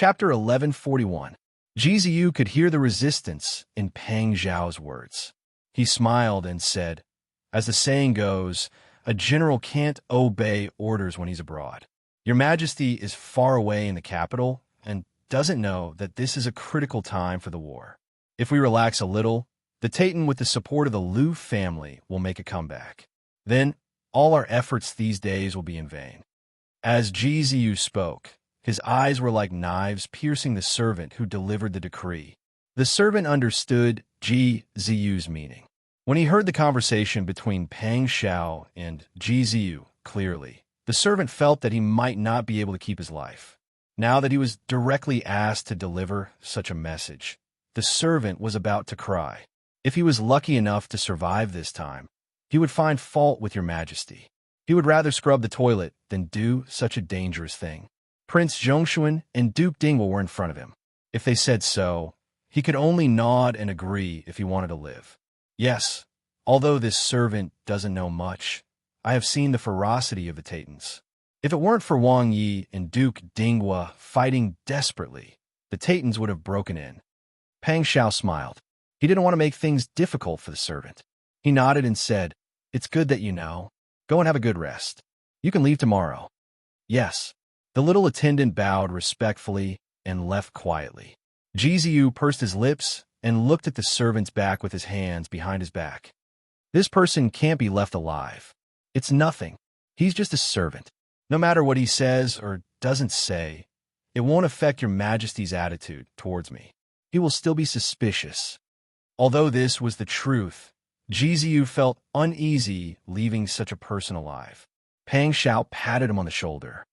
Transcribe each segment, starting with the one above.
Chapter 1141. Jiziyu could hear the resistance in Pang Zhao's words. He smiled and said, "As the saying goes, a general can't obey orders when he's abroad. Your Majesty is far away in the capital and doesn't know that this is a critical time for the war. If we relax a little, the Titan with the support of the Liu family will make a comeback. Then, all our efforts these days will be in vain." As Jiziyu spoke, his eyes were like knives piercing the servant who delivered the decree. The servant understood Jiziyu's meaning. When he heard the conversation between Pang Xiao and Jiziyu clearly, the servant felt that he might not be able to keep his life. Now that he was directly asked to deliver such a message, the servant was about to cry. If he was lucky enough to survive this time, he would find fault with your Majesty. He would rather scrub the toilet than do such a dangerous thing. Prince Zhongshuan and Duke Dingwa were in front of him. If they said so, he could only nod and agree if he wanted to live. Yes, although this servant doesn't know much, I have seen the ferocity of the Titans. If it weren't for Wang Yi and Duke Dingwa fighting desperately, the Titans would have broken in. Pang Xiao smiled. He didn't want to make things difficult for the servant. He nodded and said, "It's good that you know. Go and have a good rest. You can leave tomorrow." "Yes." The little attendant bowed respectfully and left quietly. Jiziyu pursed his lips and looked at the servant's back with his hands behind his back. This person can't be left alive. It's nothing. He's just a servant. No matter what he says or doesn't say, it won't affect your Majesty's attitude towards me. He will still be suspicious. Although this was the truth, Jiziyu felt uneasy leaving such a person alive. Pang Xiao patted him on the shoulder.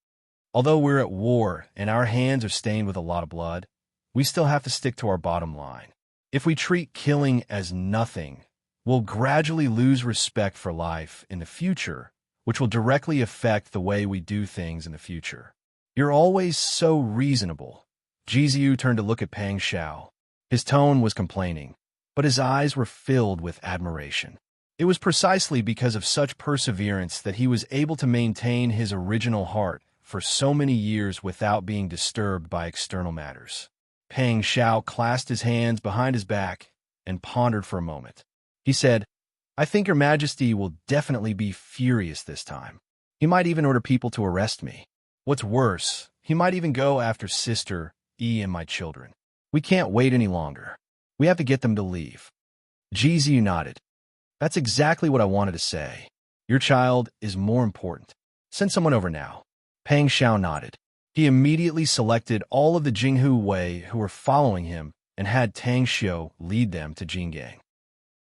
"Although we're at war and our hands are stained with a lot of blood, we still have to stick to our bottom line. If we treat killing as nothing, we'll gradually lose respect for life in the future, which will directly affect the way we do things in the future. You're always so reasonable." Jiziyu turned to look at Pang Xiao. His tone was complaining, but his eyes were filled with admiration. It was precisely because of such perseverance that he was able to maintain his original heart for so many years without being disturbed by external matters. Pang Xiao clasped his hands behind his back and pondered for a moment. He said, "I think your Majesty will definitely be furious this time. He might even order people to arrest me. What's worse, he might even go after Sister E and my children. We can't wait any longer. We have to get them to leave." Jiziyu nodded. "That's exactly what I wanted to say. Your child is more important. Send someone over now." Pang Xiao nodded. He immediately selected all of the Jinghu Wei who were following him and had Tang Xiu lead them to Jingang.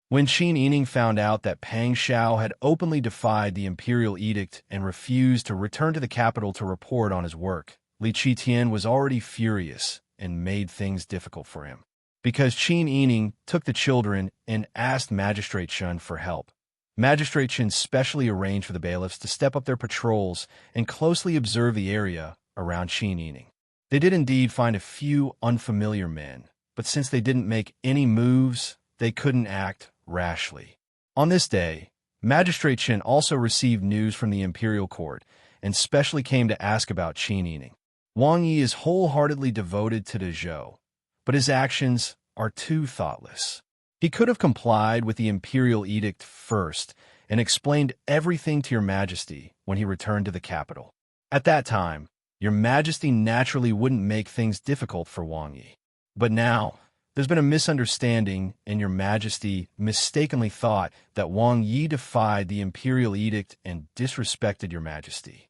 When Qin Yining found out that Pang Xiao had openly defied the imperial edict and refused to return to the capital to report on his work, Li Qitian was already furious and made things difficult for him. Because Qin Yining took the children and asked Magistrate Chen for help, Magistrate Chen specially arranged for the bailiffs to step up their patrols and closely observe the area around Qin Yining. They did indeed find a few unfamiliar men, but since they didn't make any moves, they couldn't act rashly. On this day, Magistrate Chen also received news from the imperial court and specially came to ask about Qin Yining. Wang Yi is wholeheartedly devoted to the Zhou, but his actions are too thoughtless. He could have complied with the imperial edict first and explained everything to your Majesty when he returned to the capital. At that time, your Majesty naturally wouldn't make things difficult for Wang Yi. But now, there's been a misunderstanding and your Majesty mistakenly thought that Wang Yi defied the imperial edict and disrespected your Majesty.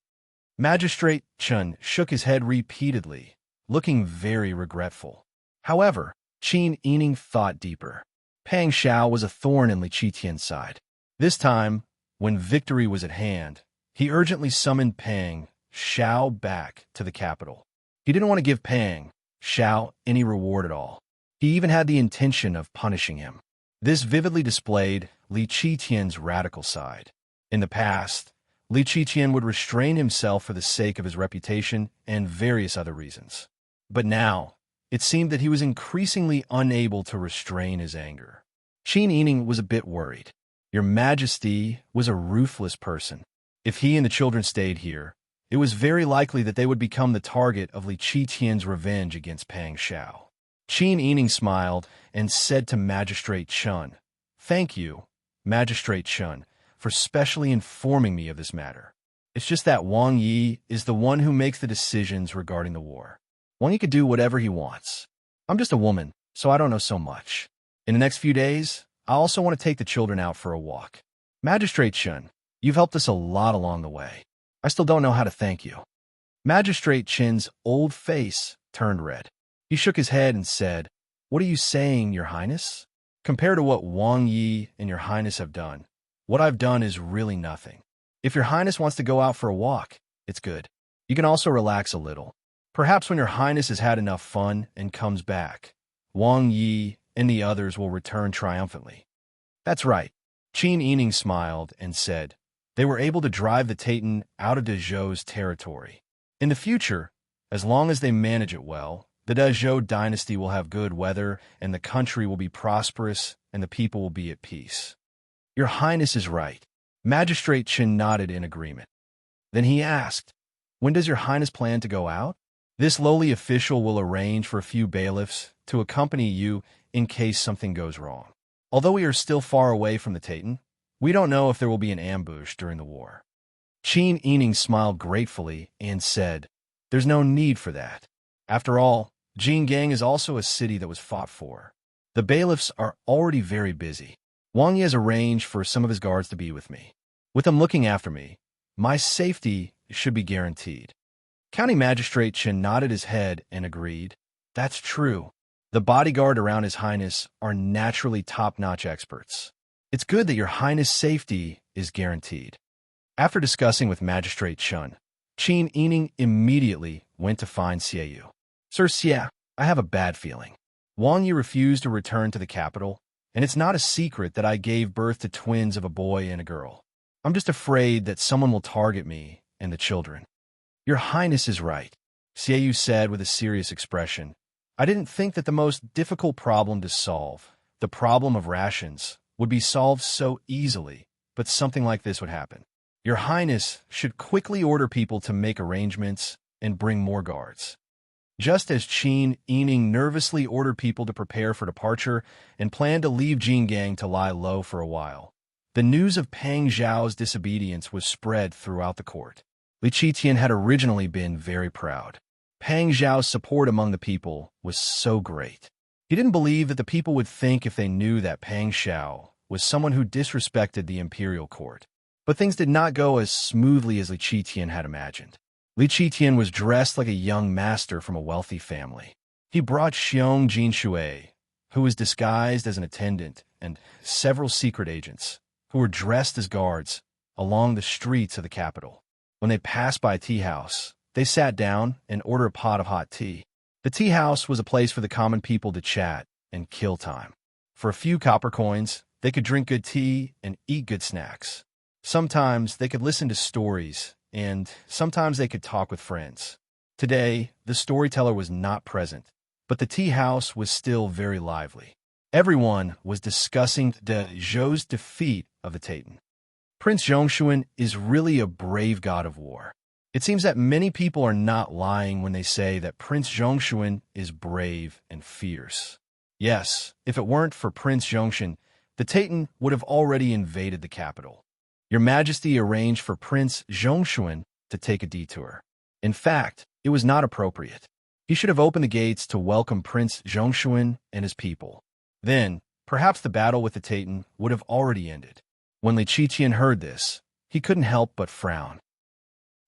Magistrate Chen shook his head repeatedly, looking very regretful. However, Qin Yining thought deeper. Pang Xiao was a thorn in Li Qitian's side. This time, when victory was at hand, he urgently summoned Pang Xiao back to the capital. He didn't want to give Pang Xiao any reward at all. He even had the intention of punishing him. This vividly displayed Li Qitian's radical side. In the past, Li Qitian would restrain himself for the sake of his reputation and various other reasons. But now, it seemed that he was increasingly unable to restrain his anger. Qin Yining was a bit worried. Your Majesty was a ruthless person. If he and the children stayed here, It was very likely that they would become the target of Li Qitian's revenge against Pang Xiao. Qin Yining smiled and said to Magistrate Chun, "Thank you, Magistrate Chun, for specially informing me of this matter. It's just that Wang Yi is the one who makes the decisions regarding the war. Wang Yi could do whatever he wants. I'm just a woman, so I don't know so much. In the next few days, I also want to take the children out for a walk. Magistrate Chun, you've helped us a lot along the way. I still don't know how to thank you." Magistrate Chin's old face turned red. He shook his head and said, "What are you saying, Your Highness? Compared to what Wang Yi and Your Highness have done, what I've done is really nothing. If Your Highness wants to go out for a walk, it's good. You can also relax a little. Perhaps when Your Highness has had enough fun and comes back, Wang Yi and the others will return triumphantly." "That's right." Qin Yining smiled and said, "They were able to drive the Taitan out of Dezhou's territory. In the future, as long as they manage it well, the Dezhou dynasty will have good weather, and the country will be prosperous, and the people will be at peace." "Your Highness is right." Magistrate Qin nodded in agreement. Then he asked, "When does Your Highness plan to go out?" "This lowly official will arrange for a few bailiffs to accompany you in case something goes wrong. Although we are still far away from the Taitan, we don't know if there will be an ambush during the war." Qin Yining smiled gratefully and said, "There's no need for that. After all, Jingang is also a city that was fought for. The bailiffs are already very busy. Wang Yi has arranged for some of his guards to be with me. With them looking after me, my safety should be guaranteed." County Magistrate Qin nodded his head and agreed. "That's true. The bodyguard around His Highness are naturally top-notch experts. It's good that Your Highness' safety is guaranteed." After discussing with Magistrate Chun, Qin Yining immediately went to find Xiaoyu. "Sir Xia, I have a bad feeling. Wang Yi refused to return to the capital, and it's not a secret that I gave birth to twins of a boy and a girl. I'm just afraid that someone will target me and the children." "Your Highness is right," Xiaoyu said with a serious expression. "I didn't think that the most difficult problem to solve, the problem of rations, would be solved so easily, but something like this would happen. Your Highness should quickly order people to make arrangements and bring more guards." Just as Qin Yining nervously ordered people to prepare for departure and planned to leave Jingang to lie low for a while, the news of Pang Zhao's disobedience was spread throughout the court. Li Qitian had originally been very proud. Pang Zhao's support among the people was so great. He didn't believe that the people would think if they knew that Pang Xiao was someone who disrespected the imperial court. But things did not go as smoothly as Li Qitian had imagined. Li Qitian was dressed like a young master from a wealthy family. He brought Xiong Jinshui, who was disguised as an attendant, and several secret agents, who were dressed as guards, along the streets of the capital. When they passed by a tea house, they sat down and ordered a pot of hot tea. The tea house was a place for the common people to chat and kill time. For a few copper coins, they could drink good tea and eat good snacks. Sometimes they could listen to stories, and sometimes they could talk with friends. Today, the storyteller was not present, but the tea house was still very lively. Everyone was discussing Dezhou's defeat of the Taitan. Prince Zhongshuan is really a brave god of war. It seems that many people are not lying when they say that Prince Zhongshuan is brave and fierce. Yes, if it weren't for Prince Zhongshuan, the Taitan would have already invaded the capital. Your Majesty arranged for Prince Zhongshuan to take a detour. In fact, it was not appropriate. He should have opened the gates to welcome Prince Zhongshuan and his people. Then, perhaps the battle with the Taitan would have already ended. When Li Qitian heard this, he couldn't help but frown.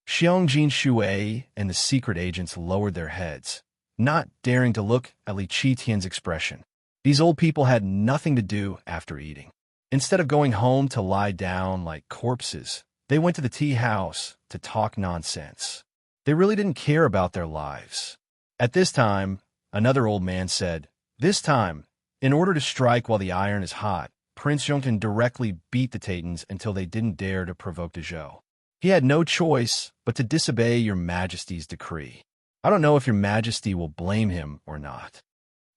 Xiong Jinshui and the secret agents lowered their heads, not daring to look at Li Qitian's expression. These old people had nothing to do after eating. Instead of going home to lie down like corpses, they went to the tea house to talk nonsense. They really didn't care about their lives. At this time, another old man said, "This time, in order to strike while the iron is hot, Prince Zhongtan directly beat the Taitans until they didn't dare to provoke Dezhou. He had no choice but to disobey your Majesty's decree. I don't know if your Majesty will blame him or not."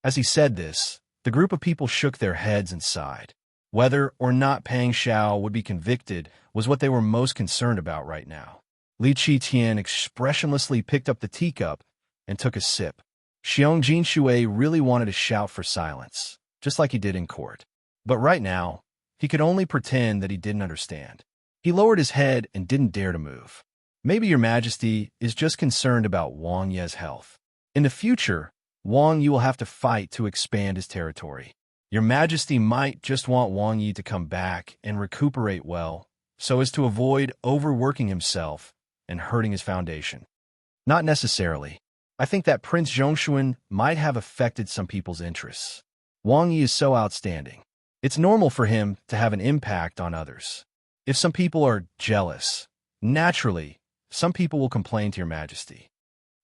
As he said this, the group of people shook their heads and sighed. Whether or not Pang Xiao would be convicted was what they were most concerned about right now. Li Qitian expressionlessly picked up the teacup and took a sip. Xiong Jinshui really wanted to shout for silence, just like he did in court. But right now, he could only pretend that he didn't understand. He lowered his head and didn't dare to move. Maybe your majesty is just concerned about Wang Ye's health. In the future, Wang Yi will have to fight to expand his territory. Your majesty might just want Wang Yi to come back and recuperate well, so as to avoid overworking himself and hurting his foundation. Not necessarily. I think that Prince Zhongshuan might have affected some people's interests. Wang Yi is so outstanding. It's normal for him to have an impact on others. If some people are jealous, naturally, some people will complain to your majesty.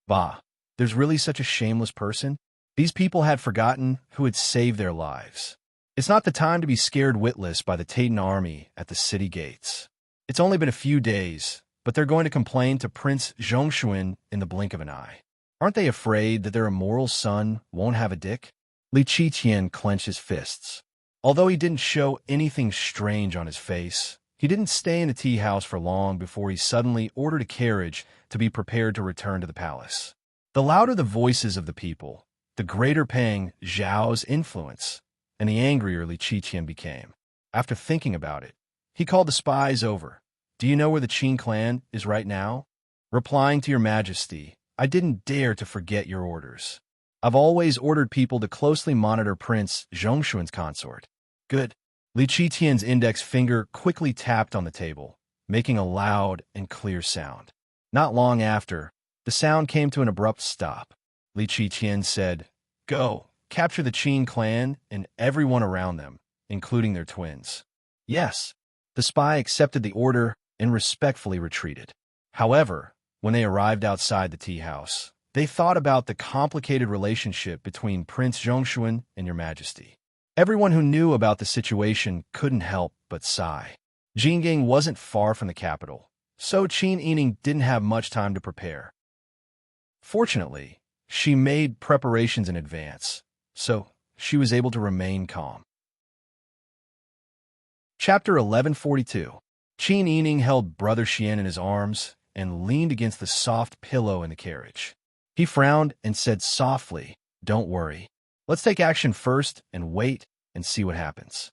Bah, there's really such a shameless person? These people had forgotten who had saved their lives. It's not the time to be scared witless by the Titan army at the city gates. It's only been a few days, but they're going to complain to Prince Zhongshuan in the blink of an eye. Aren't they afraid that their immoral son won't have a dick? Li Qitian clenched his fists. Although he didn't show anything strange on his face, he didn't stay in the tea house for long before he suddenly ordered a carriage to be prepared to return to the palace. The louder the voices of the people, the greater Peng Zhao's influence, and the angrier Li Qitian became. After thinking about it, he called the spies over. Do you know where the Qin clan is right now? Replying to your majesty, I didn't dare to forget your orders. I've always ordered people to closely monitor Prince Zhongshuan's consort. Good. Li Qitian's index finger quickly tapped on the table, making a loud and clear sound. Not long after, the sound came to an abrupt stop. Li Qitian said, Go, capture the Qin clan and everyone around them, including their twins. Yes. The spy accepted the order and respectfully retreated. However, when they arrived outside the tea house, they thought about the complicated relationship between Prince Zhongshuan and your majesty. Everyone who knew about the situation couldn't help but sigh. Jinggang wasn't far from the capital, so Qin Yining didn't have much time to prepare. Fortunately, she made preparations in advance, so she was able to remain calm. Chapter 1142. Qin Yining held Brother Xian in his arms and leaned against the soft pillow in the carriage. He frowned and said softly, Don't worry. Let's take action first and wait and see what happens.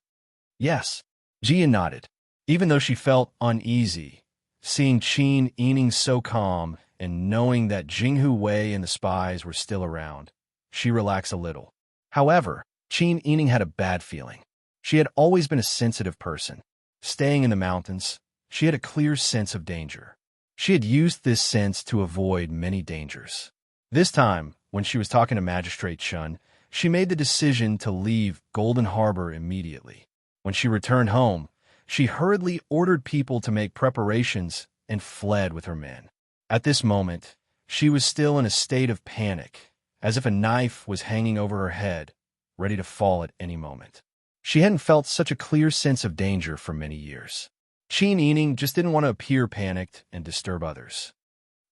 Yes, Jia nodded. Even though she felt uneasy, seeing Qin Yining so calm and knowing that Jinghu Wei and the spies were still around, she relaxed a little. However, Qin Yining had a bad feeling. She had always been a sensitive person. Staying in the mountains, she had a clear sense of danger. She had used this sense to avoid many dangers. This time, when she was talking to Magistrate Shun, she made the decision to leave Golden Harbor immediately. When she returned home, she hurriedly ordered people to make preparations and fled with her men. At this moment, she was still in a state of panic, as if a knife was hanging over her head, ready to fall at any moment. She hadn't felt such a clear sense of danger for many years. Qin Yining just didn't want to appear panicked and disturb others.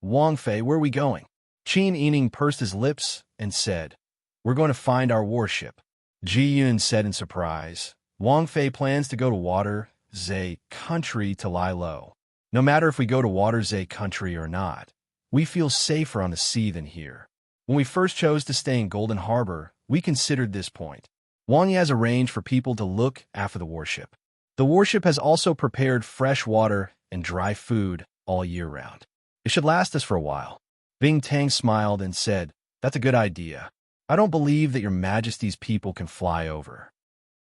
Wang Fei, where are we going? Qin Yining pursed his lips and said, We're going to find our warship. Ji Yun said in surprise, Wang Fei plans to go to Water Zhe country to lie low. No matter if we go to Water Zhe country or not, we feel safer on the sea than here. When we first chose to stay in Golden Harbor, we considered this point. Wang Yi has arranged for people to look after the warship. The warship has also prepared fresh water and dry food all year round. It should last us for a while. Bing Tang smiled and said, That's a good idea. I don't believe that your majesty's people can fly over.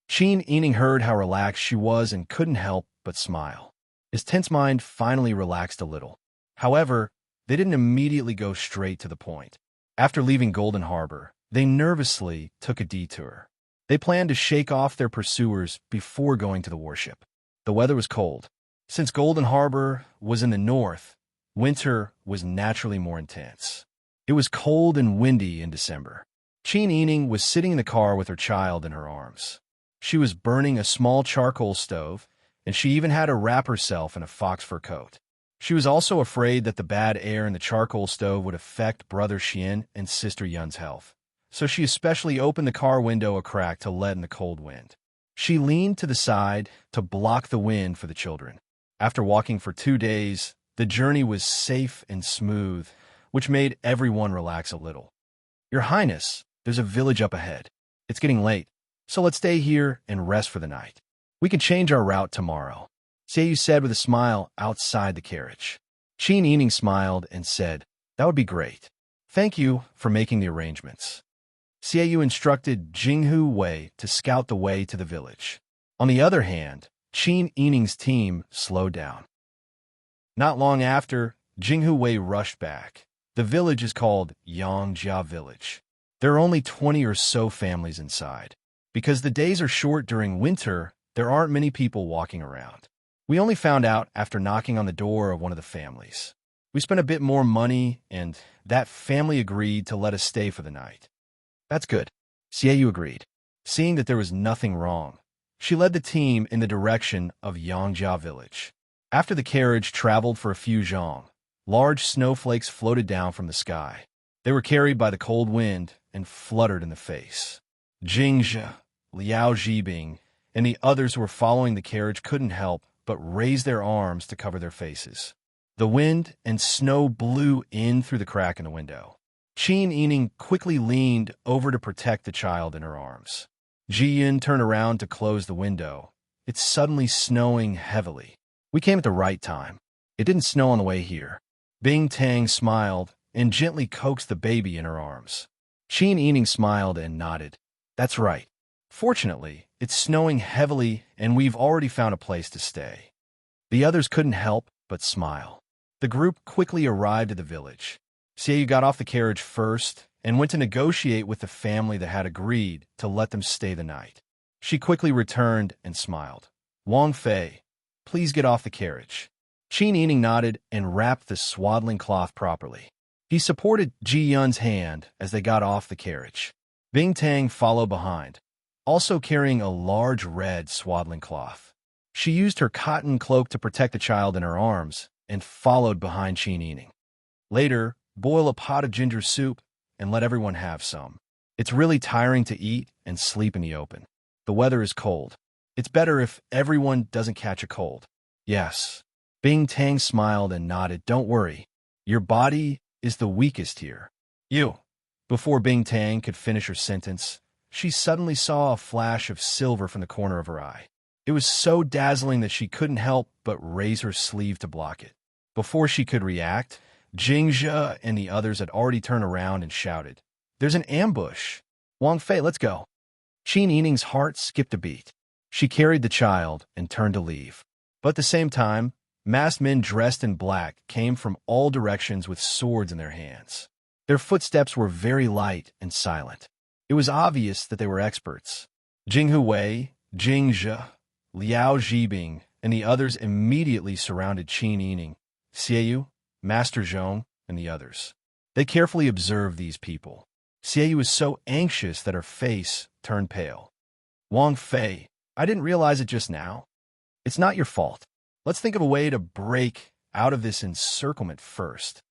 Qin Yining heard how relaxed she was and couldn't help but smile. His tense mind finally relaxed a little. However, they didn't immediately go straight to the point. After leaving Golden Harbor, they nervously took a detour. They planned to shake off their pursuers before going to the warship. The weather was cold. Since Golden Harbor was in the north, winter was naturally more intense. It was cold and windy in December. Qin Yining was sitting in the car with her child in her arms. She was burning a small charcoal stove, and she even had to wrap herself in a fox fur coat. She was also afraid that the bad air in the charcoal stove would affect Brother Xian and Sister Yun's health. So she especially opened the car window a crack to let in the cold wind. She leaned to the side to block the wind for the children. After walking for 2 days, The journey was safe and smooth, which made everyone relax a little. Your Highness, there's a village up ahead. It's getting late, so let's stay here and rest for the night. We can change our route tomorrow, Seiyu said with a smile outside the carriage. Qin Yining smiled and said, that would be great. Thank you for making the arrangements. Seiyu instructed Jinghu Wei to scout the way to the village. On the other hand, Qin Yining's team slowed down. Not long after, Jinghu Wei rushed back. The village is called Yangjia Village. There are only 20 or so families inside. Because the days are short during winter, there aren't many people walking around. We only found out after knocking on the door of one of the families. We spent a bit more money, and that family agreed to let us stay for the night. That's good. Seiyu agreed. Seeing that there was nothing wrong, she led the team in the direction of Yangjia Village. After the carriage traveled for a few zhang, large snowflakes floated down from the sky. They were carried by the cold wind and fluttered in the face. Jingzhe, Liao Zhibing, and the others who were following the carriage couldn't help but raise their arms to cover their faces. The wind and snow blew in through the crack in the window. Qin Yining quickly leaned over to protect the child in her arms. Ji Yun turned around to close the window. It's suddenly snowing heavily. We came at the right time. It didn't snow on the way here. Bing Tang smiled and gently coaxed the baby in her arms. Qin Yining smiled and nodded. That's right. Fortunately, it's snowing heavily and we've already found a place to stay. The others couldn't help but smile. The group quickly arrived at the village. Seiyu got off the carriage first and went to negotiate with the family that had agreed to let them stay the night. She quickly returned and smiled. Wang Fei, please get off the carriage. Qin Yining nodded and wrapped the swaddling cloth properly. He supported Ji Yun's hand as they got off the carriage. Bing Tang followed behind, also carrying a large red swaddling cloth. She used her cotton cloak to protect the child in her arms and followed behind Qin Yining. Later, boil a pot of ginger soup and let everyone have some. It's really tiring to eat and sleep in the open. The weather is cold. It's better if everyone doesn't catch a cold. Yes. Bing Tang smiled and nodded. Don't worry. Your body is the weakest here. You. Before Bing Tang could finish her sentence, she suddenly saw a flash of silver from the corner of her eye. It was so dazzling that she couldn't help but raise her sleeve to block it. Before she could react, Jingzhe and the others had already turned around and shouted, There's an ambush. Wang Fei, let's go. Qin Yining's heart skipped a beat. She carried the child and turned to leave. But at the same time, masked men dressed in black came from all directions with swords in their hands. Their footsteps were very light and silent. It was obvious that they were experts. Jinghu Wei, Jingzhe, Liao Zhibing, and the others immediately surrounded Qin Yining, Seiyu, Master Zhong, and the others. They carefully observed these people. Seiyu was so anxious that her face turned pale. Wang Fei, I didn't realize it just now. It's not your fault. Let's think of a way to break out of this encirclement first.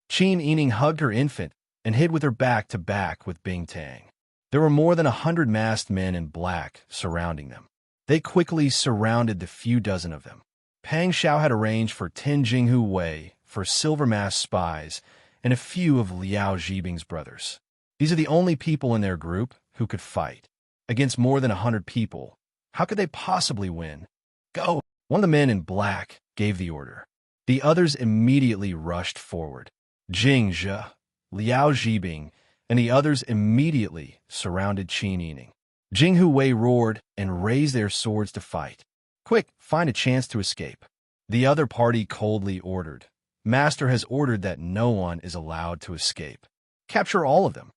Qin Yining hugged her infant and hid with her back to back with Bing Tang. There were more than 100 masked men in black surrounding them. They quickly surrounded the few dozen of them. Pang Xiao had arranged for 10 Jinghu Wei for silver-masked spies and a few of Liao Zhibing's brothers. These are the only people in their group who could fight. Against more than 100 people, how could they possibly win? Go! One of the men in black gave the order. The others immediately rushed forward. Jingzhe, Liao Zhibing, and the others immediately surrounded Qin Yining. Jinghu Wei roared and raised their swords to fight. Quick, find a chance to escape. The other party coldly ordered. Master has ordered that no one is allowed to escape. Capture all of them.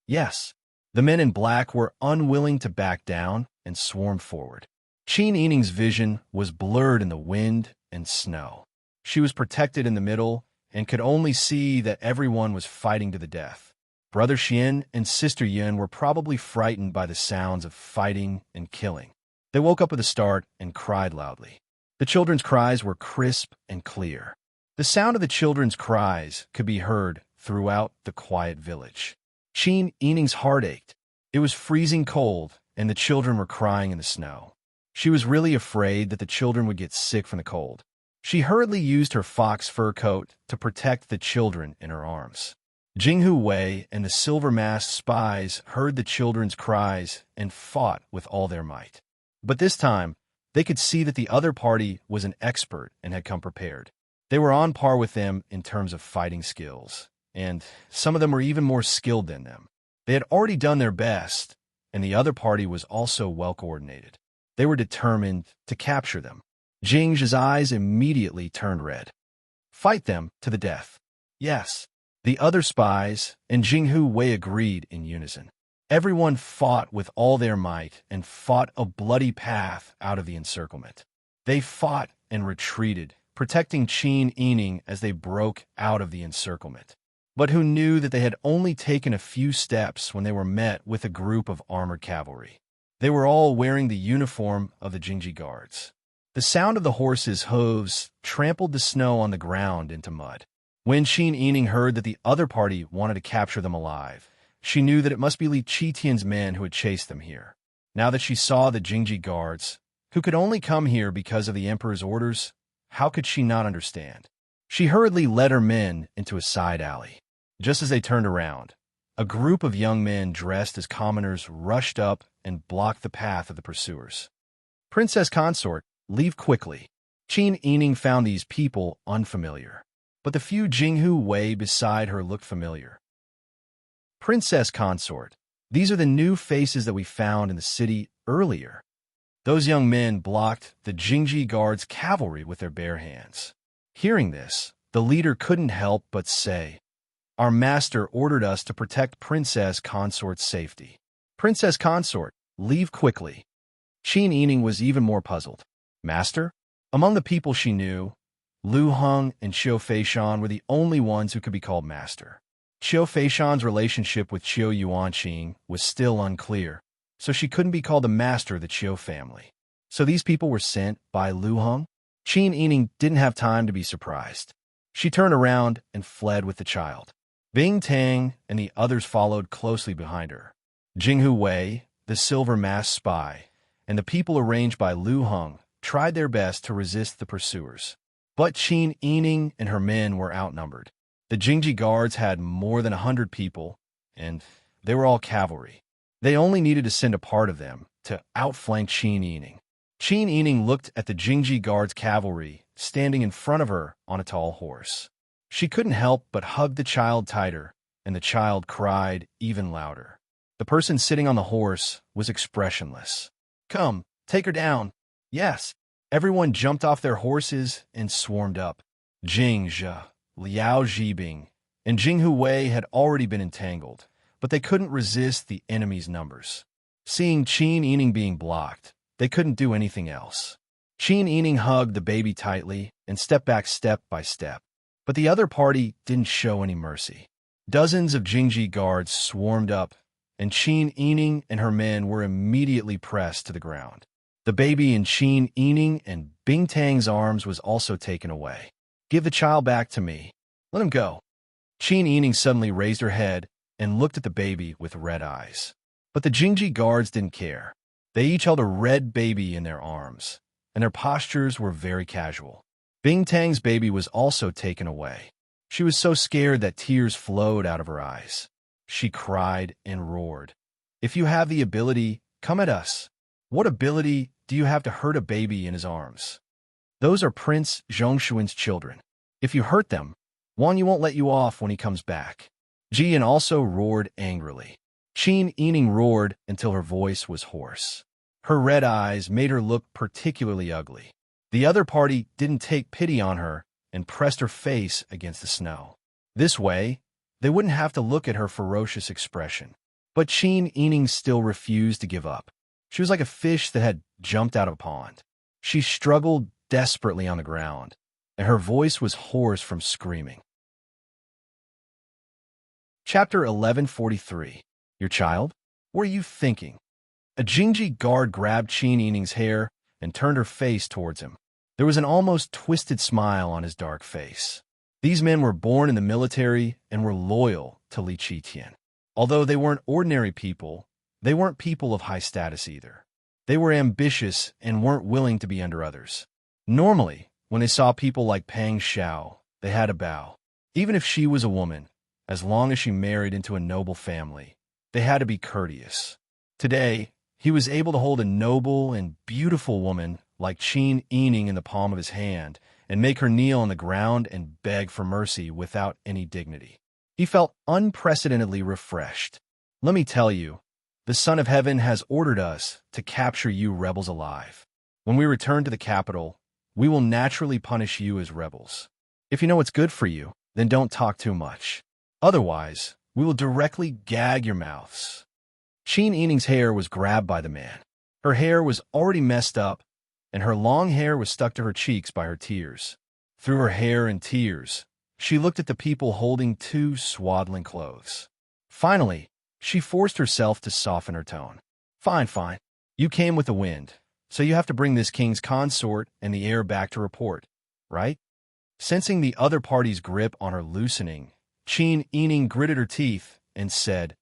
Yes. The men in black were unwilling to back down and swarmed forward. Qin Yining's vision was blurred in the wind and snow. She was protected in the middle and could only see that everyone was fighting to the death. Brother Xian and Sister Yun were probably frightened by the sounds of fighting and killing. They woke up with a start and cried loudly. The children's cries were crisp and clear. The sound of the children's cries could be heard throughout the quiet village. Qin Yining's heart ached. It was freezing cold, and the children were crying in the snow. She was really afraid that the children would get sick from the cold. She hurriedly used her fox fur coat to protect the children in her arms. Jinghu Wei and the silver-masked spies heard the children's cries and fought with all their might. But this time, they could see that the other party was an expert and had come prepared. They were on par with them in terms of fighting skills, and some of them were even more skilled than them. They had already done their best, and the other party was also well-coordinated. They were determined to capture them. Jing's eyes immediately turned red. Fight them to the death. Yes. The other spies and Jinghu Wei agreed in unison. Everyone fought with all their might and fought a bloody path out of the encirclement. They fought and retreated, protecting Qin Yining as they broke out of the encirclement. But who knew that they had only taken a few steps when they were met with a group of armored cavalry? They were all wearing the uniform of the Jingji guards. The sound of the horses' hooves trampled the snow on the ground into mud. When Qin Yining heard that the other party wanted to capture them alive, she knew that it must be Li Qitian's men who had chased them here. Now that she saw the Jingji guards, who could only come here because of the emperor's orders, how could she not understand? She hurriedly led her men into a side alley. Just as they turned around, a group of young men dressed as commoners rushed up and blocked the path of the pursuers. Princess Consort, leave quickly. Qin Yining found these people unfamiliar, but the few Jinghu Wei beside her looked familiar. Princess Consort, these are the new faces that we found in the city earlier. Those young men blocked the Jingji guards' cavalry with their bare hands. Hearing this, the leader couldn't help but say, "Our master ordered us to protect Princess Consort's safety." Princess Consort, leave quickly. Qin Yining was even more puzzled. Master? Among the people she knew, Lu Heng and Qiu Feishan were the only ones who could be called master. Qiu Feishan's relationship with Qiu Yuanqing was still unclear, so she couldn't be called the master of the Qiu family. So these people were sent by Lu Heng? Qin Yining didn't have time to be surprised. She turned around and fled with the child. Bing Tang and the others followed closely behind her. Jinghu Wei, the silver-masked spy, and the people arranged by Lu Heng tried their best to resist the pursuers. But Qin Yining and her men were outnumbered. The Jingji guards had more than 100 people, and they were all cavalry. They only needed to send a part of them to outflank Qin Yining. Qin Yining looked at the Jingji guards' cavalry standing in front of her on a tall horse. She couldn't help but hug the child tighter, and the child cried even louder. The person sitting on the horse was expressionless. "Come, take her down." Yes. Everyone jumped off their horses and swarmed up. Jing Zhe, Liao Zhibing, and Jinghu Wei had already been entangled, but they couldn't resist the enemy's numbers. Seeing Qin Yining being blocked, they couldn't do anything else. Qin Yining hugged the baby tightly and stepped back step by step, but the other party didn't show any mercy. Dozens of Jingji guards swarmed up, and Qin Yining and her men were immediately pressed to the ground. The baby in Qin Yining and Bing Tang's arms was also taken away. "Give the child back to me. Let him go." Qin Yining suddenly raised her head and looked at the baby with red eyes. But the Jingji guards didn't care. They each held a red baby in their arms, and their postures were very casual. Bing Tang's baby was also taken away. She was so scared that tears flowed out of her eyes. She cried and roared, "If you have the ability, come at us." "What ability do you have to hurt a baby in his arms?" "Those are Prince Zhongshuan's children. If you hurt them, Wan Yu won't let you off when he comes back." Jian also roared angrily. Qin Yining roared until her voice was hoarse. Her red eyes made her look particularly ugly. The other party didn't take pity on her and pressed her face against the snow. This way, they wouldn't have to look at her ferocious expression. But Qin Yining still refused to give up. She was like a fish that had jumped out of a pond. She struggled desperately on the ground, and her voice was hoarse from screaming. Chapter 1143. Your child? What are you thinking? A Jingji guard grabbed Qin Yining's hair and turned her face towards him. There was an almost twisted smile on his dark face. These men were born in the military and were loyal to Li Qitian. Although they weren't ordinary people, they weren't people of high status either. They were ambitious and weren't willing to be under others. Normally, When they saw people like Pang Xiao, they had to bow. Even if she was a woman, as long as she married into a noble family, they had to be courteous. Today, he was able to hold a noble and beautiful woman like Qin Yining in the palm of his hand and make her kneel on the ground and beg for mercy without any dignity. He felt unprecedentedly refreshed. Let me tell you, the Son of Heaven has ordered us to capture you rebels alive. When we return to the capital, we will naturally punish you as rebels. If you know what's good for you, then don't talk too much. Otherwise, we will directly gag your mouths. Qin Yining's hair was grabbed by the man. Her hair was already messed up, and her long hair was stuck to her cheeks by her tears. Through her hair and tears, she looked at the people holding two swaddling clothes. Finally, she forced herself to soften her tone. Fine, fine. You came with the wind, so you have to bring this king's consort and the heir back to report, right? Sensing the other party's grip on her loosening, Qin Yining gritted her teeth and said,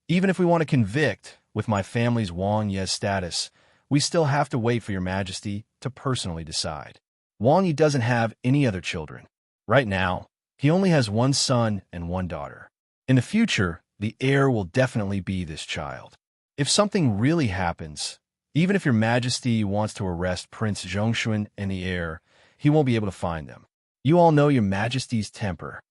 even if we want to convict with my family's Wang Ye status, we still have to wait for your majesty to personally decide. Wang Yi doesn't have any other children. Right now, he only has one son and one daughter. In the future, the heir will definitely be this child. If something really happens, even if your majesty wants to arrest Prince Zhongshuan and the heir, he won't be able to find them. You all know your majesty's temper.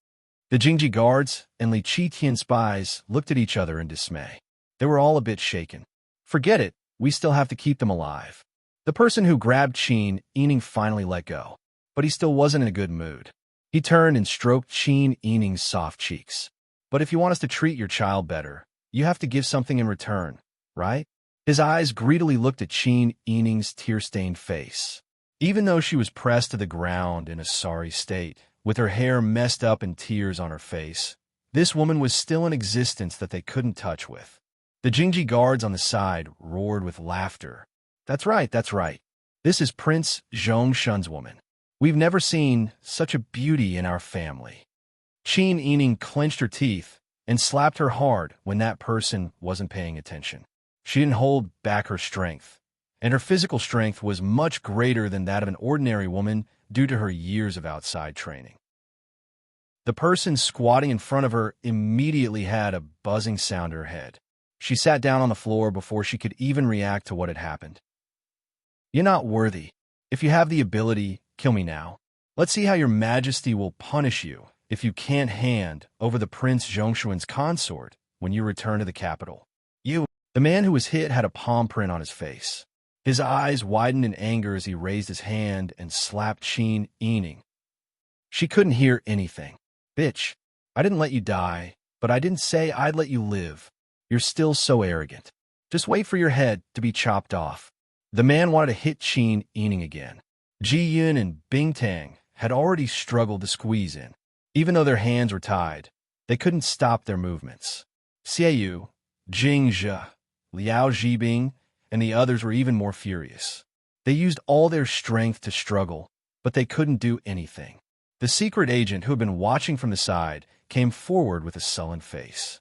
The Jingji guards and Li Qitian spies looked at each other in dismay. They were all a bit shaken. Forget it, we still have to keep them alive. The person who grabbed Qin Yining finally let go, but he still wasn't in a good mood. He turned and stroked Qin Yining's soft cheeks. But if you want us to treat your child better, you have to give something in return, right? His eyes greedily looked at Qin Yining's tear-stained face. Even though she was pressed to the ground in a sorry state, with her hair messed up and tears on her face, this woman was still in existence that they couldn't touch with. The Jingji guards on the side roared with laughter. That's right, that's right. This is Prince Zhongshuan's woman. We've never seen such a beauty in our family. Qin Yining clenched her teeth and slapped her hard when that person wasn't paying attention. She didn't hold back her strength, and her physical strength was much greater than that of an ordinary woman due to her years of outside training. The person squatting in front of her immediately had a buzzing sound in her head. She sat down on the floor before she could even react to what had happened. You're not worthy. If you have the ability, kill me now. Let's see how your majesty will punish you if you can't hand over the Prince Zhongshuan's consort when you return to the capital. The man who was hit had a palm print on his face. His eyes widened in anger as he raised his hand and slapped Qin Yining. She couldn't hear anything. Bitch, I didn't let you die, but I didn't say I'd let you live. You're still so arrogant. Just wait for your head to be chopped off. The man wanted to hit Qin Yining again. Ji Yun and Bing Tang had already struggled to squeeze in. Even though their hands were tied, they couldn't stop their movements. Xie Yu, Jing Zhe, Liao Zhibing, and the others were even more furious. They used all their strength to struggle, but they couldn't do anything. The secret agent who had been watching from the side came forward with a sullen face.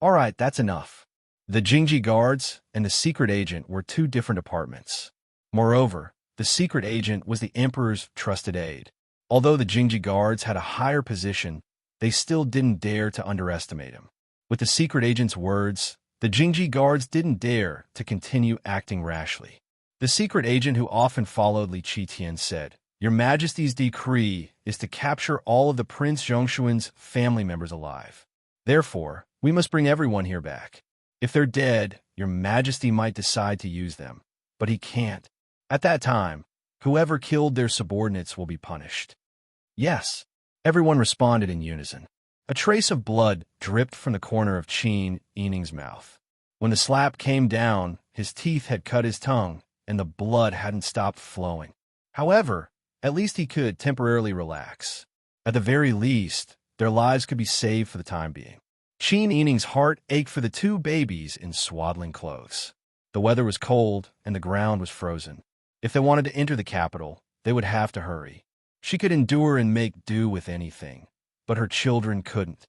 All right, that's enough. The Jingji guards and the secret agent were two different departments. Moreover, the secret agent was the emperor's trusted aide. Although the Jingji guards had a higher position, they still didn't dare to underestimate him. With the secret agent's words, the Jingji guards didn't dare to continue acting rashly. The secret agent who often followed Li Qitian said, Your Majesty's decree is to capture all of the Prince Zhongshuan's family members alive. Therefore, we must bring everyone here back. If they're dead, Your Majesty might decide to use them, but he can't. At that time, whoever killed their subordinates will be punished. Yes, everyone responded in unison. A trace of blood dripped from the corner of Qin Yining's mouth. When the slap came down, his teeth had cut his tongue, and the blood hadn't stopped flowing. However, at least he could temporarily relax. At the very least, their lives could be saved for the time being. Qin Yining's heart ached for the two babies in swaddling clothes. The weather was cold, and the ground was frozen. If they wanted to enter the capital, they would have to hurry. She could endure and make do with anything, but her children couldn't.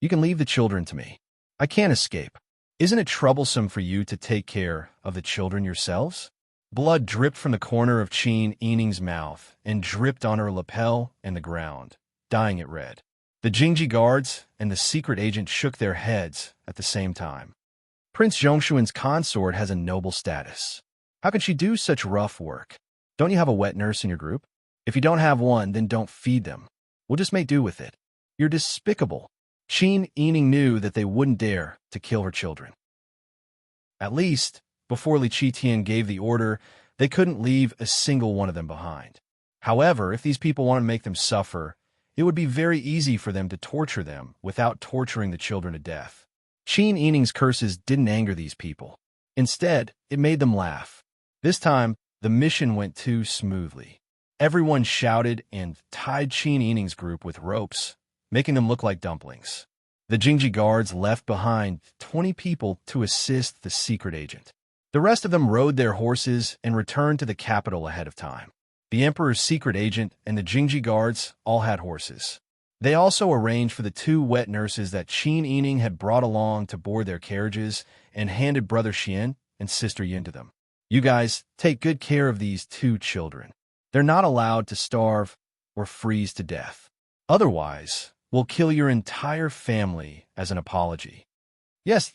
You can leave the children to me. I can't escape. Isn't it troublesome for you to take care of the children yourselves? Blood dripped from the corner of Qin Yining's mouth and dripped on her lapel and the ground, dyeing it red. The Jingji guards and the secret agent shook their heads at the same time. Prince Zhongshuan's consort has a noble status. How can she do such rough work? Don't you have a wet nurse in your group? If you don't have one, then don't feed them. We'll just make do with it. You're despicable. Qin Yining knew that they wouldn't dare to kill her children. At least, before Li Qitian gave the order, they couldn't leave a single one of them behind. However, if these people wanted to make them suffer, it would be very easy for them to torture them without torturing the children to death. Qin Yining's curses didn't anger these people. Instead, it made them laugh. This time, the mission went too smoothly. Everyone shouted and tied Qin Yining's group with ropes, making them look like dumplings. The Jingji guards left behind 20 people to assist the secret agent. The rest of them rode their horses and returned to the capital ahead of time. The emperor's secret agent and the Jingji guards all had horses. They also arranged for the 2 wet nurses that Qin Yining had brought along to board their carriages and handed Brother Xian and Sister Yin to them. You guys, take good care of these 2 children. They're not allowed to starve or freeze to death. Otherwise, we'll kill your entire family as an apology. Yes.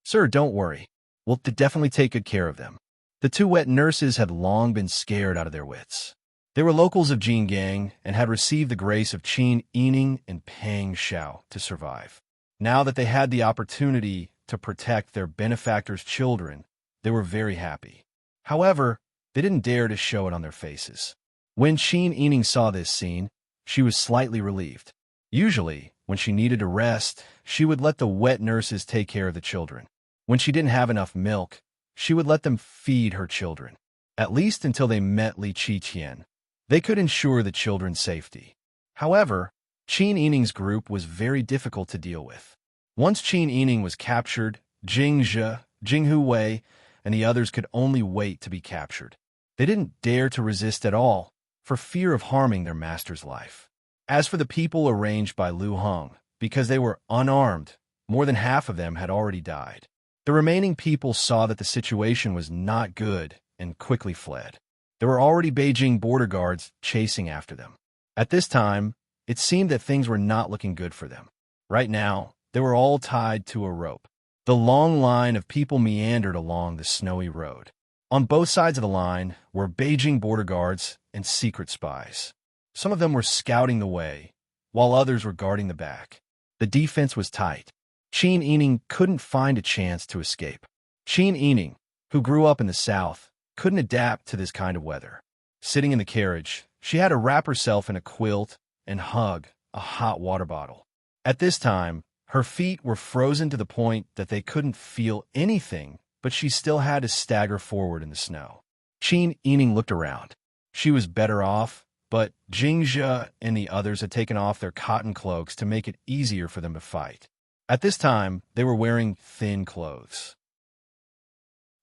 Sir, don't worry. We'll definitely take good care of them. The 2 wet nurses had long been scared out of their wits. They were locals of Jingang and had received the grace of Qin Yining and Pang Xiao to survive. Now that they had the opportunity to protect their benefactor's children, they were very happy. However, they didn't dare to show it on their faces. When Qin Yining saw this scene, she was slightly relieved. Usually, when she needed to rest, she would let the wet nurses take care of the children. When she didn't have enough milk, she would let them feed her children, at least until they met Li Qitian. They could ensure the children's safety. However, Qin Yining's group was very difficult to deal with. Once Qin Yining was captured, Jing Zhe, Jing Huwei, and the others could only wait to be captured. They didn't dare to resist at all, for fear of harming their master's life. As for the people arranged by Lu Heng, because they were unarmed, more than half of them had already died. The remaining people saw that the situation was not good and quickly fled. There were already Beijing border guards chasing after them. At this time, it seemed that things were not looking good for them. Right now, they were all tied to a rope. The long line of people meandered along the snowy road. On both sides of the line were Beijing border guards and secret spies. Some of them were scouting the way, while others were guarding the back. The defense was tight. Qin Yining couldn't find a chance to escape. Qin Yining, who grew up in the south, couldn't adapt to this kind of weather. Sitting in the carriage, she had to wrap herself in a quilt and hug a hot water bottle. At this time, her feet were frozen to the point that they couldn't feel anything, but she still had to stagger forward in the snow. Qin Yining looked around. She was better off, but Jing Zhe and the others had taken off their cotton cloaks to make it easier for them to fight. At this time, they were wearing thin clothes.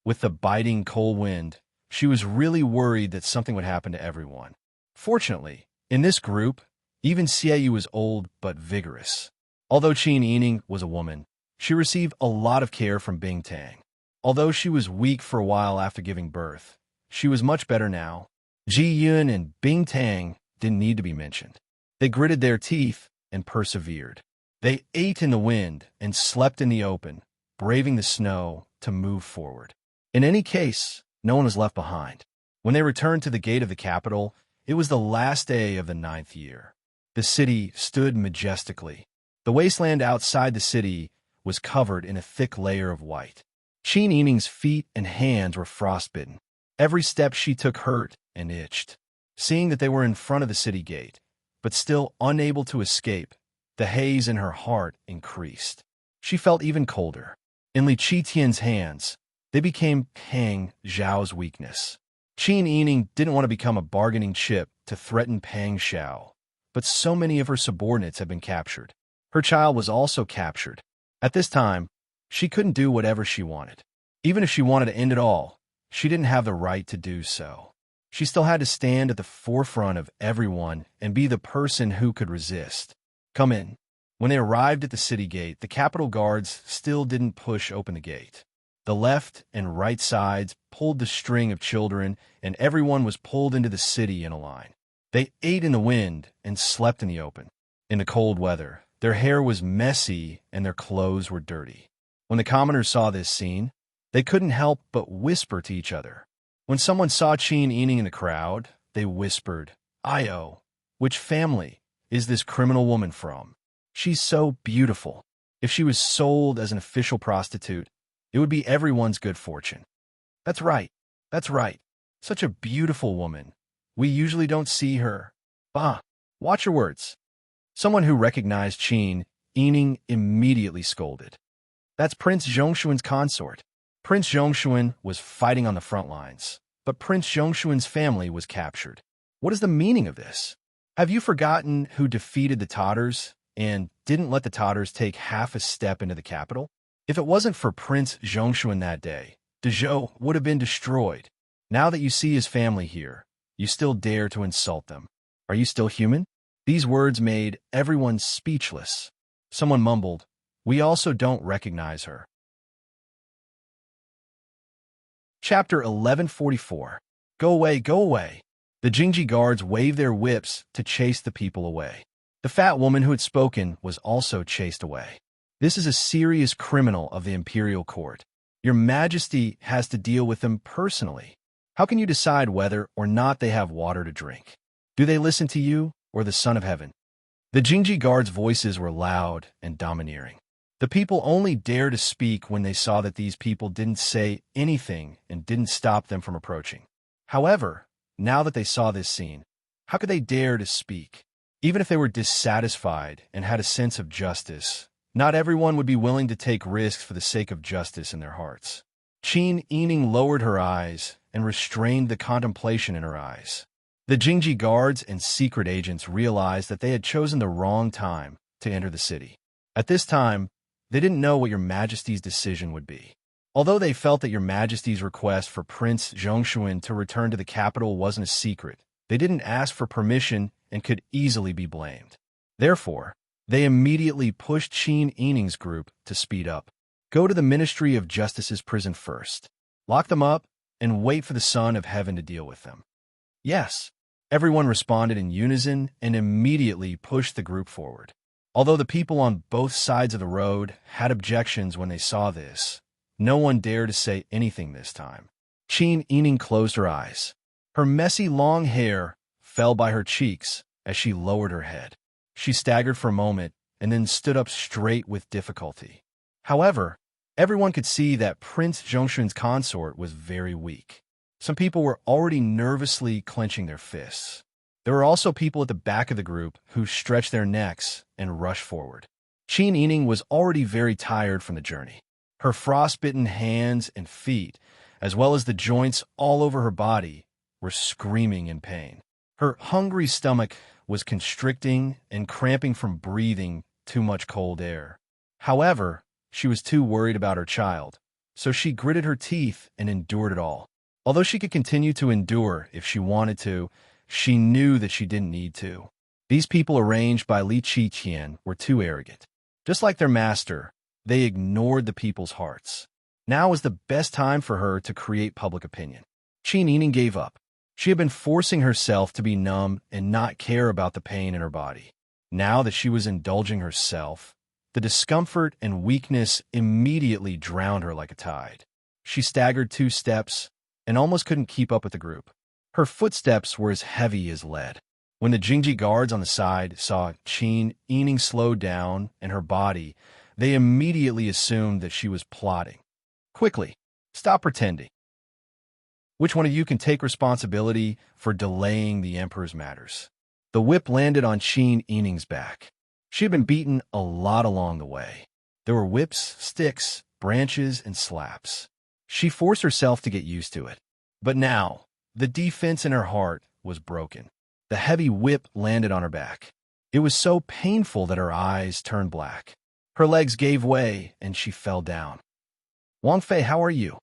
With the biting cold wind, she was really worried that something would happen to everyone. Fortunately, in this group, even Xie was old but vigorous. Although Qin Yining was a woman, she received a lot of care from Bing Tang. Although she was weak for a while after giving birth, she was much better now. Ji Yun and Bing Tang didn't need to be mentioned. They gritted their teeth and persevered. They ate in the wind and slept in the open, braving the snow to move forward. In any case, no one was left behind. When they returned to the gate of the capital, it was the last day of the 9th year. The city stood majestically. The wasteland outside the city was covered in a thick layer of white. Qin Yining's feet and hands were frostbitten. Every step she took hurt and itched. Seeing that they were in front of the city gate, but still unable to escape, the haze in her heart increased. She felt even colder. In Li Qitian's hands, they became Pang Zhao's weakness. Qin Yining didn't want to become a bargaining chip to threaten Pang Xiao, but so many of her subordinates had been captured. Her child was also captured. At this time, she couldn't do whatever she wanted. Even if she wanted to end it all, she didn't have the right to do so. She still had to stand at the forefront of everyone and be the person who could resist. Come in. When they arrived at the city gate, the capital guards still didn't push open the gate. The left and right sides pulled the string of children, and everyone was pulled into the city in a line. They ate in the wind and slept in the open. In the cold weather, their hair was messy and their clothes were dirty. When the commoners saw this scene, they couldn't help but whisper to each other. When someone saw Chin eating in the crowd, they whispered, "Io, which family is this criminal woman from? She's so beautiful. If she was sold as an official prostitute, it would be everyone's good fortune." That's right. That's right. Such a beautiful woman. We usually don't see her. Bah, watch your words. Someone who recognized Chin eating immediately scolded. That's Prince Zhongshuan's consort. Prince Zhongshuan was fighting on the front lines, but Prince Zhongshuan's family was captured. What is the meaning of this? Have you forgotten who defeated the Tatars and didn't let the Tatars take half a step into the capital? If it wasn't for Prince Zhongshuan that day, Dezhou would have been destroyed. Now that you see his family here, you still dare to insult them. Are you still human? These words made everyone speechless. Someone mumbled, "We also don't recognize her." Chapter 1144. Go away, go away. The Jingji guards waved their whips to chase the people away. The fat woman who had spoken was also chased away. This is a serious criminal of the imperial court. Your Majesty has to deal with them personally. How can you decide whether or not they have water to drink? Do they listen to you or the Son of Heaven? The Jingji guards' voices were loud and domineering. The people only dared to speak when they saw that these people didn't say anything and didn't stop them from approaching. However, now that they saw this scene, how could they dare to speak? Even if they were dissatisfied and had a sense of justice, not everyone would be willing to take risks for the sake of justice in their hearts. Chin Yining lowered her eyes and restrained the contemplation in her eyes. The Jingji guards and secret agents realized that they had chosen the wrong time to enter the city. At this time, they didn't know what Your Majesty's decision would be. Although they felt that Your Majesty's request for Prince Zhongshuan to return to the capital wasn't a secret, they didn't ask for permission and could easily be blamed. Therefore, they immediately pushed Chin Yining's group to speed up. Go to the Ministry of Justice's prison first. Lock them up and wait for the Son of Heaven to deal with them. Yes. Everyone responded in unison and immediately pushed the group forward. Although the people on both sides of the road had objections when they saw this, no one dared to say anything this time. Chin Yining closed her eyes. Her messy long hair fell by her cheeks as she lowered her head. She staggered for a moment and then stood up straight with difficulty. However, everyone could see that Prince Zhongshuan's consort was very weak. Some people were already nervously clenching their fists. There were also people at the back of the group who stretched their necks and rushed forward. Chin Yining was already very tired from the journey. Her frostbitten hands and feet, as well as the joints all over her body, were screaming in pain. Her hungry stomach was constricting and cramping from breathing too much cold air. However, she was too worried about her child, so she gritted her teeth and endured it all. Although she could continue to endure if she wanted to, she knew that she didn't need to. These people arranged by Li Qiqian were too arrogant. Just like their master, they ignored the people's hearts. Now was the best time for her to create public opinion. Chin Yining gave up. She had been forcing herself to be numb and not care about the pain in her body. Now that she was indulging herself, the discomfort and weakness immediately drowned her like a tide. She staggered 2 steps and almost couldn't keep up with the group. Her footsteps were as heavy as lead. When the Jingji guards on the side saw Chin Yining slow down and her body, they immediately assumed that she was plotting. Quickly, stop pretending. Which one of you can take responsibility for delaying the Emperor's matters? The whip landed on Chin Yining's back. She had been beaten a lot along the way. There were whips, sticks, branches, and slaps. She forced herself to get used to it. But now, the defense in her heart was broken. The heavy whip landed on her back. It was so painful that her eyes turned black. Her legs gave way, and she fell down. "Wang Fei, how are you?"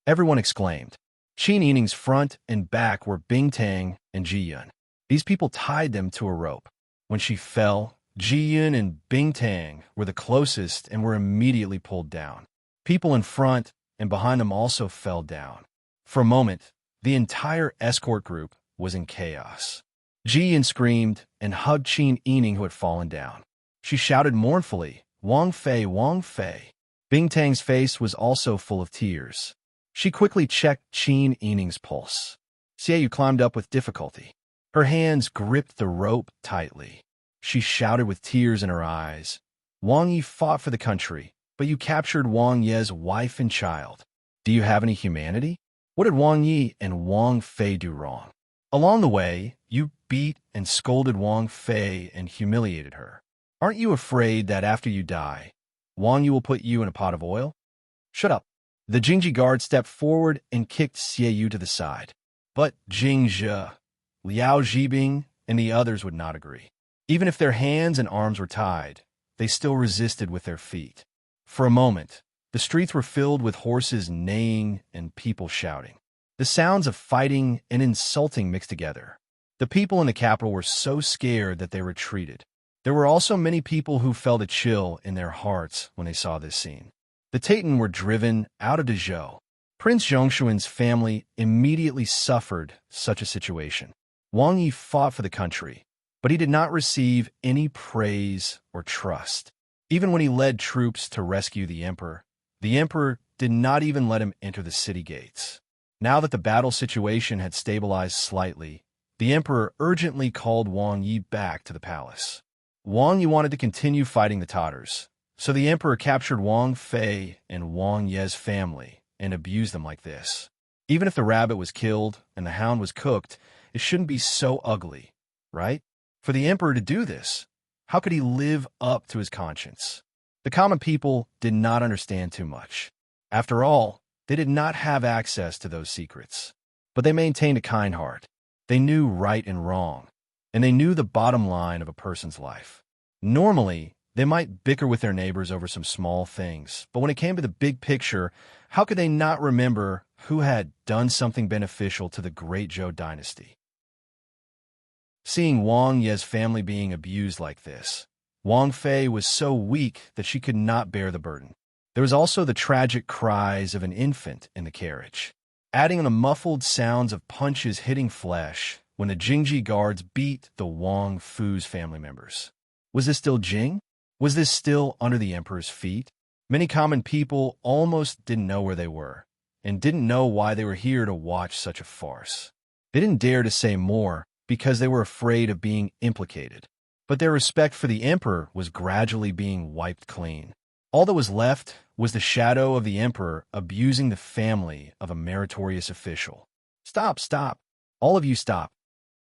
Everyone exclaimed. Chin Yining's front and back were Bing Tang and Ji Yun. These people tied them to a rope. When she fell, Ji Yun and Bing Tang were the closest and were immediately pulled down. People in front and behind them also fell down. For a moment, the entire escort group was in chaos. Ji Yun screamed and hugged Qin Yining, who had fallen down. She shouted mournfully, "Wang Fei, Wang Fei." Bing Tang's face was also full of tears. She quickly checked Qin Yining's pulse. Xiaoyu climbed up with difficulty. Her hands gripped the rope tightly. She shouted with tears in her eyes, "Wang Yi fought for the country, but you captured Wang Ye's wife and child. Do you have any humanity? What did Wang Yi and Wang Fei do wrong? Along the way, you beat and scolded Wang Fei and humiliated her. Aren't you afraid that after you die, Wang Yi will put you in a pot of oil?" "Shut up." The Jingji guard stepped forward and kicked Xiaoyu to the side. But Jing Zhe, Liao Zhibing, and the others would not agree. Even if their hands and arms were tied, they still resisted with their feet. For a moment, the streets were filled with horses neighing and people shouting. The sounds of fighting and insulting mixed together. The people in the capital were so scared that they retreated. There were also many people who felt a chill in their hearts when they saw this scene. The Taitan were driven out of Dezhou. Prince Zhongshuan's family immediately suffered such a situation. Wang Yi fought for the country, but he did not receive any praise or trust. Even when he led troops to rescue the emperor did not even let him enter the city gates. Now that the battle situation had stabilized slightly, the emperor urgently called Wang Yi back to the palace. Wang Yi wanted to continue fighting the Tatars, so the emperor captured Wang Fei and Wang Ye's family and abused them like this. Even if the rabbit was killed and the hound was cooked, it shouldn't be so ugly, right? For the emperor to do this, how could he live up to his conscience? The common people did not understand too much. After all, they did not have access to those secrets. But they maintained a kind heart. They knew right and wrong, and they knew the bottom line of a person's life. Normally, they might bicker with their neighbors over some small things, but when it came to the big picture, how could they not remember who had done something beneficial to the great Zhou dynasty? Seeing Wang Ye's family being abused like this, Wang Fei was so weak that she could not bear the burden. There was also the tragic cries of an infant in the carriage, adding on the muffled sounds of punches hitting flesh when the Jingji guards beat the Wang Fu's family members. Was this still Jing? Was this still under the emperor's feet? Many common people almost didn't know where they were, and didn't know why they were here to watch such a farce. They didn't dare to say more because they were afraid of being implicated. But their respect for the emperor was gradually being wiped clean. All that was left was the shadow of the emperor abusing the family of a meritorious official. "Stop, stop. All of you stop.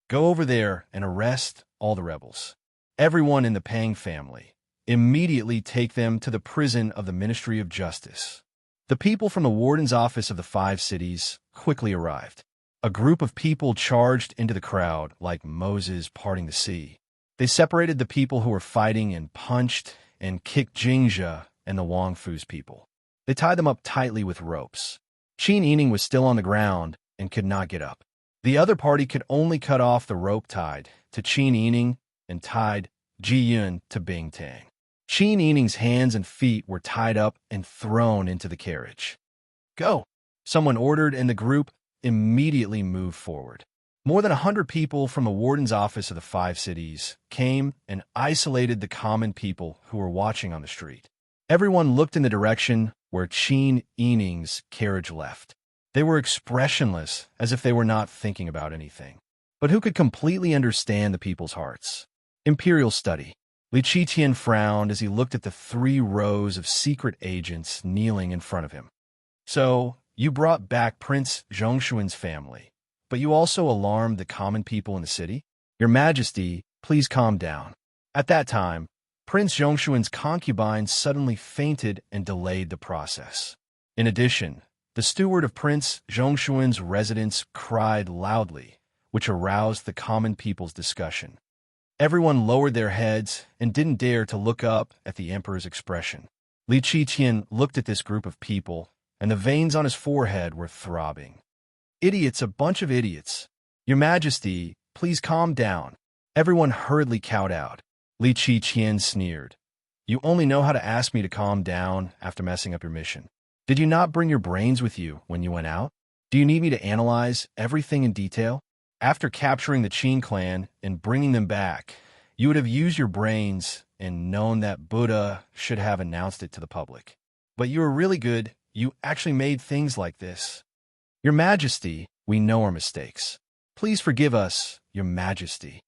Go over there and arrest all the rebels. Everyone in the Pang family. Immediately take them to the prison of the Ministry of Justice." The people from the warden's office of the 5 cities quickly arrived. A group of people charged into the crowd like Moses parting the sea. They separated the people who were fighting and punched and kicked Jingzhe and the Wang Fu's people. They tied them up tightly with ropes. Qin Yining was still on the ground and could not get up. The other party could only cut off the rope tied to Qin Yining and tied Ji Yun to Bing Tang. Qin Yining's hands and feet were tied up and thrown into the carriage. "Go," someone ordered, and the group immediately moved forward. More than 100 people from the warden's office of the 5 cities came and isolated the common people who were watching on the street. Everyone looked in the direction where Qin Yining's carriage left. They were expressionless, as if they were not thinking about anything. But who could completely understand the people's hearts? Imperial study. Li Qiqian frowned as he looked at the 3 rows of secret agents kneeling in front of him. "So, you brought back Prince Zhongshuan's family, but you also alarmed the common people in the city? Your Majesty, please calm down." At that time, Prince Zhongshuan's concubine suddenly fainted and delayed the process. In addition, the steward of Prince Zhongshuan's residence cried loudly, which aroused the common people's discussion. Everyone lowered their heads and didn't dare to look up at the emperor's expression. Li Qiqian looked at this group of people, and the veins on his forehead were throbbing. "Idiots, a bunch of idiots. Your Majesty, please calm down." Everyone hurriedly cowed out. Li Qiqian sneered. "You only know how to ask me to calm down after messing up your mission. Did you not bring your brains with you when you went out? Do you need me to analyze everything in detail? After capturing the Qin clan and bringing them back, you would have used your brains and known that Buddha should have announced it to the public. But you were really good. You actually made things like this. Your Majesty, we know our mistakes. Please forgive us, Your Majesty.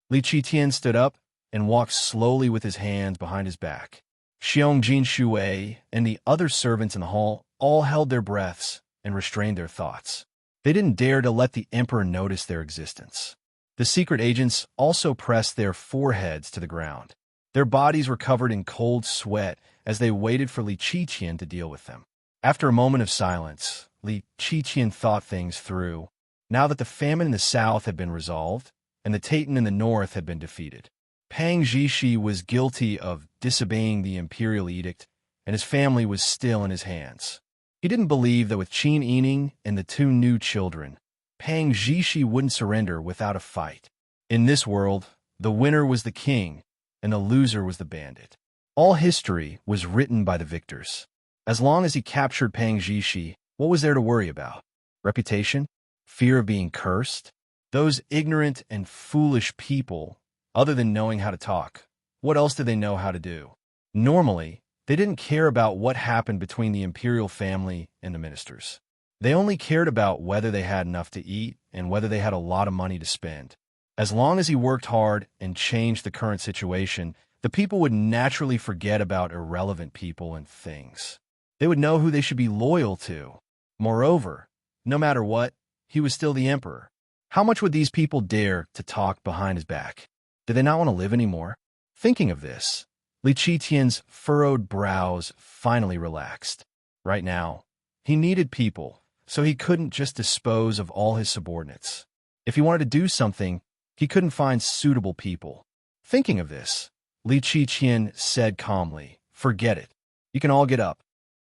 Li Qitian stood up and walked slowly with his hands behind his back. Xiong Jin Shui and the other servants in the hall all held their breaths and restrained their thoughts. They didn't dare to let the emperor notice their existence. The secret agents also pressed their foreheads to the ground. Their bodies were covered in cold sweat as they waited for Li Qitian to deal with them. After a moment of silence, Li Qitian thought things through. Now that the famine in the south had been resolved, and the Tatan in the north had been defeated, Pang Zhishi was guilty of disobeying the imperial edict, and his family was still in his hands. He didn't believe that with Qin Yining and the two new children, Pang Zhishi wouldn't surrender without a fight. In this world, the winner was the king, and the loser was the bandit. All history was written by the victors. As long as he captured Pang Zhishi, what was there to worry about? Reputation? Fear of being cursed? Those ignorant and foolish people, other than knowing how to talk, what else did they know how to do? Normally, they didn't care about what happened between the imperial family and the ministers. They only cared about whether they had enough to eat and whether they had a lot of money to spend. As long as he worked hard and changed the current situation, the people would naturally forget about irrelevant people and things. They would know who they should be loyal to. Moreover, no matter what, he was still the emperor. How much would these people dare to talk behind his back? Did they not want to live anymore? Thinking of this, Li Qitian's furrowed brows finally relaxed. Right now, he needed people, so he couldn't just dispose of all his subordinates. If he wanted to do something, he couldn't find suitable people. Thinking of this, Li Qitian said calmly, "Forget it. You can all get up."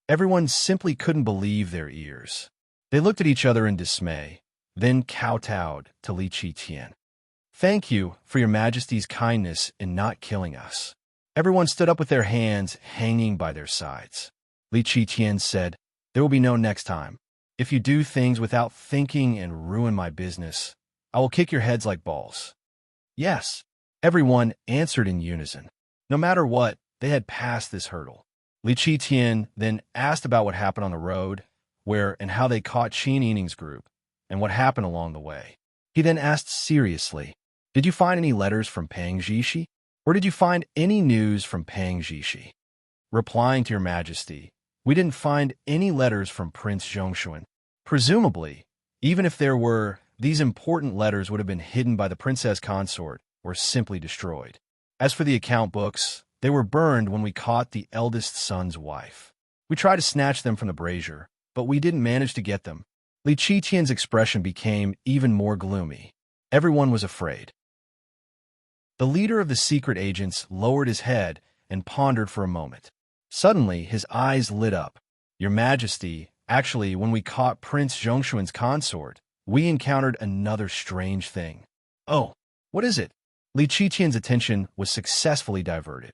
Everyone simply couldn't believe their ears. They looked at each other in dismay, then kowtowed to Li Qitian. "Thank you for your Majesty's kindness in not killing us." Everyone stood up with their hands hanging by their sides. Li Qitian said, "There will be no next time. If you do things without thinking and ruin my business, I will kick your heads like balls." "Yes," everyone answered in unison. No matter what, they had passed this hurdle. Li Qitian then asked about what happened on the road, where and how they caught Qin Yining's group, and what happened along the way. He then asked seriously, "Did you find any letters from Pang Zhishi? Or did you find any news from Pang Zhishi?" Replying to your Majesty, "We didn't find any letters from Prince Zhongshuan. Presumably, even if there were, these important letters would have been hidden by the princess consort or simply destroyed. As for the account books, they were burned when we caught the eldest son's wife. We tried to snatch them from the brazier, but we didn't manage to get them." Li Qitian's expression became even more gloomy. Everyone was afraid. The leader of the secret agents lowered his head and pondered for a moment. Suddenly, his eyes lit up. "Your Majesty, actually, when we caught Prince Zhongshuan's consort, we encountered another strange thing." "Oh, what is it?" Li Qitian's attention was successfully diverted.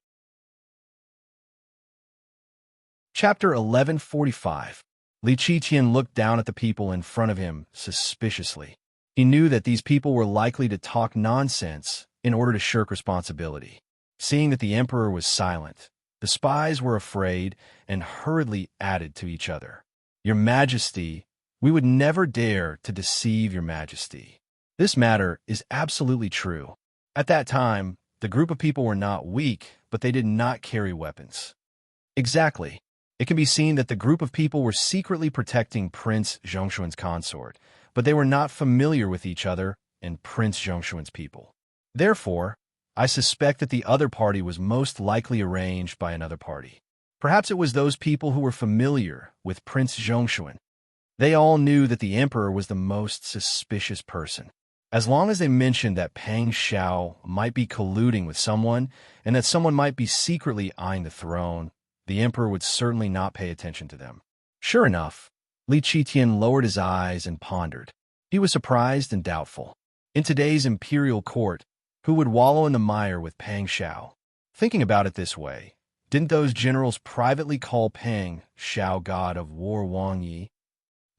Chapter 1145. Li Qitian looked down at the people in front of him suspiciously. He knew that these people were likely to talk nonsense in order to shirk responsibility. Seeing that the emperor was silent, the spies were afraid and hurriedly added to each other. "Your Majesty, we would never dare to deceive your Majesty. This matter is absolutely true." At that time, the group of people were not weak, but they did not carry weapons. Exactly. It can be seen that the group of people were secretly protecting Prince Zhongshuan's consort, but they were not familiar with each other and Prince Zhongshuan's people. Therefore, I suspect that the other party was most likely arranged by another party. Perhaps it was those people who were familiar with Prince Zhongshuan. They all knew that the emperor was the most suspicious person. As long as they mentioned that Pang Xiao might be colluding with someone and that someone might be secretly eyeing the throne, the emperor would certainly not pay attention to them. Sure enough, Li Qitian lowered his eyes and pondered. He was surprised and doubtful. In today's imperial court, who would wallow in the mire with Pang Xiao? Thinking about it this way, Didn't those generals privately call Pang Xiao god of war Wang Yi?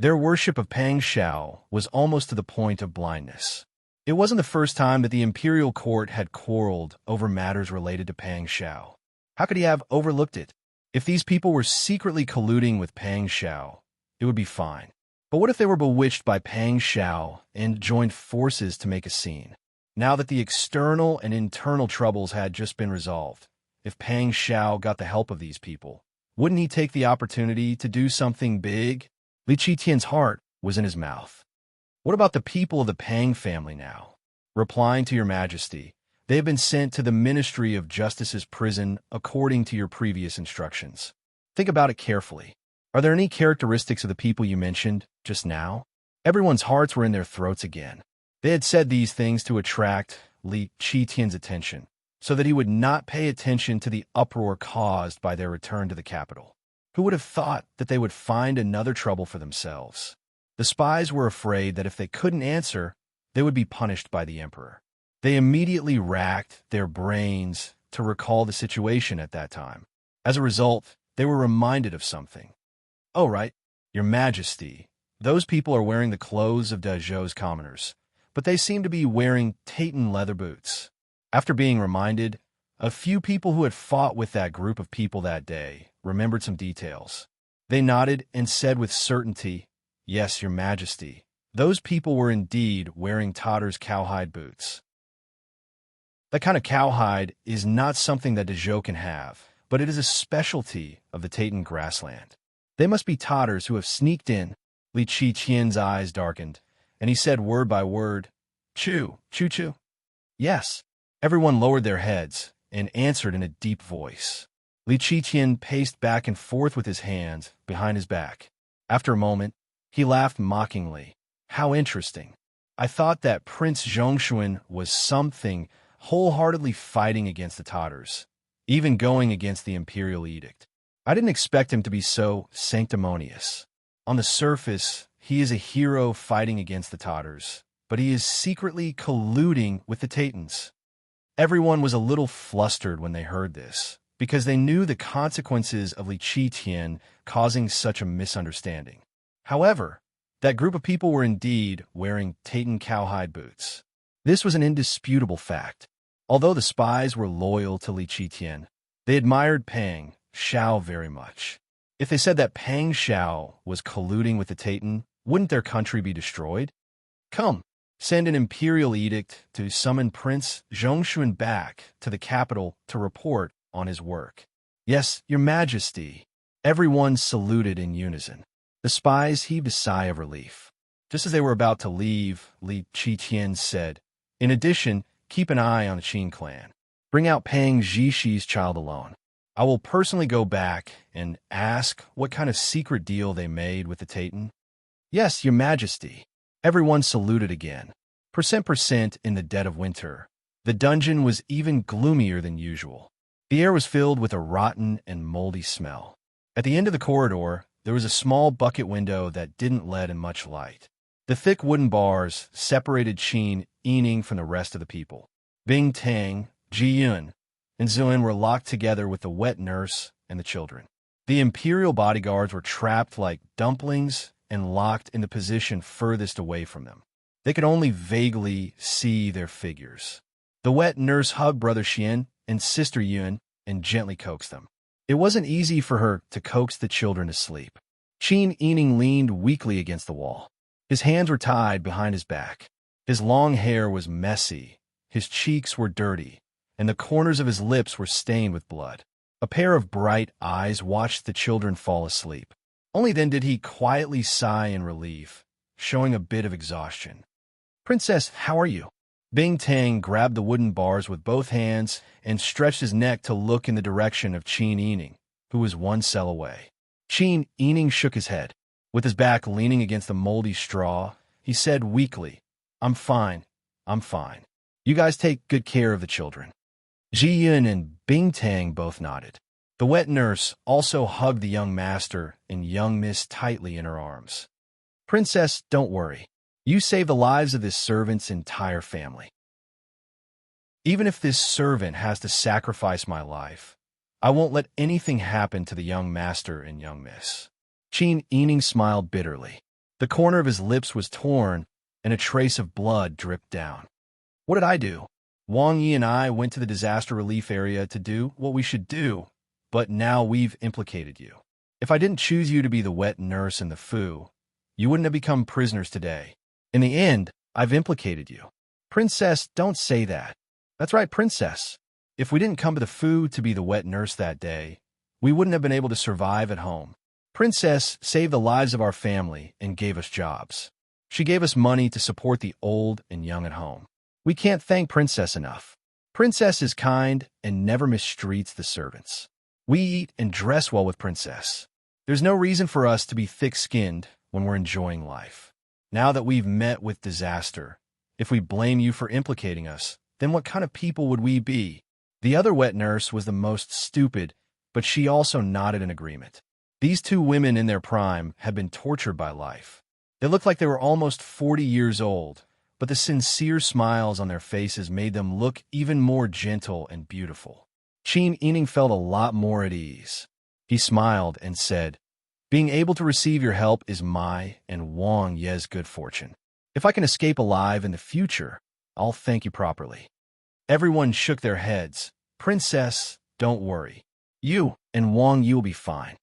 Their worship of Pang Xiao was almost to the point of blindness. It wasn't the first time that the imperial court had quarreled over matters related to Pang Xiao. How could he have overlooked it? If these people were secretly colluding with Pang Xiao, it would be fine. But what if they were bewitched by Pang Xiao and joined forces to make a scene? Now that the external and internal troubles had just been resolved, if Pang Xiao got the help of these people, wouldn't he take the opportunity to do something big? Li Qitian's heart was in his mouth. What about the people of the Pang family now? Replying to your majesty, they have been sent to the Ministry of Justice's prison according to your previous instructions. Think about it carefully. Are there any characteristics of the people you mentioned just now? Everyone's hearts were in their throats again. They had said these things to attract Li Qitian's attention, so that he would not pay attention to the uproar caused by their return to the capital. Who would have thought that they would find another trouble for themselves? The spies were afraid that if they couldn't answer, they would be punished by the emperor. They immediately racked their brains to recall the situation at that time. As a result, they were reminded of something. Oh, right, your majesty, those people are wearing the clothes of Dazhou's commoners, but they seem to be wearing Taitan leather boots. After being reminded, a few people who had fought with that group of people that day remembered some details. They nodded and said with certainty, "Yes, your majesty, those people were indeed wearing Tatter's cowhide boots." That kind of cowhide is not something that Dazhou can have, but it is a specialty of the Taitan grassland. They must be Tatters who have sneaked in. Li Qiqian's eyes darkened, and he said word by word, "Chu, chu." Yes. Everyone lowered their heads and answered in a deep voice. Li Qiqian paced back and forth with his hands behind his back. After a moment, he laughed mockingly. How interesting. I thought that Prince Zhongshuan was something wholeheartedly fighting against the Tatters, even going against the imperial edict. I didn't expect him to be so sanctimonious. On the surface, he is a hero fighting against the Tatters, but he is secretly colluding with the Taitans. Everyone was a little flustered when they heard this, because they knew the consequences of Li Qitian causing such a misunderstanding. However, that group of people were indeed wearing Taitan cowhide boots. This was an indisputable fact. Although the spies were loyal to Li Qitian, they admired Pang Xiao very much. If they said that Pang Xiao was colluding with the Taitan, wouldn't their country be destroyed? Come, send an imperial edict to summon Prince Zhongshuan back to the capital to report on his work. Yes, your majesty. Everyone saluted in unison. The spies heaved a sigh of relief. Just as they were about to leave, Li Qitian said, "In addition, keep an eye on the Qin clan. Bring out Pang Zhishi's child alone. I will personally go back and ask what kind of secret deal they made with the Taitan." "Yes, your majesty." Everyone saluted again. Percent in the dead of winter. The dungeon was even gloomier than usual. The air was filled with a rotten and moldy smell. At the end of the corridor, there was a small bucket window that didn't let in much light. The thick wooden bars separated Qin Yining from the rest of the people. Bing Tang, Ji Yun, and Zun were locked together with the wet nurse and the children. The imperial bodyguards were trapped like dumplings and locked in the position furthest away from them. They could only vaguely see their figures. The wet nurse hugged Brother Xian and Sister Yun and gently coaxed them. It wasn't easy for her to coax the children to sleep. Qin Yining leaned weakly against the wall. His hands were tied behind his back. His long hair was messy, his cheeks were dirty, and the corners of his lips were stained with blood. A pair of bright eyes watched the children fall asleep. Only then did he quietly sigh in relief, showing a bit of exhaustion. "Princess, how are you?" Bing Tang grabbed the wooden bars with both hands and stretched his neck to look in the direction of Qin Yining, who was one cell away. Qin Yining shook his head. With his back leaning against the moldy straw, he said weakly, I'm fine. You guys take good care of the children." Ji Yun and Bing Tang both nodded. The wet nurse also hugged the young master and young miss tightly in her arms. "Princess, don't worry. You saved the lives of this servant's entire family. Even if this servant has to sacrifice my life, I won't let anything happen to the young master and young miss. Qin Yining smiled bitterly. The corner of his lips was torn, and a trace of blood dripped down. What did I do? Wang Yi and I went to the disaster relief area to do what we should do, but now we've implicated you. If I didn't choose you to be the wet nurse and the foo, you wouldn't have become prisoners today. In the end, I've implicated you. Princess, don't say that. That's right, princess. If we didn't come to the foo to be the wet nurse that day, we wouldn't have been able to survive at home. Princess saved the lives of our family and gave us jobs. She gave us money to support the old and young at home. We can't thank Princess enough. Princess is kind and never mistreats the servants. We eat and dress well with Princess. There's no reason for us to be thick-skinned when we're enjoying life. Now that we've met with disaster, if we blame you for implicating us, then what kind of people would we be? The other wet nurse was the most stupid, but she also nodded in agreement. These two women in their prime had been tortured by life. They looked like they were almost 40 years old, but the sincere smiles on their faces made them look even more gentle and beautiful. Qin Yining felt a lot more at ease. He smiled and said, "Being able to receive your help is my and Wang Ye's good fortune. If I can escape alive in the future, I'll thank you properly." Everyone shook their heads. "Princess, don't worry. You and Wang Yi will be fine."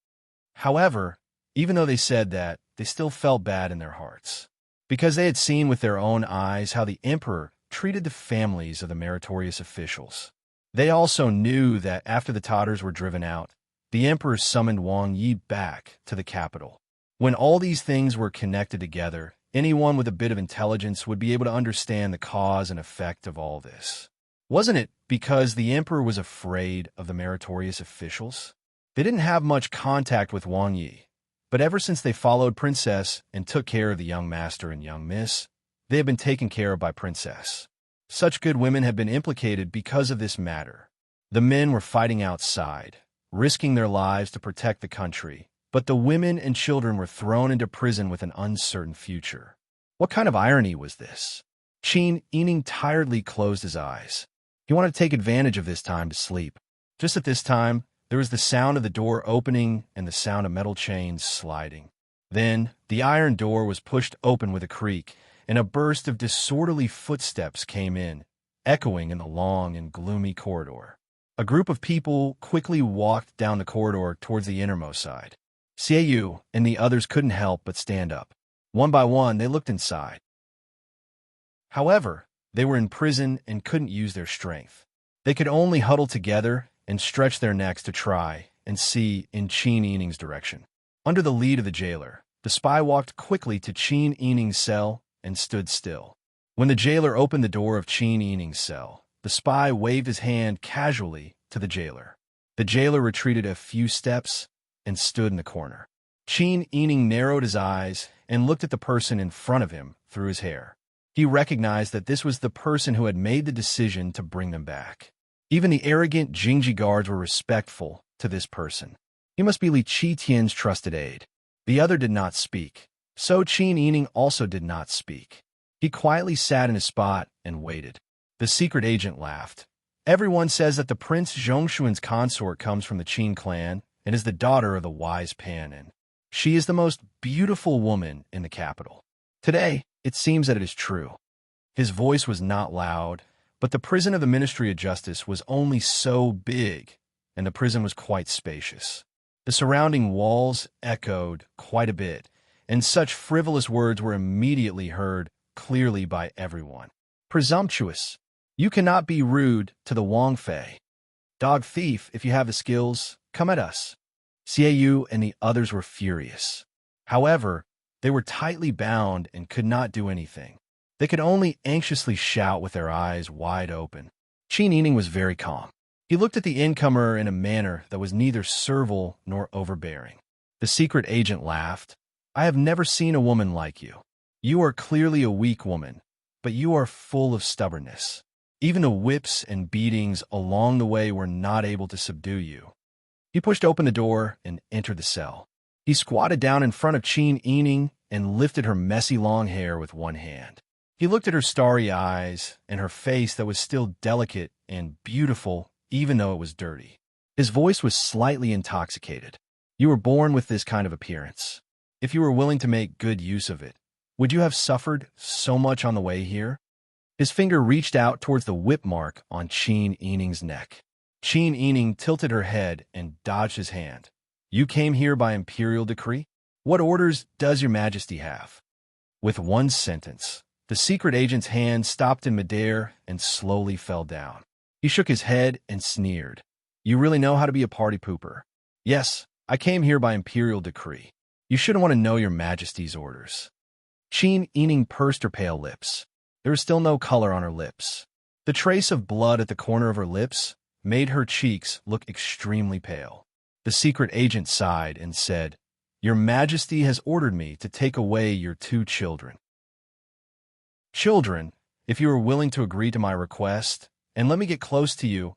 However, even though they said that, they still felt bad in their hearts, because they had seen with their own eyes how the emperor treated the families of the meritorious officials. They also knew that after the Tatars were driven out, the emperor summoned Wang Yi back to the capital. When all these things were connected together, anyone with a bit of intelligence would be able to understand the cause and effect of all this. Wasn't it because the emperor was afraid of the meritorious officials? They didn't have much contact with Wang Yi, but ever since they followed Princess and took care of the young master and young miss, they have been taken care of by Princess. Such good women have been implicated because of this matter. The men were fighting outside, risking their lives to protect the country, but the women and children were thrown into prison with an uncertain future. What kind of irony was this? Qin Yining tiredly closed his eyes. He wanted to take advantage of this time to sleep. Just at this time, there was the sound of the door opening and the sound of metal chains sliding. Then, the iron door was pushed open with a creak, and a burst of disorderly footsteps came in, echoing in the long and gloomy corridor. A group of people quickly walked down the corridor towards the innermost side. Xiaoyu and the others couldn't help but stand up. One by one, they looked inside. However, they were in prison and couldn't use their strength. They could only huddle together and stretch their necks to try and see in Qin Yining's direction. Under the lead of the jailer, the spy walked quickly to Qin Yining's cell and stood still. When the jailer opened the door of Qin Yining's cell, the spy waved his hand casually to the jailer. The jailer retreated a few steps and stood in the corner. Qin Yining narrowed his eyes and looked at the person in front of him through his hair. He recognized that this was the person who had made the decision to bring them back. Even the arrogant Jingji guards were respectful to this person. He must be Li Qitian's trusted aide. The other did not speak, so Qin Yining also did not speak. He quietly sat in his spot and waited. The secret agent laughed. "Everyone says that the Prince Zhongshuan's consort comes from the Qin clan and is the daughter of the wise Panin. She is the most beautiful woman in the capital. Today, it seems that it is true." His voice was not loud, but the prison of the Ministry of Justice was only so big, and the prison was quite spacious. The surrounding walls echoed quite a bit, and such frivolous words were immediately heard clearly by everyone. "Presumptuous! You cannot be rude to the Wang Fei. Dog thief, if you have the skills, come at us." Xiaoyu and the others were furious. However, they were tightly bound and could not do anything. They could only anxiously shout with their eyes wide open. Qin Yining was very calm. He looked at the incomer in a manner that was neither servile nor overbearing. The secret agent laughed. "I have never seen a woman like you. You are clearly a weak woman, but you are full of stubbornness. Even the whips and beatings along the way were not able to subdue you." He pushed open the door and entered the cell. He squatted down in front of Qin Yining and lifted her messy long hair with one hand. He looked at her starry eyes and her face that was still delicate and beautiful even though it was dirty. His voice was slightly intoxicated. You were born with this kind of appearance. If you were willing to make good use of it, would you have suffered so much on the way here? His finger reached out towards the whip mark on Qin Yining's neck. Qin Yining tilted her head and dodged his hand. You came here by imperial decree? What orders does your majesty have? With one sentence, the secret agent's hand stopped in midair and slowly fell down. He shook his head and sneered. You really know how to be a party pooper. Yes, I came here by imperial decree. You shouldn't want to know your majesty's orders. Qin Yining pursed her pale lips. There was still no color on her lips. The trace of blood at the corner of her lips made her cheeks look extremely pale. The secret agent sighed and said, Your Majesty has ordered me to take away your 2 children. Children, if you are willing to agree to my request, and let me get close to you,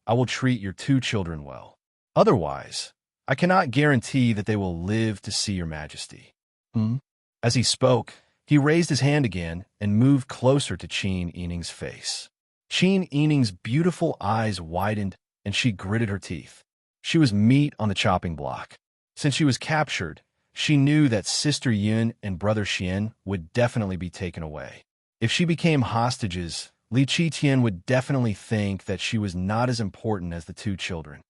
I will treat your 2 children well. Otherwise, I cannot guarantee that they will live to see your Majesty. As he spoke, he raised his hand again and moved closer to Qin Yining's face. Qin Yining's beautiful eyes widened, and she gritted her teeth. She was meat on the chopping block. Since she was captured, she knew that Sister Yun and Brother Xian would definitely be taken away. If she became hostages, Li Qitian would definitely think that she was not as important as the 2 children.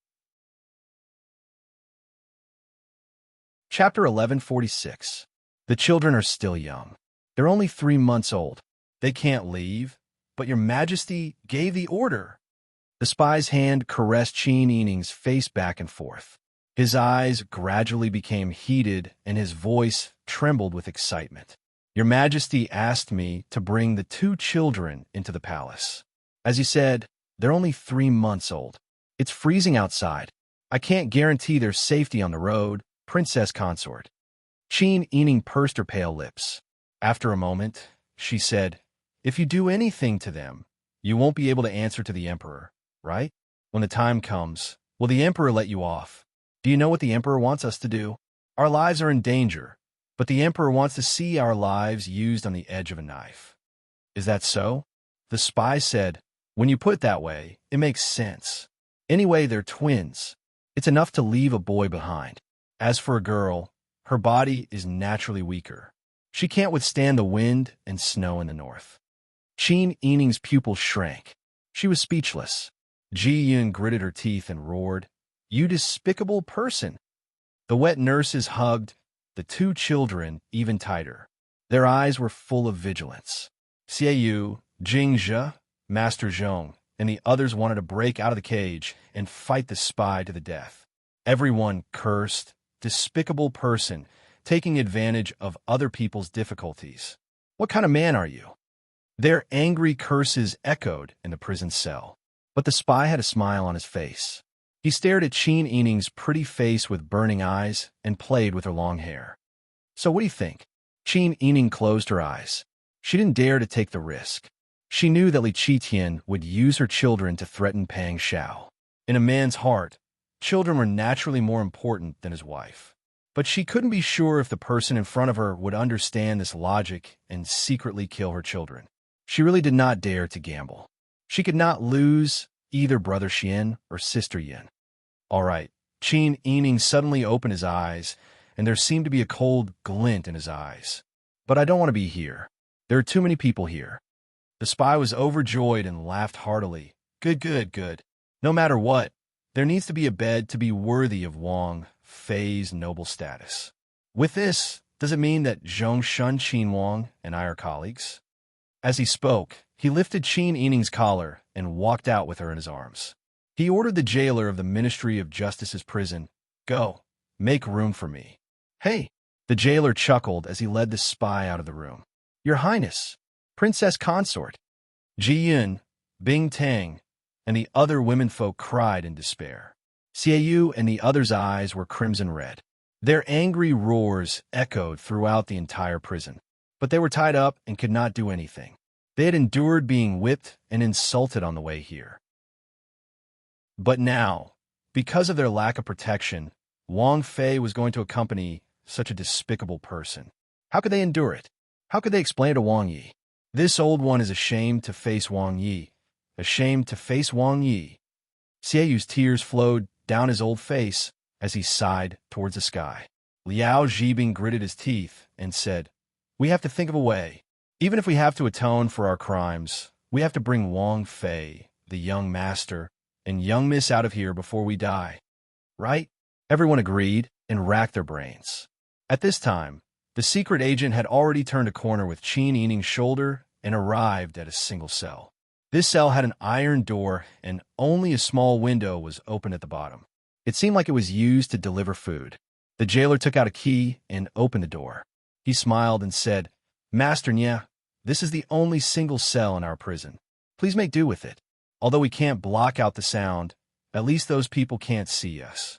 Chapter 1146. The children are still young. They're only 3 months old. They can't leave, but your Majesty gave the order. The spy's hand caressed Qin Yining's face back and forth. His eyes gradually became heated and his voice trembled with excitement. Your Majesty asked me to bring the 2 children into the palace. As you said, they're only 3 months old. It's freezing outside. I can't guarantee their safety on the road, Princess Consort. Qin Yining pursed her pale lips. After a moment, she said, If you do anything to them, you won't be able to answer to the Emperor, right? When the time comes, will the Emperor let you off? Do you know what the Emperor wants us to do? Our lives are in danger, but the Emperor wants to see our lives used on the edge of a knife. Is that so? The spy said, When you put it that way, it makes sense. Anyway, they're twins. It's enough to leave a boy behind. As for a girl, her body is naturally weaker. She can't withstand the wind and snow in the north. Qin Yining's pupils shrank. She was speechless. Ji Yun gritted her teeth and roared, You despicable person! The wet nurses hugged the 2 children even tighter. Their eyes were full of vigilance. Xiaoyu, Jingzhe, Master Zhong, and the others wanted to break out of the cage and fight the spy to the death. Everyone cursed, Despicable person, taking advantage of other people's difficulties. What kind of man are you? Their angry curses echoed in the prison cell, but the spy had a smile on his face. He stared at Qin Yining's pretty face with burning eyes and played with her long hair. So what do you think? Qin Yining closed her eyes. She didn't dare to take the risk. She knew that Li Qitian would use her children to threaten Pang Xiao. In a man's heart, children were naturally more important than his wife. But she couldn't be sure if the person in front of her would understand this logic and secretly kill her children. She really did not dare to gamble. She could not lose either Brother Xian or Sister Yin. All right, Qin Yining suddenly opened his eyes, and there seemed to be a cold glint in his eyes. But I don't want to be here. There are too many people here. The spy was overjoyed and laughed heartily. Good, good, good. No matter what, there needs to be a bed to be worthy of Wang Fei's noble status. With this, does it mean that Zhongshan Qin Wang and I are colleagues? As he spoke, he lifted Qin Yining's collar and walked out with her in his arms. He ordered the jailer of the Ministry of Justice's prison, Go, make room for me. Hey! The jailer chuckled as he led the spy out of the room. Your Highness, Princess Consort. Ji Yun, Bing Tang, and the other womenfolk cried in despair. Xiaoyu and the others' eyes were crimson red. Their angry roars echoed throughout the entire prison. But they were tied up and could not do anything. They had endured being whipped and insulted on the way here. But now, because of their lack of protection, Wang Fei was going to accompany such a despicable person. How could they endure it? How could they explain it to Wang Yi? This old one is ashamed to face Wang Yi. Ashamed to face Wang Yi. Xiaoyu's tears flowed down his old face as he sighed towards the sky. Liao Zhibing gritted his teeth and said, "We have to think of a way. Even if we have to atone for our crimes, we have to bring Wang Fei, the young master, and young miss out of here before we die." Right? Everyone agreed and racked their brains. At this time, the secret agent had already turned a corner with Qin Yining's shoulder and arrived at a single cell. This cell had an iron door and only a small window was open at the bottom. It seemed like it was used to deliver food. The jailer took out a key and opened the door. He smiled and said, "Master Nya, this is the only single cell in our prison. Please make do with it. Although we can't block out the sound, at least those people can't see us."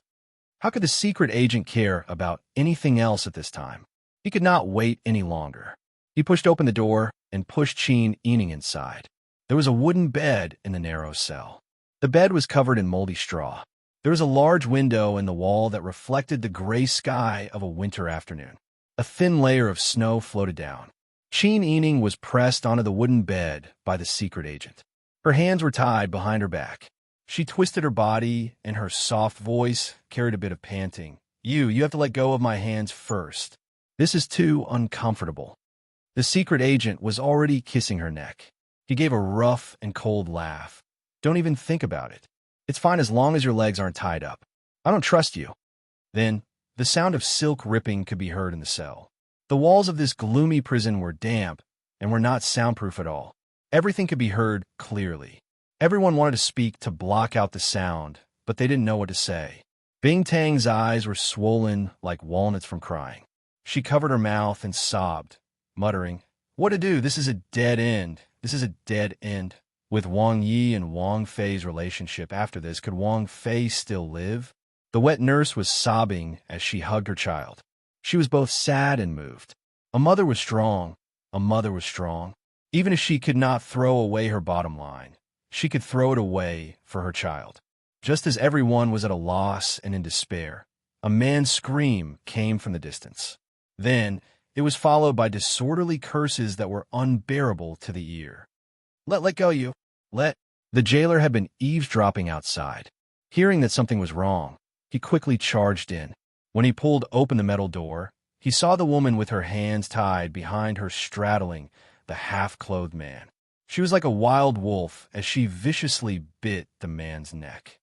How could the secret agent care about anything else at this time? He could not wait any longer. He pushed open the door and pushed Qin Yining inside. There was a wooden bed in the narrow cell. The bed was covered in moldy straw. There was a large window in the wall that reflected the gray sky of a winter afternoon. A thin layer of snow floated down. Qin Yining was pressed onto the wooden bed by the secret agent. Her hands were tied behind her back. She twisted her body, and her soft voice carried a bit of panting. You have to let go of my hands first. This is too uncomfortable." The secret agent was already kissing her neck. He gave a rough and cold laugh. "Don't even think about it. It's fine as long as your legs aren't tied up. I don't trust you." Then, the sound of silk ripping could be heard in the cell. The walls of this gloomy prison were damp and were not soundproof at all. Everything could be heard clearly. Everyone wanted to speak to block out the sound, but they didn't know what to say. Bing Tang's eyes were swollen like walnuts from crying. She covered her mouth and sobbed, muttering, "What to do? This is a dead end. This is a dead end." With Wang Yi and Wang Fei's relationship after this, could Wang Fei still live? The wet nurse was sobbing as she hugged her child. She was both sad and moved. A mother was strong. A mother was strong. Even if she could not throw away her bottom line, she could throw it away for her child. Just as everyone was at a loss and in despair, a man's scream came from the distance. Then, it was followed by disorderly curses that were unbearable to the ear. Let go, you. Let." The jailer had been eavesdropping outside. Hearing that something was wrong, he quickly charged in. When he pulled open the metal door, he saw the woman with her hands tied behind her straddling the half-clothed man. She was like a wild wolf as she viciously bit the man's neck.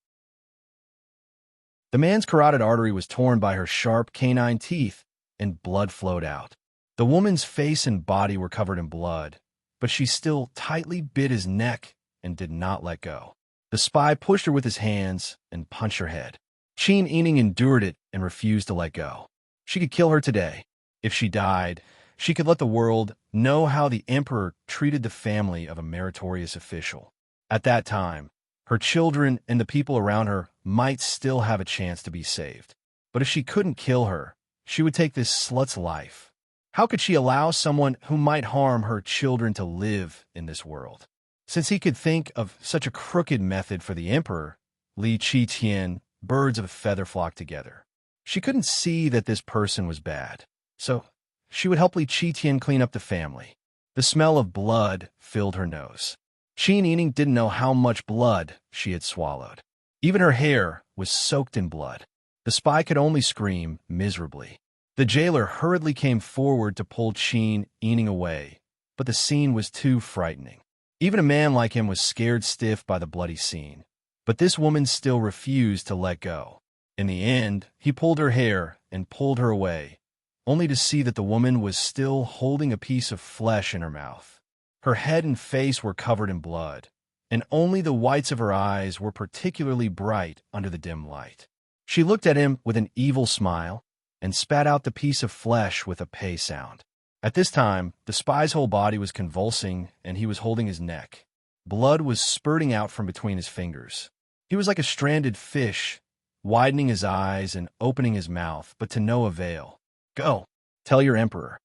The man's carotid artery was torn by her sharp canine teeth, and blood flowed out. The woman's face and body were covered in blood, but she still tightly bit his neck and did not let go. The spy pushed her with his hands and punched her head. Qin Yining endured it and refused to let go. She could kill her today. If she died, she could let the world know how the emperor treated the family of a meritorious official. At that time, her children and the people around her might still have a chance to be saved. But if she couldn't kill her, she would take this slut's life. How could she allow someone who might harm her children to live in this world? Since he could think of such a crooked method for the emperor, Li Qitian, birds of a feather flock together. She couldn't see that this person was bad. So, she would help Li Qitian clean up the family. The smell of blood filled her nose. Qin Yining didn't know how much blood she had swallowed. Even her hair was soaked in blood. The spy could only scream miserably. The jailer hurriedly came forward to pull Qin Yining away, but the scene was too frightening. Even a man like him was scared stiff by the bloody scene. But this woman still refused to let go. In the end, he pulled her hair and pulled her away, only to see that the woman was still holding a piece of flesh in her mouth. Her head and face were covered in blood, and only the whites of her eyes were particularly bright under the dim light. She looked at him with an evil smile and spat out the piece of flesh with a pay sound. At this time, the spy's whole body was convulsing and he was holding his neck. Blood was spurting out from between his fingers. He was like a stranded fish, widening his eyes and opening his mouth, but to no avail. Go, tell your emperor.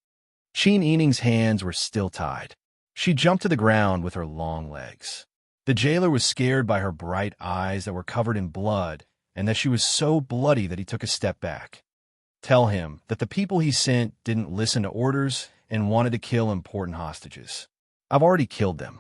Qin Yining's hands were still tied. She jumped to the ground with her long legs. The jailer was scared by her bright eyes that were covered in blood and that she was so bloody that he took a step back. Tell him that the people he sent didn't listen to orders and wanted to kill important hostages. I've already killed them.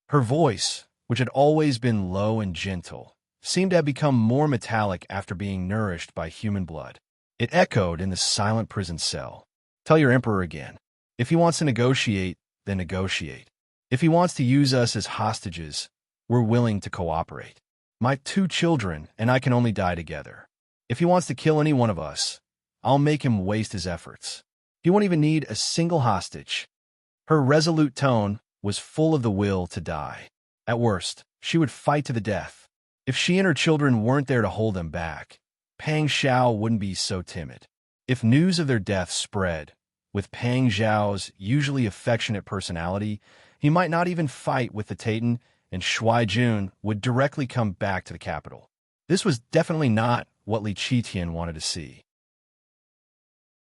Her voice, which had always been low and gentle, seemed to have become more metallic after being nourished by human blood. It echoed in the silent prison cell. Tell your emperor again. If he wants to negotiate, then negotiate. If he wants to use us as hostages, we're willing to cooperate. My 2 children and I can only die together. If he wants to kill any one of us, I'll make him waste his efforts. He won't even need a single hostage. Her resolute tone was full of the will to die. At worst, she would fight to the death. If she and her children weren't there to hold them back, Pang Zhao wouldn't be so timid. If news of their death spread, with Pang Zhao's usually affectionate personality, he might not even fight with the Titan, and Shui Jun would directly come back to the capital. This was definitely not what Li Qitian wanted to see.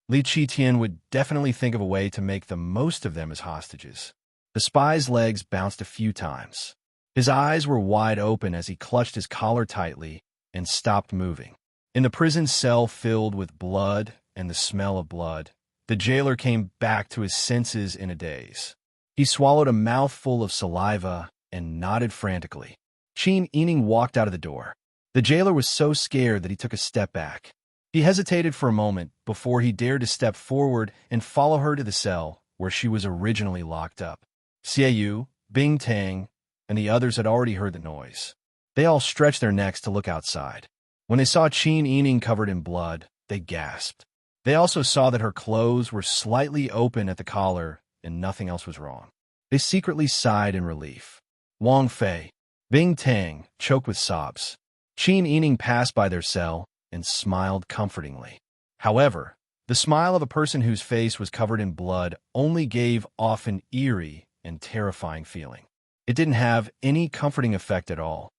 Li Qitian would definitely think of a way to make the most of them as hostages. The spy's legs bounced a few times. His eyes were wide open as he clutched his collar tightly and stopped moving. In the prison cell filled with blood and the smell of blood, the jailer came back to his senses in a daze. He swallowed a mouthful of saliva and nodded frantically. Qin Yining walked out of the door. The jailer was so scared that he took a step back. He hesitated for a moment before he dared to step forward and follow her to the cell where she was originally locked up. Xiaoyu, Bing Tang, and the others had already heard the noise. They all stretched their necks to look outside. When they saw Qin Yining covered in blood, they gasped. They also saw that her clothes were slightly open at the collar and nothing else was wrong. They secretly sighed in relief. Wang Fei, Bing Tang choked with sobs. Qin Yining passed by their cell and smiled comfortingly. However, the smile of a person whose face was covered in blood only gave off an eerie and terrifying feeling. It didn't have any comforting effect at all.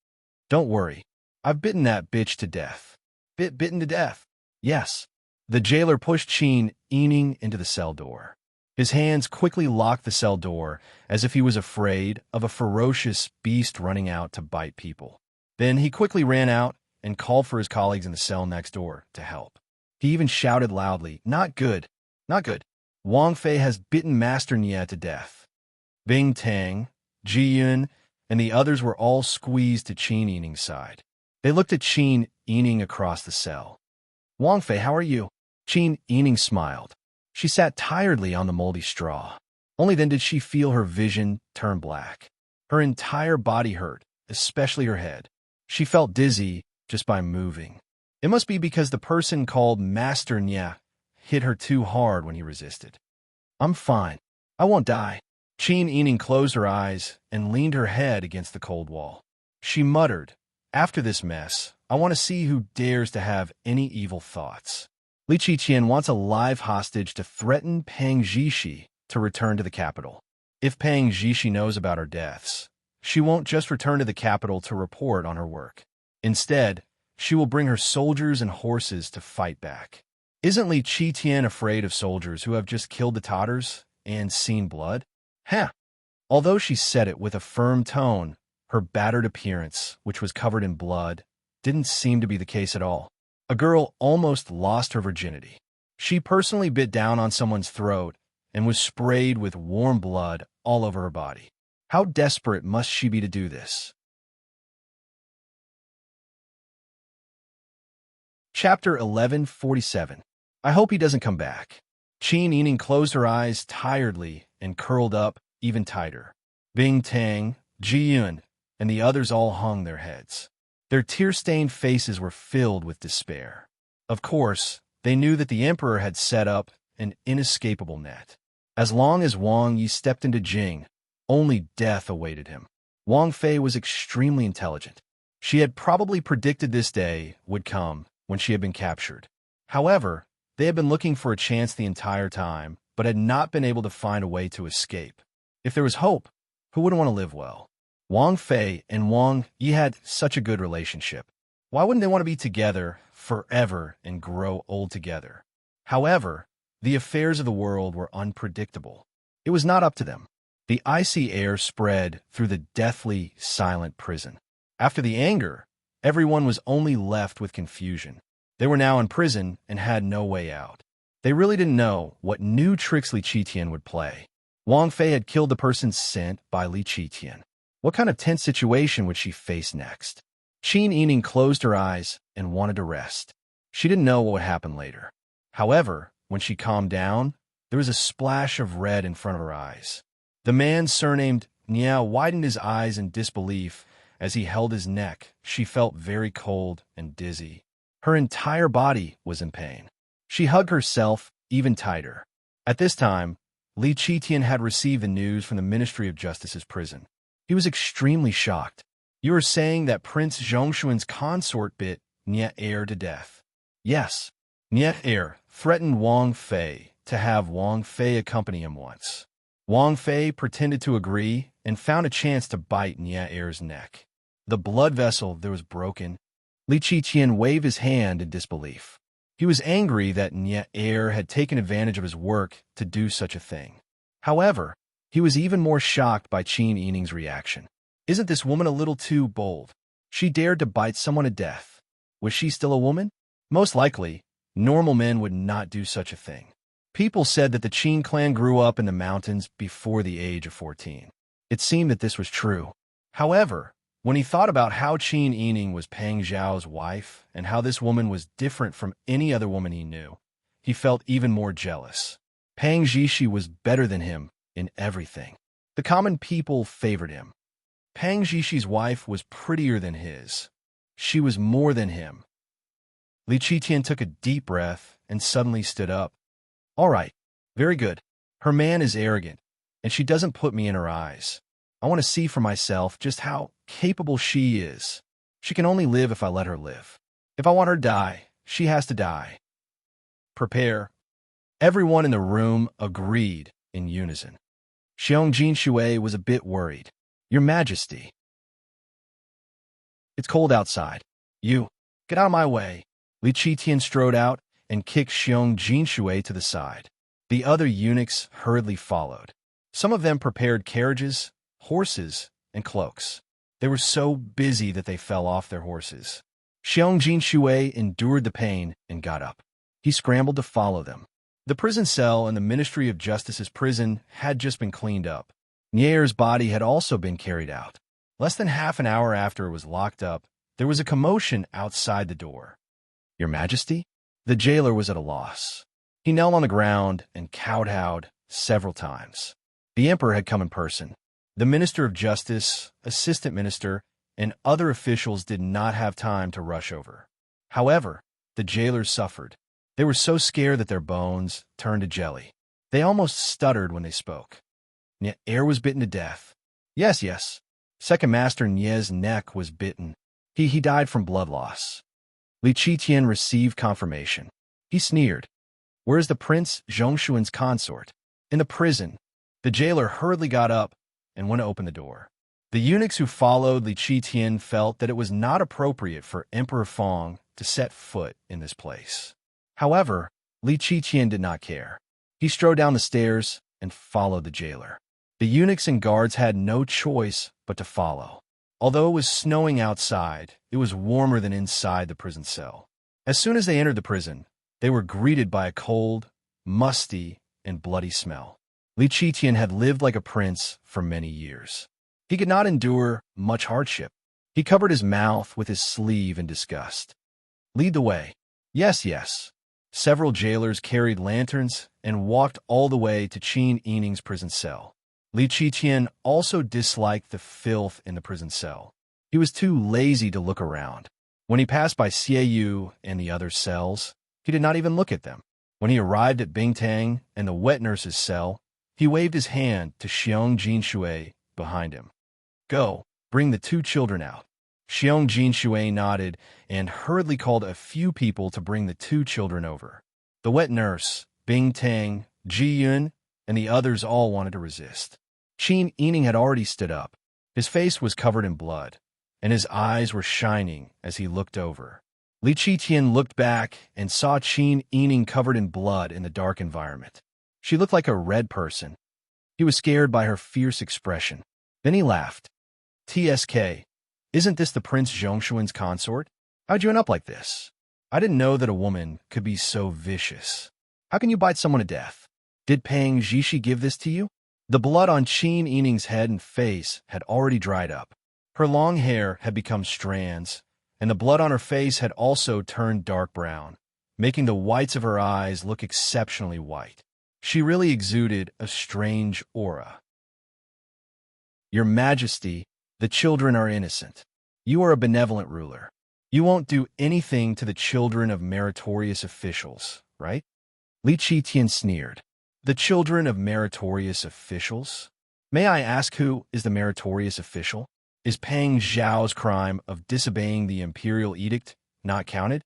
Don't worry, I've bitten that bitch to death. Bitten to death. Yes. The jailer pushed Qin Yining into the cell door. His hands quickly locked the cell door as if he was afraid of a ferocious beast running out to bite people. Then he quickly ran out and called for his colleagues in the cell next door to help. He even shouted loudly, "Not good, not good. Wang Fei has bitten Master Nye to death." Bing Tang, Ji Yun, and the others were all squeezed to Qin Yining's side. They looked at Qin Yining across the cell. "Wang Fei, how are you?" Qin Yining smiled. She sat tiredly on the moldy straw. Only then did she feel her vision turn black. Her entire body hurt, especially her head. She felt dizzy just by moving. It must be because the person called Master Nye hit her too hard when he resisted. "I'm fine. I won't die." Qin Yining closed her eyes and leaned her head against the cold wall. She muttered, "After this mess, I want to see who dares to have any evil thoughts." Li Qitian wants a live hostage to threaten Pang Zhishi to return to the capital. If Pang Zhishi knows about our deaths, she won't just return to the capital to report on her work. Instead, she will bring her soldiers and horses to fight back. Isn't Li Qitian afraid of soldiers who have just killed the Tatars and seen blood? Although she said it with a firm tone, her battered appearance, which was covered in blood, didn't seem to be the case at all. A girl almost lost her virginity. She personally bit down on someone's throat and was sprayed with warm blood all over her body. How desperate must she be to do this? Chapter 1147. I hope he doesn't come back. Qin Yining closed her eyes tiredly and curled up even tighter. Bing Tang, Ji Yun, and the others all hung their heads. Their tear-stained faces were filled with despair. Of course, they knew that the emperor had set up an inescapable net. As long as Wang Yi stepped into Jing, only death awaited him. Wang Fei was extremely intelligent. She had probably predicted this day would come when she had been captured. However, they had been looking for a chance the entire time, but had not been able to find a way to escape. If there was hope, who wouldn't want to live well? Wang Fei and Wang Yi had such a good relationship. Why wouldn't they want to be together forever and grow old together? However, the affairs of the world were unpredictable. It was not up to them. The icy air spread through the deathly, silent prison. After the anger, everyone was only left with confusion. They were now in prison and had no way out. They really didn't know what new tricks Li Qitian would play. Wang Fei had killed the person sent by Li Qitian. What kind of tense situation would she face next? Qin Yining closed her eyes and wanted to rest. She didn't know what would happen later. However, when she calmed down, there was a splash of red in front of her eyes. The man surnamed Nia widened his eyes in disbelief as he held his neck. She felt very cold and dizzy. Her entire body was in pain. She hugged herself even tighter. At this time, Li Qitian had received the news from the Ministry of Justice's prison. He was extremely shocked. "You are saying that Prince Zhongshuan's consort bit Nie Er to death?" "Yes." Nie Er threatened Wang Fei to have Wang Fei accompany him once. Wang Fei pretended to agree and found a chance to bite Nie Er's neck. The blood vessel there was broken. Li Qitian waved his hand in disbelief. He was angry that Nie Er had taken advantage of his work to do such a thing. However, he was even more shocked by Qin Yining's reaction. Isn't this woman a little too bold? She dared to bite someone to death. Was she still a woman? Most likely, normal men would not do such a thing. People said that the Qin clan grew up in the mountains before the age of 14. It seemed that this was true. However, when he thought about how Qin Yining was Pang Zhao's wife and how this woman was different from any other woman he knew, he felt even more jealous. Pang Zhishi was better than him in everything. The common people favored him. Pang Zhishi's wife was prettier than his. She was more than him. Li Qitian took a deep breath and suddenly stood up. "All right, very good. Her man is arrogant, and she doesn't put me in her eyes. I want to see for myself just how capable she is. She can only live if I let her live. If I want her to die, she has to die. Prepare." Everyone in the room agreed in unison. Xiong Jinshui was a bit worried. "Your Majesty, it's cold outside. You, get out of my way." Li Qitian strode out and kicked Xiong Jinshui to the side. The other eunuchs hurriedly followed. Some of them prepared carriages, horses, and cloaks. They were so busy that they fell off their horses. Xiong Jinshui endured the pain and got up. He scrambled to follow them. The prison cell in the Ministry of Justice's prison had just been cleaned up. Nier's body had also been carried out. Less than half an hour after it was locked up, there was a commotion outside the door. "Your Majesty?" The jailer was at a loss. He knelt on the ground and kowtowed several times. The emperor had come in person. The Minister of Justice, Assistant Minister, and other officials did not have time to rush over. However, the jailers suffered. They were so scared that their bones turned to jelly. They almost stuttered when they spoke. Nie Er was bitten to death. Yes. Second Master Nie's neck was bitten. He died from blood loss. Li Qitian received confirmation. He sneered. "Where is the Prince Zhongshuan's consort?" "In the prison." The jailer hurriedly got up and went to open the door. The eunuchs who followed Li Qitian felt that it was not appropriate for Emperor Fong to set foot in this place. However, Li Qitian did not care. He strode down the stairs and followed the jailer. The eunuchs and guards had no choice but to follow. Although it was snowing outside, it was warmer than inside the prison cell. As soon as they entered the prison, they were greeted by a cold, musty, and bloody smell. Li Qitian had lived like a prince for many years. He could not endure much hardship. He covered his mouth with his sleeve in disgust. "Lead the way." Yes. Several jailers carried lanterns and walked all the way to Qin Yining's prison cell. Li Qitian also disliked the filth in the prison cell. He was too lazy to look around. When he passed by Xie Yu and the other cells, he did not even look at them. When he arrived at Bingtang and the wet nurse's cell, he waved his hand to Xiong Jinshui behind him. "Go, bring the 2 children out." Xiong Jinshui nodded and hurriedly called a few people to bring the 2 children over. The wet nurse, Bingtang, Ji Yun, and the others all wanted to resist. Qin Yining had already stood up. His face was covered in blood, and his eyes were shining as he looked over. Li Qitian looked back and saw Qin Yining covered in blood in the dark environment. She looked like a red person. He was scared by her fierce expression. Then he laughed. "TSK, isn't this the Prince Zhongshuan's consort? How'd you end up like this? I didn't know that a woman could be so vicious. How can you bite someone to death? Did Pang Zhishi give this to you?" The blood on Qin Yining's head and face had already dried up. Her long hair had become strands, and the blood on her face had also turned dark brown, making the whites of her eyes look exceptionally white. She really exuded a strange aura. Your Majesty, the children are innocent. You are a benevolent ruler. You won't do anything to the children of meritorious officials, right? Li Qitian sneered. The children of meritorious officials? May I ask who is the meritorious official? Is Pang Zhao's crime of disobeying the imperial edict not counted?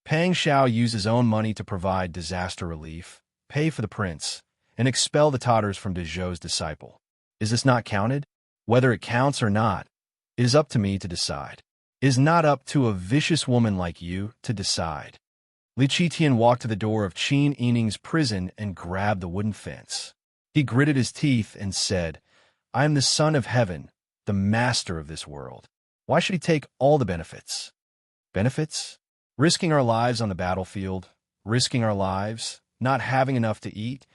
Pang Zhao used his own money to provide disaster relief, pay for the prince, and expel the Tatars from de Zhou's disciple. Is this not counted? Whether it counts or not, it is up to me to decide. It is not up to a vicious woman like you to decide. Li Qitian walked to the door of Qin Yining's prison and grabbed the wooden fence. He gritted his teeth and said, I am the son of heaven, the master of this world. Why should he take all the benefits? Benefits? Risking our lives on the battlefield, risking our lives, not having enough to eat,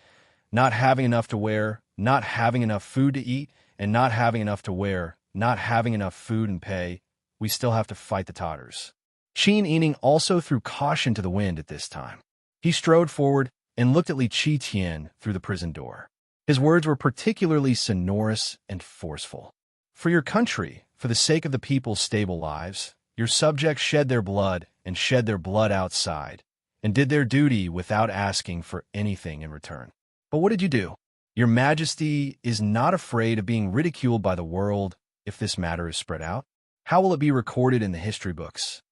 not having enough to wear, not having enough food to eat, and not having enough to wear, not having enough food and pay, we still have to fight the Tatars. Qin Yining also threw caution to the wind at this time. He strode forward and looked at Li Qitian through the prison door. His words were particularly sonorous and forceful. For your country, for the sake of the people's stable lives, your subjects shed their blood and shed their blood outside, and did their duty without asking for anything in return. But what did you do? Your Majesty is not afraid of being ridiculed by the world if this matter is spread out? How will it be recorded in the history books?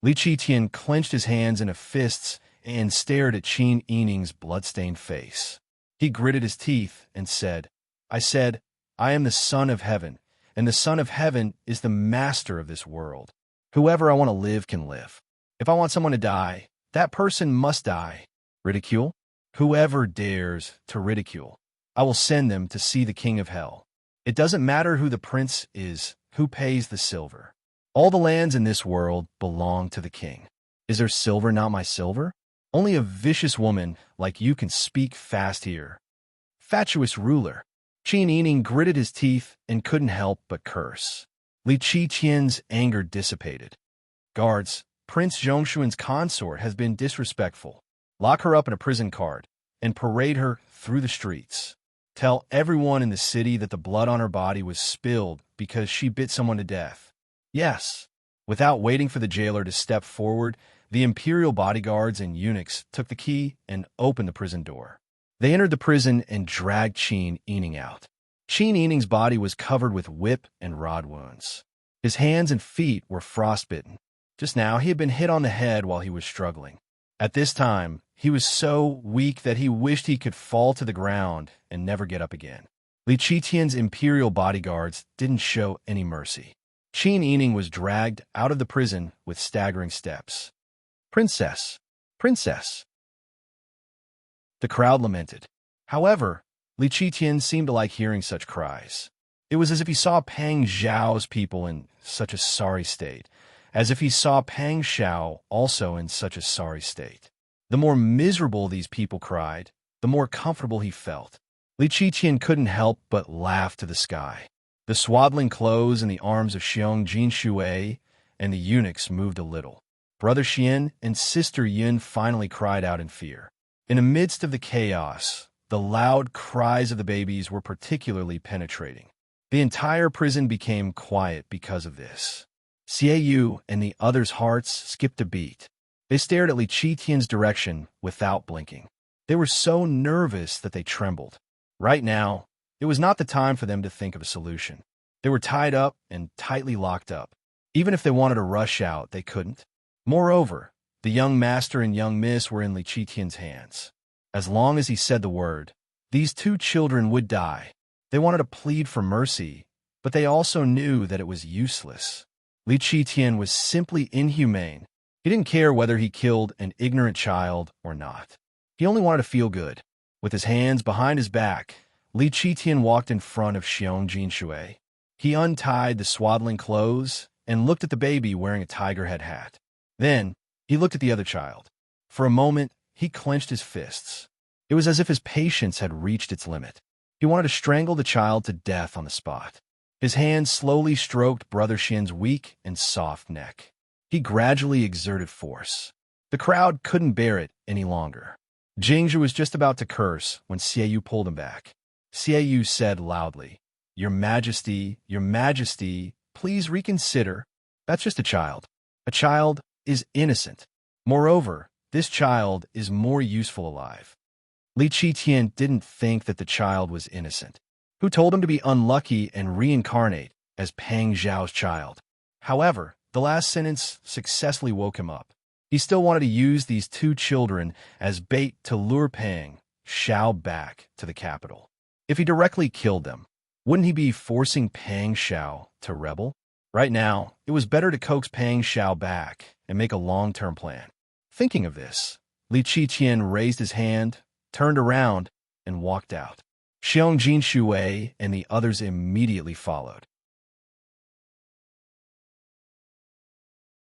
Li Qitian clenched his hands into fists and stared at Qin Yining's blood-stained face. He gritted his teeth and said, I am the son of heaven, and the son of heaven is the master of this world. Whoever I want to live can live. If I want someone to die, that person must die. Ridicule? Whoever dares to ridicule, I will send them to see the king of hell. It doesn't matter who the prince is, who pays the silver. All the lands in this world belong to the king. Is there silver not my silver? Only a vicious woman like you can speak fast here. Fatuous ruler. Qin Yining gritted his teeth and couldn't help but curse. Li Qitian's anger dissipated. Guards, Prince Zhongshuan's consort has been disrespectful. Lock her up in a prison cart and parade her through the streets. Tell everyone in the city that the blood on her body was spilled because she bit someone to death. Yes. Without waiting for the jailer to step forward, the imperial bodyguards and eunuchs took the key and opened the prison door. They entered the prison and dragged Qin Yining out. Qin Yining's body was covered with whip and rod wounds. His hands and feet were frostbitten. Just now he had been hit on the head while he was struggling. At this time, he was so weak that he wished he could fall to the ground and never get up again. Li Qitian's imperial bodyguards didn't show any mercy. Qin Yining was dragged out of the prison with staggering steps. Princess! Princess! The crowd lamented. However, Li Qitian seemed to like hearing such cries. It was as if he saw Pang Zhao's people in such a sorry state, as if he saw Pang Zhao also in such a sorry state. The more miserable these people cried, the more comfortable he felt. Li Qitian couldn't help but laugh to the sky. The swaddling clothes and the arms of Xiong Jinshui and the eunuchs moved a little. Brother Xian and Sister Yun finally cried out in fear. In the midst of the chaos, the loud cries of the babies were particularly penetrating. The entire prison became quiet because of this. Xie Yu and the others' hearts skipped a beat. They stared at Li Qitian's direction without blinking. They were so nervous that they trembled. Right now, it was not the time for them to think of a solution. They were tied up and tightly locked up. Even if they wanted to rush out, they couldn't. Moreover, the young master and young miss were in Li Qitian's hands. As long as he said the word, these two children would die. They wanted to plead for mercy, but they also knew that it was useless. Li Qitian was simply inhumane. He didn't care whether he killed an ignorant child or not. He only wanted to feel good. With his hands behind his back, Li Qitian walked in front of Xiong Jinshui. He untied the swaddling clothes and looked at the baby wearing a tiger head hat. Then, he looked at the other child. For a moment, he clenched his fists. It was as if his patience had reached its limit. He wanted to strangle the child to death on the spot. His hand slowly stroked Brother Xian's weak and soft neck. He gradually exerted force. The crowd couldn't bear it any longer. Jingzhi was just about to curse when Xiaoyu pulled him back. Xiaoyu said loudly, Your Majesty, please reconsider. That's just a child. A child is innocent. Moreover, this child is more useful alive. Li Qitian didn't think that the child was innocent. Who told him to be unlucky and reincarnate as Pang Zhao's child? However, the last sentence successfully woke him up. He still wanted to use these two children as bait to lure Pang Zhao back to the capital. If he directly killed them, wouldn't he be forcing Pang Zhao to rebel? Right now, it was better to coax Pang Zhao back and make a long-term plan. Thinking of this, Li Qitian raised his hand, turned around, and walked out. Xiong Jinshui and the others immediately followed.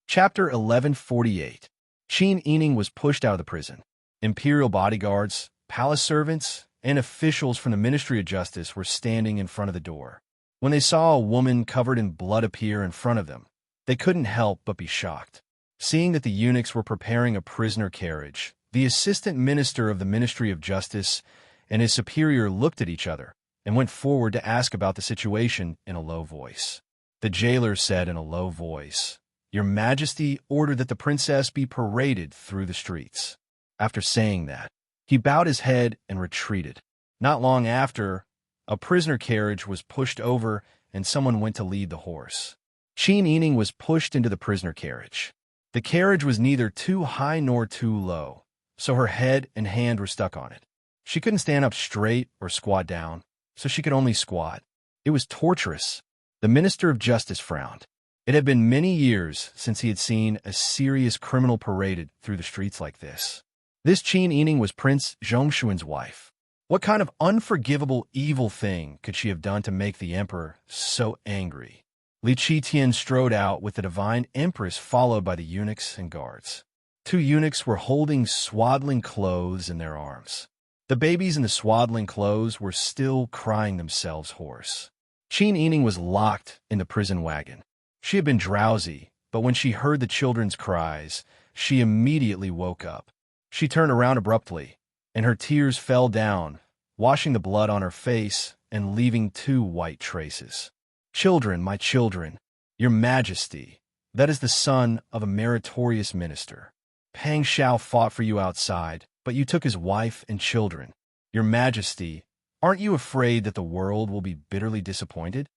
Chapter 1148. Qin Yining was pushed out of the prison. Imperial bodyguards, palace servants, and officials from the Ministry of Justice were standing in front of the door. When they saw a woman covered in blood appear in front of them, they couldn't help but be shocked. Seeing that the eunuchs were preparing a prisoner carriage, the assistant minister of the Ministry of Justice and his superior looked at each other and went forward to ask about the situation in a low voice. The jailer said in a low voice, Your Majesty ordered that the princess be paraded through the streets. After saying that, he bowed his head and retreated. Not long after, a prisoner carriage was pushed over and someone went to lead the horse. Qin Yining was pushed into the prisoner carriage. The carriage was neither too high nor too low, so her head and hand were stuck on it. She couldn't stand up straight or squat down, so she could only squat. It was torturous. The Minister of Justice frowned. It had been many years since he had seen a serious criminal paraded through the streets like this. This Qin Yining was Prince Zhongshuan's wife. What kind of unforgivable evil thing could she have done to make the emperor so angry? Li Qitian strode out with the divine empress followed by the eunuchs and guards. Two eunuchs were holding swaddling clothes in their arms. The babies in the swaddling clothes were still crying themselves hoarse. Qin Yining was locked in the prison wagon. She had been drowsy, but when she heard the children's cries, she immediately woke up. She turned around abruptly, and her tears fell down, washing the blood on her face and leaving two white traces. Children, my children, Your Majesty, that is the son of a meritorious minister. Pang Zhao fought for you outside, but you took his wife and children. Your Majesty, aren't you afraid that the world will be bitterly disappointed?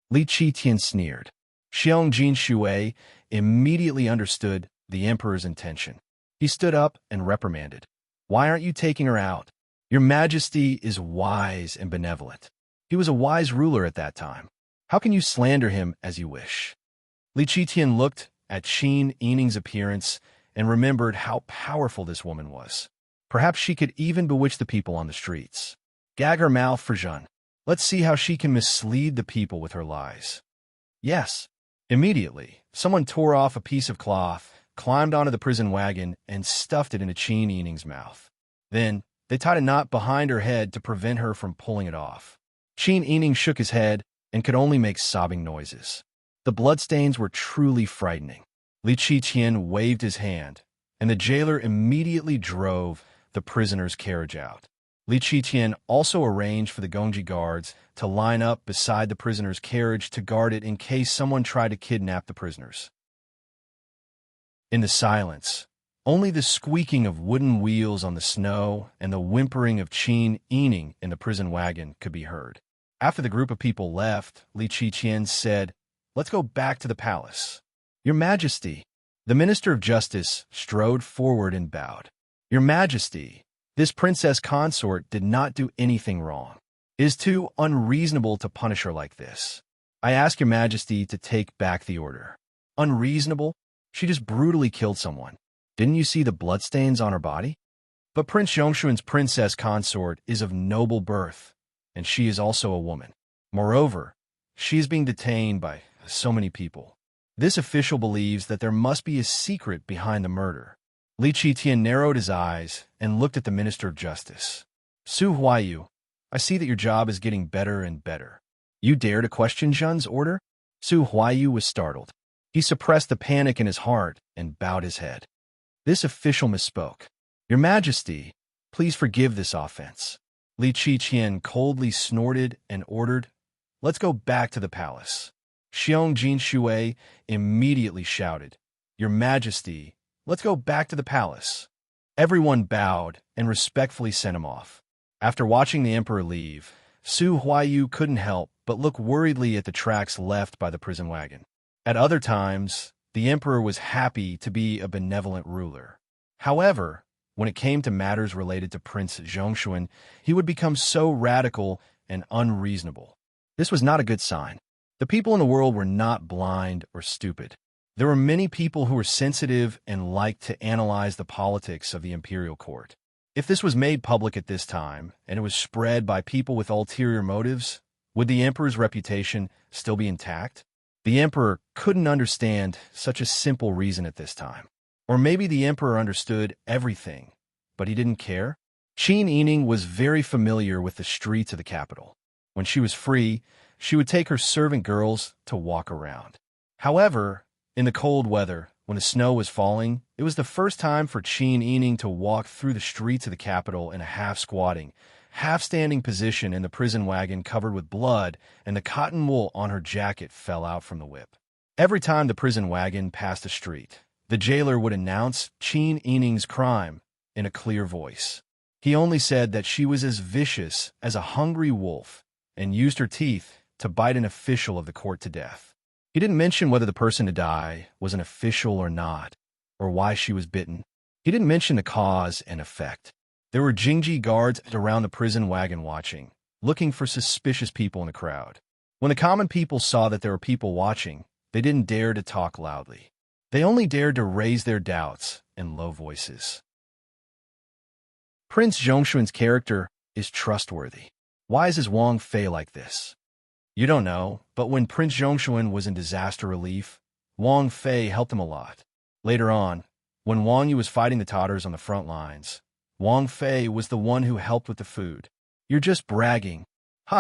Li Qitian sneered. Xiong Jinshui immediately understood the emperor's intention. He stood up and reprimanded. Why aren't you taking her out? Your Majesty is wise and benevolent. He was a wise ruler at that time. How can you slander him as you wish? Li Qitian looked at Qin Yining's appearance and remembered how powerful this woman was. Perhaps she could even bewitch the people on the streets. Gag her mouth for Zhen. Let's see how she can mislead the people with her lies. Yes. Immediately, someone tore off a piece of cloth, climbed onto the prison wagon, and stuffed it into Qin Yining's mouth. Then, they tied a knot behind her head to prevent her from pulling it off. Qin Yining shook his head and could only make sobbing noises. The bloodstains were truly frightening. Li Qitian waved his hand, and the jailer immediately drove the prisoner's carriage out. Li Qitian also arranged for the Gongji guards to line up beside the prisoner's carriage to guard it in case someone tried to kidnap the prisoners. In the silence, only the squeaking of wooden wheels on the snow and the whimpering of Qin Yining in the prison wagon could be heard. After the group of people left, Li Qitian said, Let's go back to the palace. Your Majesty. The Minister of Justice strode forward and bowed. Your Majesty, this princess consort did not do anything wrong. It is too unreasonable to punish her like this. I ask Your Majesty to take back the order. Unreasonable? She just brutally killed someone. Didn't you see the bloodstains on her body? But Prince Zhongshuan's princess consort is of noble birth, and she is also a woman. Moreover, she is being detained by so many people. This official believes that there must be a secret behind the murder. Li Qitian narrowed his eyes and looked at the Minister of Justice. Su Huayu, I see that your job is getting better and better. You dare to question Zhen's order? Su Huayu was startled. He suppressed the panic in his heart and bowed his head. This official misspoke. Your Majesty, please forgive this offense. Li Qiqian coldly snorted and ordered, let's go back to the palace. Xiong Jinshui immediately shouted, Your Majesty, let's go back to the palace. Everyone bowed and respectfully sent him off. After watching the emperor leave, Su Huayu couldn't help but look worriedly at the tracks left by the prison wagon. At other times, the emperor was happy to be a benevolent ruler. However, when it came to matters related to Prince Zhongshuan, he would become so radical and unreasonable. This was not a good sign. The people in the world were not blind or stupid. There were many people who were sensitive and liked to analyze the politics of the imperial court. If this was made public at this time, and it was spread by people with ulterior motives, would the emperor's reputation still be intact? The emperor couldn't understand such a simple reason at this time. Or maybe the emperor understood everything, but he didn't care? Qin Yining was very familiar with the streets of the capital. When she was free, she would take her servant girls to walk around. However, in the cold weather, when the snow was falling, it was the first time for Qin Yining to walk through the streets of the capital in a half-squatting, half-standing position in the prison wagon covered with blood, and the cotton wool on her jacket fell out from the whip. Every time the prison wagon passed a street, the jailer would announce Qin Yining's crime in a clear voice. He only said that she was as vicious as a hungry wolf and used her teeth to bite an official of the court to death. He didn't mention whether the person to die was an official or not, or why she was bitten. He didn't mention the cause and effect. There were Jingji guards around the prison wagon watching, looking for suspicious people in the crowd. When the common people saw that there were people watching, they didn't dare to talk loudly. They only dared to raise their doubts in low voices. Prince Zhongshuan's character is trustworthy. Why is his Wang Fei like this? You don't know, but when Prince Zhongshuan was in disaster relief, Wang Fei helped him a lot. Later on, when Wang Yu was fighting the Tatars on the front lines, Wang Fei was the one who helped with the food. You're just bragging.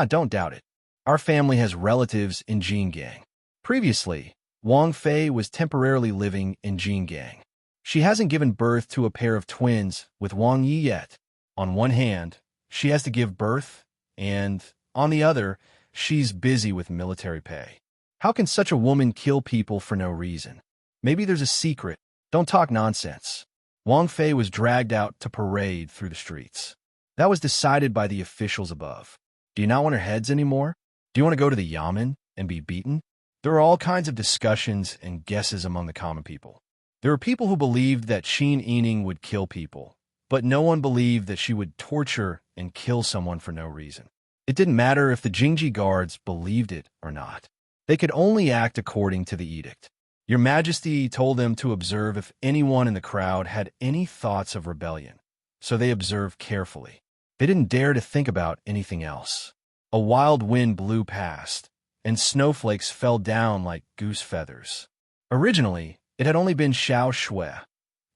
Don't doubt it. Our family has relatives in Jingang. Previously, Wang Fei was temporarily living in Jingang. She hasn't given birth to a pair of twins with Wang Yi yet. On one hand, she has to give birth, and, on the other, she's busy with military pay. How can such a woman kill people for no reason? Maybe there's a secret. Don't talk nonsense. Wang Fei was dragged out to parade through the streets. That was decided by the officials above. Do you not want her heads anymore? Do you want to go to the Yamen and be beaten? There were all kinds of discussions and guesses among the common people. There were people who believed that Qin Yining would kill people, but no one believed that she would torture and kill someone for no reason. It didn't matter if the Jingji guards believed it or not. They could only act according to the edict. Your Majesty told them to observe if anyone in the crowd had any thoughts of rebellion, so they observed carefully. They didn't dare to think about anything else. A wild wind blew past, and snowflakes fell down like goose feathers. Originally, it had only been xiao shui,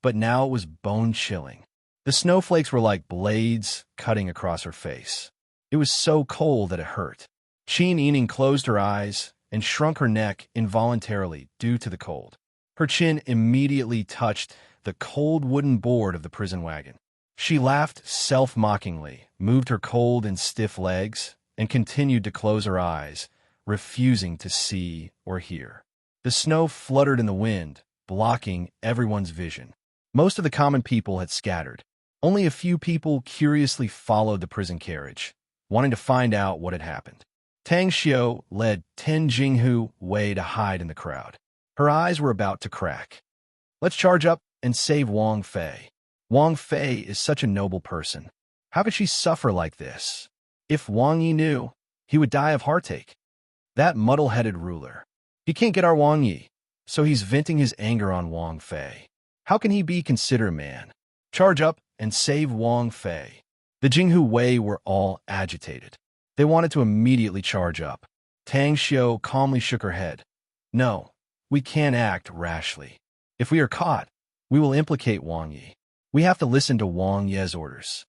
but now it was bone-chilling. The snowflakes were like blades cutting across her face. It was so cold that it hurt. Qin Yining closed her eyes and shrunk her neck involuntarily due to the cold. Her chin immediately touched the cold wooden board of the prison wagon. She laughed self-mockingly, moved her cold and stiff legs, and continued to close her eyes, refusing to see or hear. The snow fluttered in the wind, blocking everyone's vision. Most of the common people had scattered. Only a few people curiously followed the prison carriage, wanting to find out what had happened. Tang Xiu led Ten Jinghu Wei to hide in the crowd. Her eyes were about to crack. Let's charge up and save Wang Fei. Wang Fei is such a noble person. How could she suffer like this? If Wang Yi knew, he would die of heartache. That muddle-headed ruler. He can't get our Wang Yi, so he's venting his anger on Wang Fei. How can he be considered a man? Charge up and save Wang Fei. The Jinghu Wei were all agitated. They wanted to immediately charge up. Tang Xiu calmly shook her head. No, we can't act rashly. If we are caught, we will implicate Wang Yi. We have to listen to Wang Ye's orders.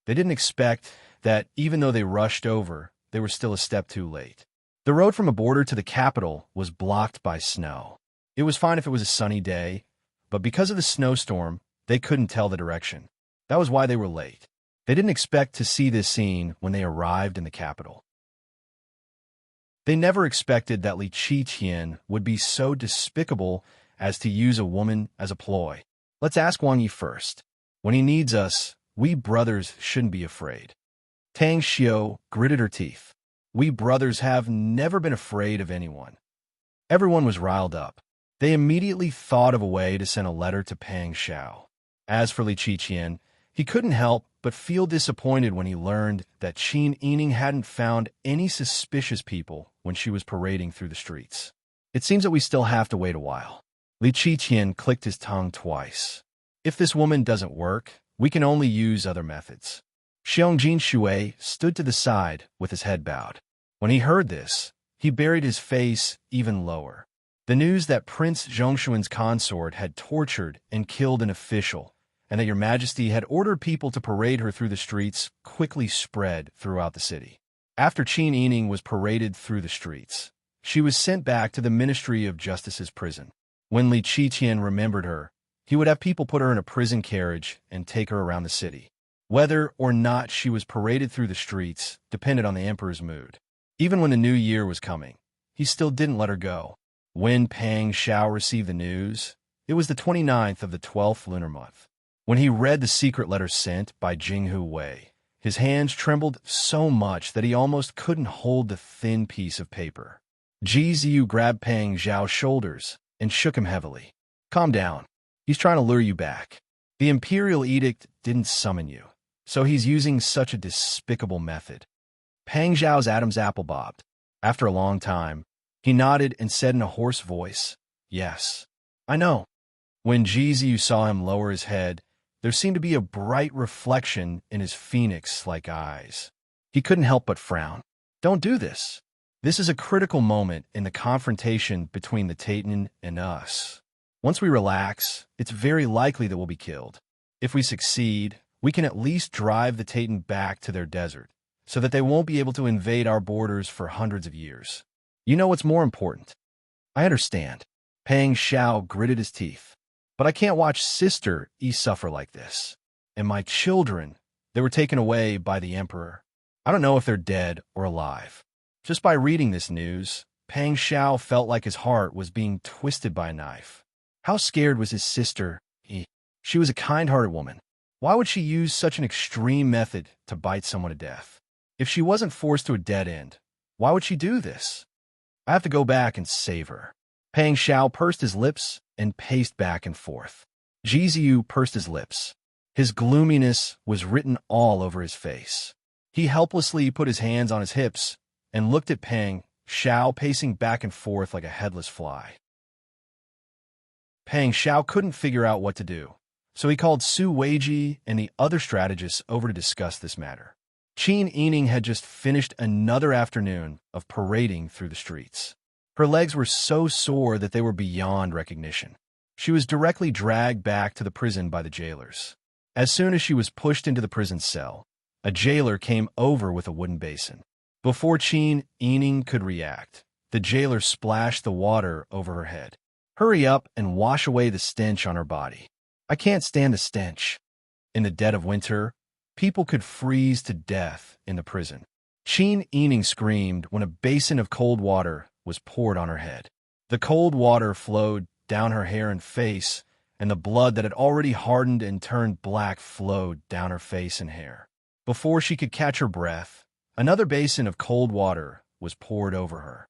They didn't expect that even though they rushed over, they were still a step too late. The road from the border to the capital was blocked by snow. It was fine if it was a sunny day, but because of the snowstorm, they couldn't tell the direction. That was why they were late. They didn't expect to see this scene when they arrived in the capital. They never expected that Li Qiqian would be so despicable as to use a woman as a ploy. Let's ask Wang Yi first. When he needs us, we brothers shouldn't be afraid. Tang Xiu gritted her teeth. We brothers have never been afraid of anyone. Everyone was riled up. They immediately thought of a way to send a letter to Pang Xiao. As for Li Qiqian, he couldn't help but feel disappointed when he learned that Qin Yining hadn't found any suspicious people when she was parading through the streets. It seems that we still have to wait a while. Li Qiqian clicked his tongue twice. If this woman doesn't work, we can only use other methods. Xiong Jinshui stood to the side with his head bowed. When he heard this, he buried his face even lower. The news that Prince Zhongshuan's consort had tortured and killed an official, and that your majesty had ordered people to parade her through the streets, quickly spread throughout the city. After Qin Yining was paraded through the streets, she was sent back to the Ministry of Justice's prison. When Li Qiqian remembered her, he would have people put her in a prison carriage and take her around the city. Whether or not she was paraded through the streets depended on the emperor's mood. Even when the new year was coming, he still didn't let her go. When Pang Xiao received the news, it was the 29th of the 12th lunar month. When he read the secret letter sent by Jinghu Wei, his hands trembled so much that he almost couldn't hold the thin piece of paper. Ji Ziyu grabbed Pang Xiao's shoulders and shook him heavily. Calm down. He's trying to lure you back. The imperial edict didn't summon you, so he's using such a despicable method. Pang Xiao's Adam's apple bobbed. After a long time, he nodded and said in a hoarse voice, Yes, I know. When Ji Ziyu saw him lower his head, there seemed to be a bright reflection in his phoenix-like eyes. He couldn't help but frown. Don't do this. This is a critical moment in the confrontation between the Titan and us. Once we relax, it's very likely that we'll be killed. If we succeed, we can at least drive the Titan back to their desert, so that they won't be able to invade our borders for hundreds of years. You know what's more important? I understand. Pang Xiao gritted his teeth. But I can't watch Sister Yi suffer like this. And my children, they were taken away by the emperor. I don't know if they're dead or alive. Just by reading this news, Pang Xiao felt like his heart was being twisted by a knife. How scared was his sister, Yi? She was a kind-hearted woman. Why would she use such an extreme method to bite someone to death? If she wasn't forced to a dead end, why would she do this? I have to go back and save her. Pang Xiao pursed his lips and paced back and forth. Ji Ziyu pursed his lips. His gloominess was written all over his face. He helplessly put his hands on his hips and looked at Pang Xiao pacing back and forth like a headless fly. Pang Xiao couldn't figure out what to do, so he called Su Weiji and the other strategists over to discuss this matter. Qin Yining had just finished another afternoon of parading through the streets. Her legs were so sore that they were beyond recognition. She was directly dragged back to the prison by the jailers. As soon as she was pushed into the prison cell, a jailer came over with a wooden basin. Before Qin Yining could react, the jailer splashed the water over her head. Hurry up and wash away the stench on her body. I can't stand the stench. In the dead of winter, people could freeze to death in the prison. Qin Yining screamed when a basin of cold water was poured on her head. The cold water flowed down her hair and face, and the blood that had already hardened and turned black flowed down her face and hair. Before she could catch her breath, another basin of cold water was poured over her.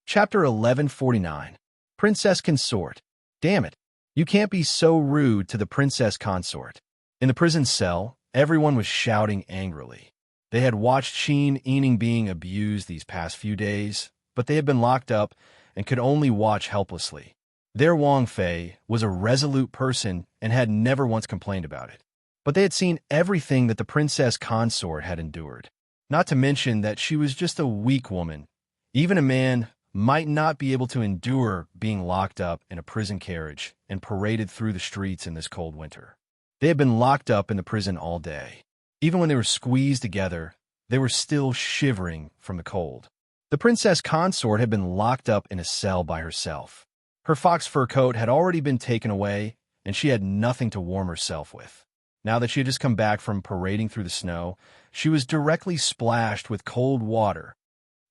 Chapter 1149. Princess Consort. Damn it, you can't be so rude to the princess consort. In the prison cell, everyone was shouting angrily. They had watched Qin Yining being abused these past few days, but they had been locked up and could only watch helplessly. Their Wang Fei was a resolute person and had never once complained about it. But they had seen everything that the princess consort had endured. Not to mention that she was just a weak woman. Even a man might not be able to endure being locked up in a prison carriage and paraded through the streets in this cold winter. They had been locked up in the prison all day. Even when they were squeezed together, they were still shivering from the cold. The princess consort had been locked up in a cell by herself. Her fox fur coat had already been taken away, and she had nothing to warm herself with. Now that she had just come back from parading through the snow, she was directly splashed with cold water.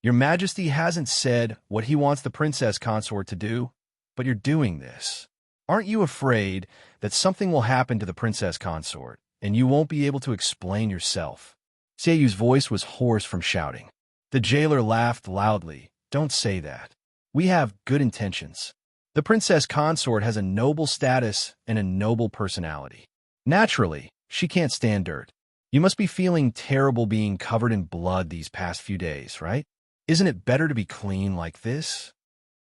Your Majesty hasn't said what he wants the princess consort to do, but you're doing this. Aren't you afraid that something will happen to the princess consort, and you won't be able to explain yourself? Seiyu's voice was hoarse from shouting. The jailer laughed loudly. Don't say that. We have good intentions. The princess consort has a noble status and a noble personality. Naturally, she can't stand dirt. You must be feeling terrible being covered in blood these past few days, right? Isn't it better to be clean like this?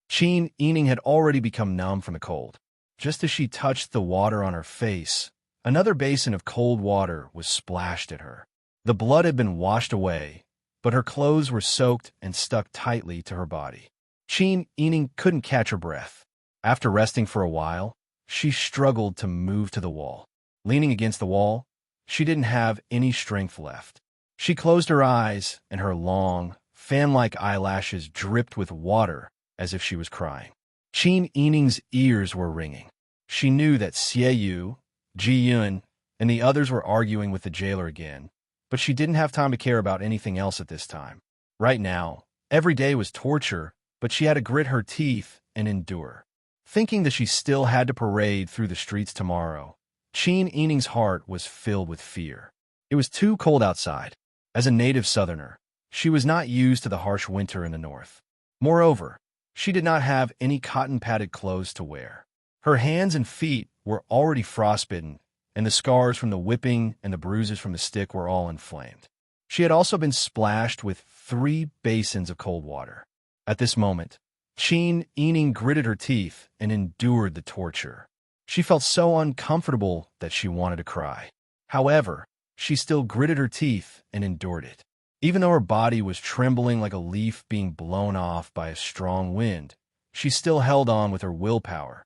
Qin Yining had already become numb from the cold. Just as she touched the water on her face, another basin of cold water was splashed at her. The blood had been washed away, but her clothes were soaked and stuck tightly to her body. Qin Yining couldn't catch her breath. After resting for a while, she struggled to move to the wall. Leaning against the wall, she didn't have any strength left. She closed her eyes, and her long, fan-like eyelashes dripped with water as if she was crying. Qin Yining's ears were ringing. She knew that Seiyu, Ji Yun, and the others were arguing with the jailer again, but she didn't have time to care about anything else at this time. Right now, every day was torture, but she had to grit her teeth and endure. Thinking that she still had to parade through the streets tomorrow, Qin Yining's heart was filled with fear. It was too cold outside. As a native southerner, she was not used to the harsh winter in the north. Moreover, she did not have any cotton-padded clothes to wear. Her hands and feet were already frostbitten, and the scars from the whipping and the bruises from the stick were all inflamed. She had also been splashed with 3 basins of cold water. At this moment, Qin Yining gritted her teeth and endured the torture. She felt so uncomfortable that she wanted to cry. However, she still gritted her teeth and endured it. Even though her body was trembling like a leaf being blown off by a strong wind, she still held on with her willpower.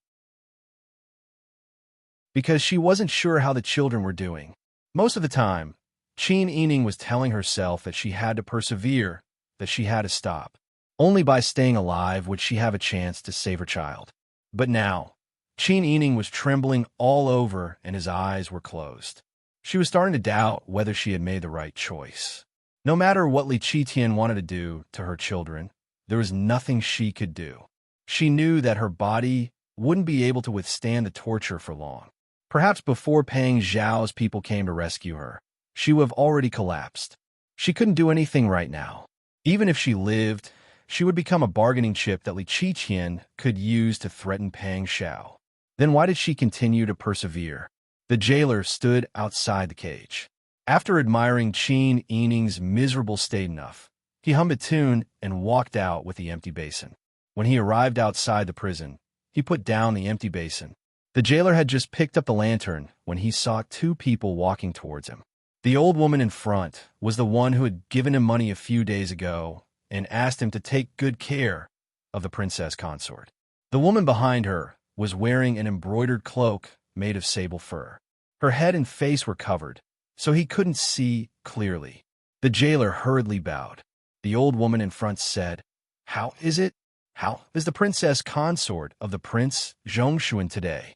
Because she wasn't sure how the children were doing. Most of the time, Qin Yining was telling herself that she had to persevere, that she had to stop. Only by staying alive would she have a chance to save her child. But now, Qin Yining was trembling all over and his eyes were closed. She was starting to doubt whether she had made the right choice. No matter what Li Qitian wanted to do to her children, there was nothing she could do. She knew that her body wouldn't be able to withstand the torture for long. Perhaps before Pang Zhao's people came to rescue her, she would have already collapsed. She couldn't do anything right now. Even if she lived, she would become a bargaining chip that Li Qitian could use to threaten Pang Zhao. Then why did she continue to persevere? The jailer stood outside the cage. After admiring Qin Yining's miserable state enough, he hummed a tune and walked out with the empty basin. When he arrived outside the prison, he put down the empty basin. The jailer had just picked up the lantern when he saw 2 people walking towards him. The old woman in front was the one who had given him money a few days ago and asked him to take good care of the princess consort. The woman behind her was wearing an embroidered cloak made of sable fur. Her head and face were covered, so he couldn't see clearly. The jailer hurriedly bowed. The old woman in front said, How is the princess consort of the Prince Zhongshuan today?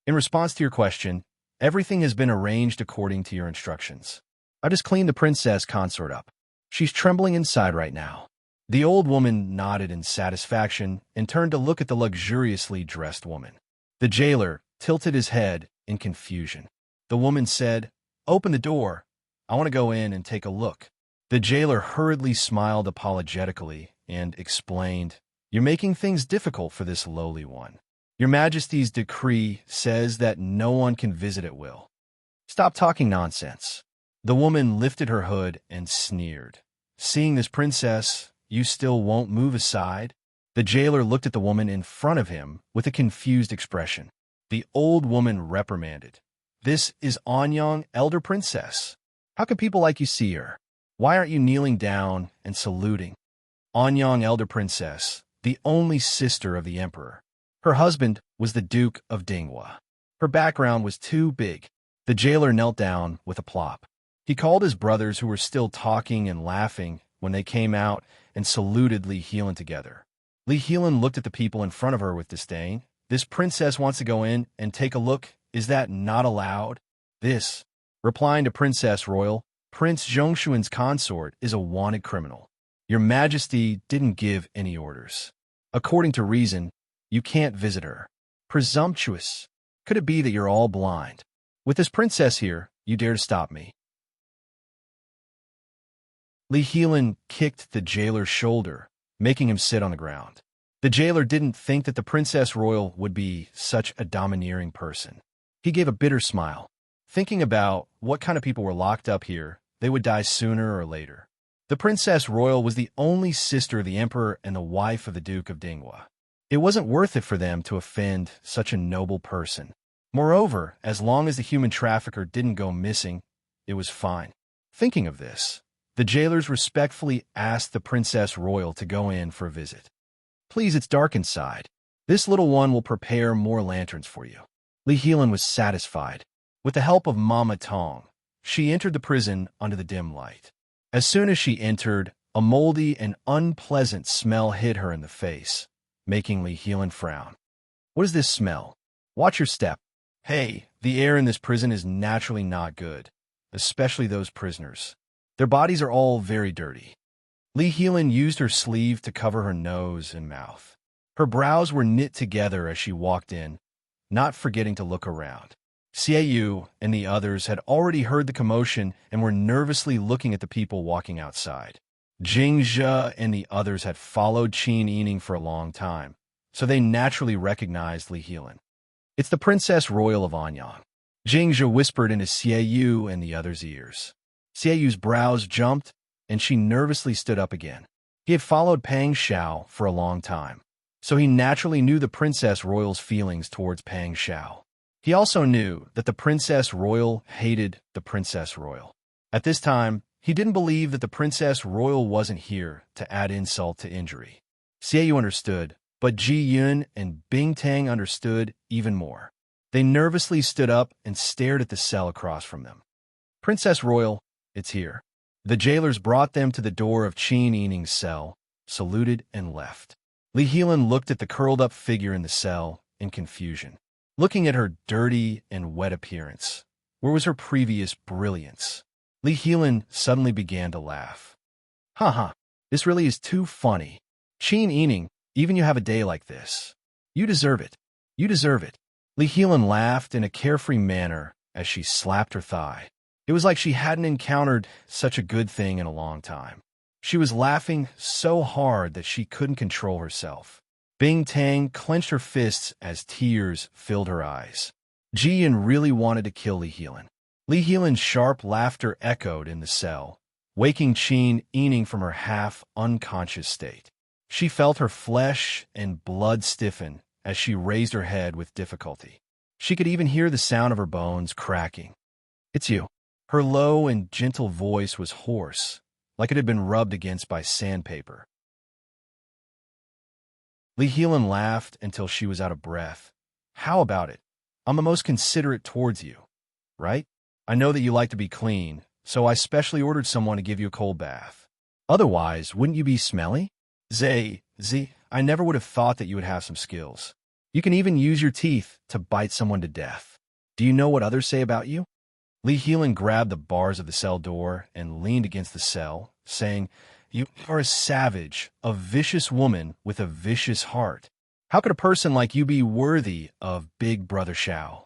In response to your question, everything has been arranged according to your instructions. I just cleaned the princess consort up. She's trembling inside right now. The old woman nodded in satisfaction and turned to look at the luxuriously dressed woman. The jailer tilted his head in confusion. The woman said, Open the door. I want to go in and take a look. The jailer hurriedly smiled apologetically and explained, You're making things difficult for this lowly one. Your Majesty's decree says that no one can visit at will. Stop talking nonsense. The woman lifted her hood and sneered. Seeing this princess, you still won't move aside? The jailer looked at the woman in front of him with a confused expression. The old woman reprimanded. This is Anyang, elder princess. How can people like you see her? Why aren't you kneeling down and saluting? Anyang, elder princess, the only sister of the emperor. Her husband was the Duke of Dinghua. Her background was too big. The jailer knelt down with a plop. He called his brothers who were still talking and laughing when they came out and saluted Li Helan together. Li Helan looked at the people in front of her with disdain. This princess wants to go in and take a look. Is that not allowed? This, replying to Princess Royal, Prince Zhongshuan's consort is a wanted criminal. Your Majesty didn't give any orders. According to reason, you can't visit her. Presumptuous. Could it be that you're all blind? With this princess here, you dare to stop me? Li Helan kicked the jailer's shoulder, making him sit on the ground. The jailer didn't think that the Princess Royal would be such a domineering person. He gave a bitter smile, thinking about what kind of people were locked up here. They would die sooner or later. The Princess Royal was the only sister of the Emperor and the wife of the Duke of Dinghua. It wasn't worth it for them to offend such a noble person. Moreover, as long as the human trafficker didn't go missing, it was fine. Thinking of this, the jailers respectfully asked the Princess Royal to go in for a visit. Please, it's dark inside. This little one will prepare more lanterns for you. Li Helan was satisfied. With the help of Mama Tong, she entered the prison under the dim light. As soon as she entered, a moldy and unpleasant smell hit her in the face, making Li Helan frown. What is this smell? Watch your step. Hey, the air in this prison is naturally not good, especially those prisoners. Their bodies are all very dirty. Li Helan used her sleeve to cover her nose and mouth. Her brows were knit together as she walked in, not forgetting to look around. Xiaoyu and the others had already heard the commotion and were nervously looking at the people walking outside. Jingzhe and the others had followed Qin Yining for a long time, so they naturally recognized Li Helan. It's the Princess Royal of Anyang. Jingzhe whispered into Xiaoyu and the others' ears. Xiaoyu's brows jumped, and she nervously stood up again. He had followed Pang Xiao for a long time, so he naturally knew the Princess Royal's feelings towards Pang Xiao. He also knew that the Princess Royal hated the Princess Royal. At this time, he didn't believe that the Princess Royal wasn't here to add insult to injury. Xiaoyu understood, but Ji Yun and Bing Tang understood even more. They nervously stood up and stared at the cell across from them. Princess Royal, it's here. The jailers brought them to the door of Qin Yining's cell, saluted, and left. Li Helan looked at the curled-up figure in the cell in confusion. Looking at her dirty and wet appearance, where was her previous brilliance? Li Helan suddenly began to laugh. Ha, this really is too funny. Qin Yining, even you have a day like this. You deserve it. You deserve it. Li Helan laughed in a carefree manner as she slapped her thigh. It was like she hadn't encountered such a good thing in a long time. She was laughing so hard that she couldn't control herself. Bing Tang clenched her fists as tears filled her eyes. Ji Yun really wanted to kill Li Helan. Li Helan's sharp laughter echoed in the cell, waking Qin Yining from her half-unconscious state. She felt her flesh and blood stiffen as she raised her head with difficulty. She could even hear the sound of her bones cracking. It's you. Her low and gentle voice was hoarse, like it had been rubbed against by sandpaper. Li Helan laughed until she was out of breath. How about it? I'm the most considerate towards you, right? I know that you like to be clean, so I specially ordered someone to give you a cold bath. Otherwise, wouldn't you be smelly? Z, I never would have thought that you would have some skills. You can even use your teeth to bite someone to death. Do you know what others say about you? Li Helan grabbed the bars of the cell door and leaned against the cell, saying, You are a savage, a vicious woman with a vicious heart. How could a person like you be worthy of Big Brother Xiao?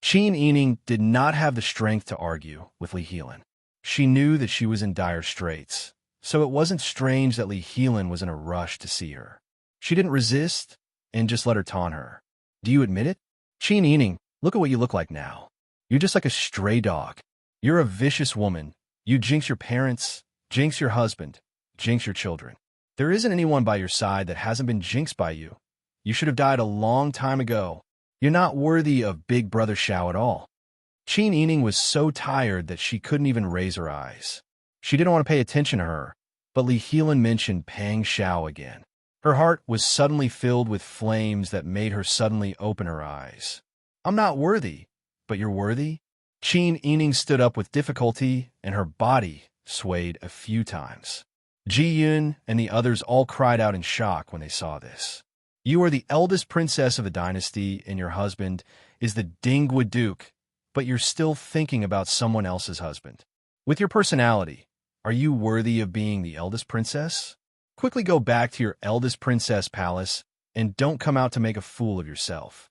Qin Yining did not have the strength to argue with Li Helan. She knew that she was in dire straits, so it wasn't strange that Li Helan was in a rush to see her. She didn't resist and just let her taunt her. Do you admit it? Qin Yining, look at what you look like now. You're just like a stray dog. You're a vicious woman. You jinx your parents, jinx your husband, jinx your children. There isn't anyone by your side that hasn't been jinxed by you. You should have died a long time ago. You're not worthy of Big Brother Xiao at all. Qin Yining was so tired that she couldn't even raise her eyes. She didn't want to pay attention to her, but Li Helan mentioned Pang Xiao again. Her heart was suddenly filled with flames that made her suddenly open her eyes. I'm not worthy, but you're worthy? Qin Yining stood up with difficulty, and her body swayed a few times. Ji-yun and the others all cried out in shock when they saw this. You are the eldest princess of the dynasty, and your husband is the Dingwa Duke, but you're still thinking about someone else's husband. With your personality, are you worthy of being the eldest princess? Quickly go back to your eldest princess palace and don't come out to make a fool of yourself.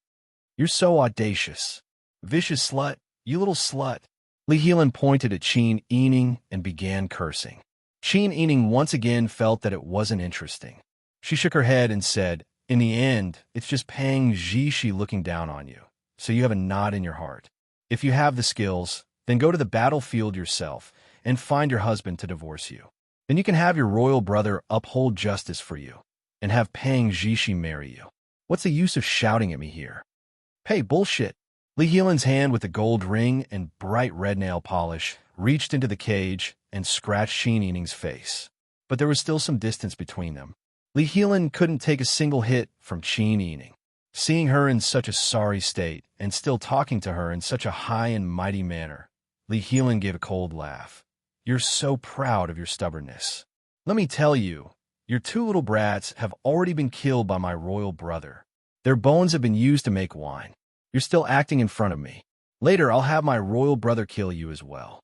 You're so audacious. Vicious slut, you little slut. Lee Heelan pointed at Qin Yining and began cursing. Qin Yining once again felt that it wasn't interesting. She shook her head and said, in the end, it's just Pang Zhishi looking down on you, so you have a knot in your heart. If you have the skills, then go to the battlefield yourself and find your husband to divorce you. Then you can have your royal brother uphold justice for you and have Pang Zhishi marry you. What's the use of shouting at me here? Hey, bullshit. Lee Heelan's hand with the gold ring and bright red nail polish reached into the cage and scratched Qin Yining's face. But there was still some distance between them. Lee Heelan couldn't take a single hit from Qin Yining. Seeing her in such a sorry state and still talking to her in such a high and mighty manner, Lee Heelan gave a cold laugh. You're so proud of your stubbornness. Let me tell you, your two little brats have already been killed by my royal brother. Their bones have been used to make wine. You're still acting in front of me. Later, I'll have my royal brother kill you as well.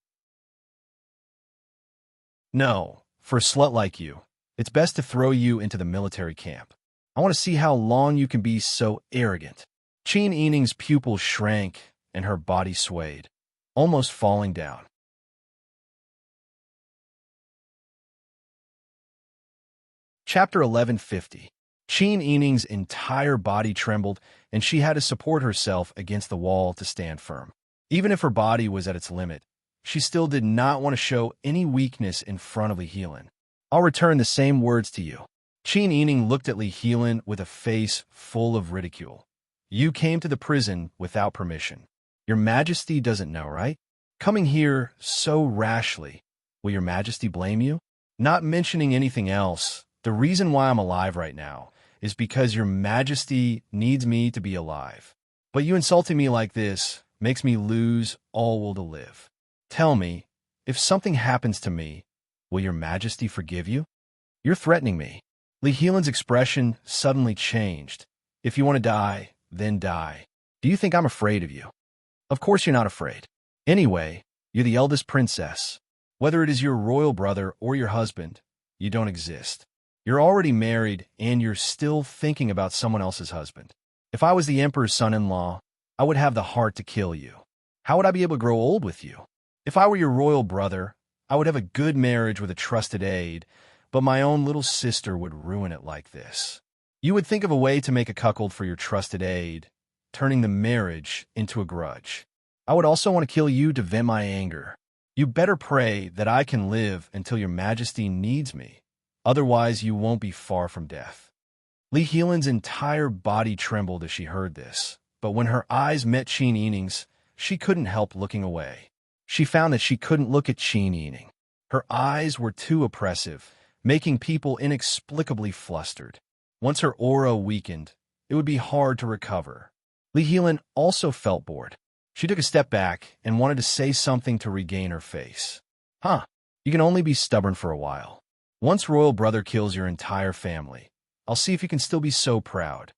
No, for a slut like you, it's best to throw you into the military camp. I want to see how long you can be so arrogant. Qin Yining's pupils shrank and her body swayed, almost falling down. Chapter 1150. Qin Yining's entire body trembled, and she had to support herself against the wall to stand firm. Even if her body was at its limit, she still did not want to show any weakness in front of Lee Heelan. I'll return the same words to you. Qin Yining looked at Lee Heelan with a face full of ridicule. You came to the prison without permission. Your Majesty doesn't know, right? Coming here so rashly, will your Majesty blame you? Not mentioning anything else, the reason why I'm alive right now is because your Majesty needs me to be alive. But you insulting me like this makes me lose all will to live. Tell me, if something happens to me, will your Majesty forgive you? You're threatening me. Lee Heelan's expression suddenly changed. If you want to die, then die. Do you think I'm afraid of you? Of course you're not afraid. Anyway, you're the eldest princess. Whether it is your royal brother or your husband, you don't exist. You're already married, and you're still thinking about someone else's husband. If I was the emperor's son-in-law, I would have the heart to kill you. How would I be able to grow old with you? If I were your royal brother, I would have a good marriage with a trusted aide, but my own little sister would ruin it like this. You would think of a way to make a cuckold for your trusted aide, turning the marriage into a grudge. I would also want to kill you to vent my anger. You better pray that I can live until your Majesty needs me. Otherwise, you won't be far from death. Lee Heelan's entire body trembled as she heard this, but when her eyes met Qin Yining's, she couldn't help looking away. She found that she couldn't look at Qin Yining. Her eyes were too oppressive, making people inexplicably flustered. Once her aura weakened, it would be hard to recover. Lee Heelan also felt bored. She took a step back and wanted to say something to regain her face. You can only be stubborn for a while. Once royal brother kills your entire family, I'll see if you can still be so proud.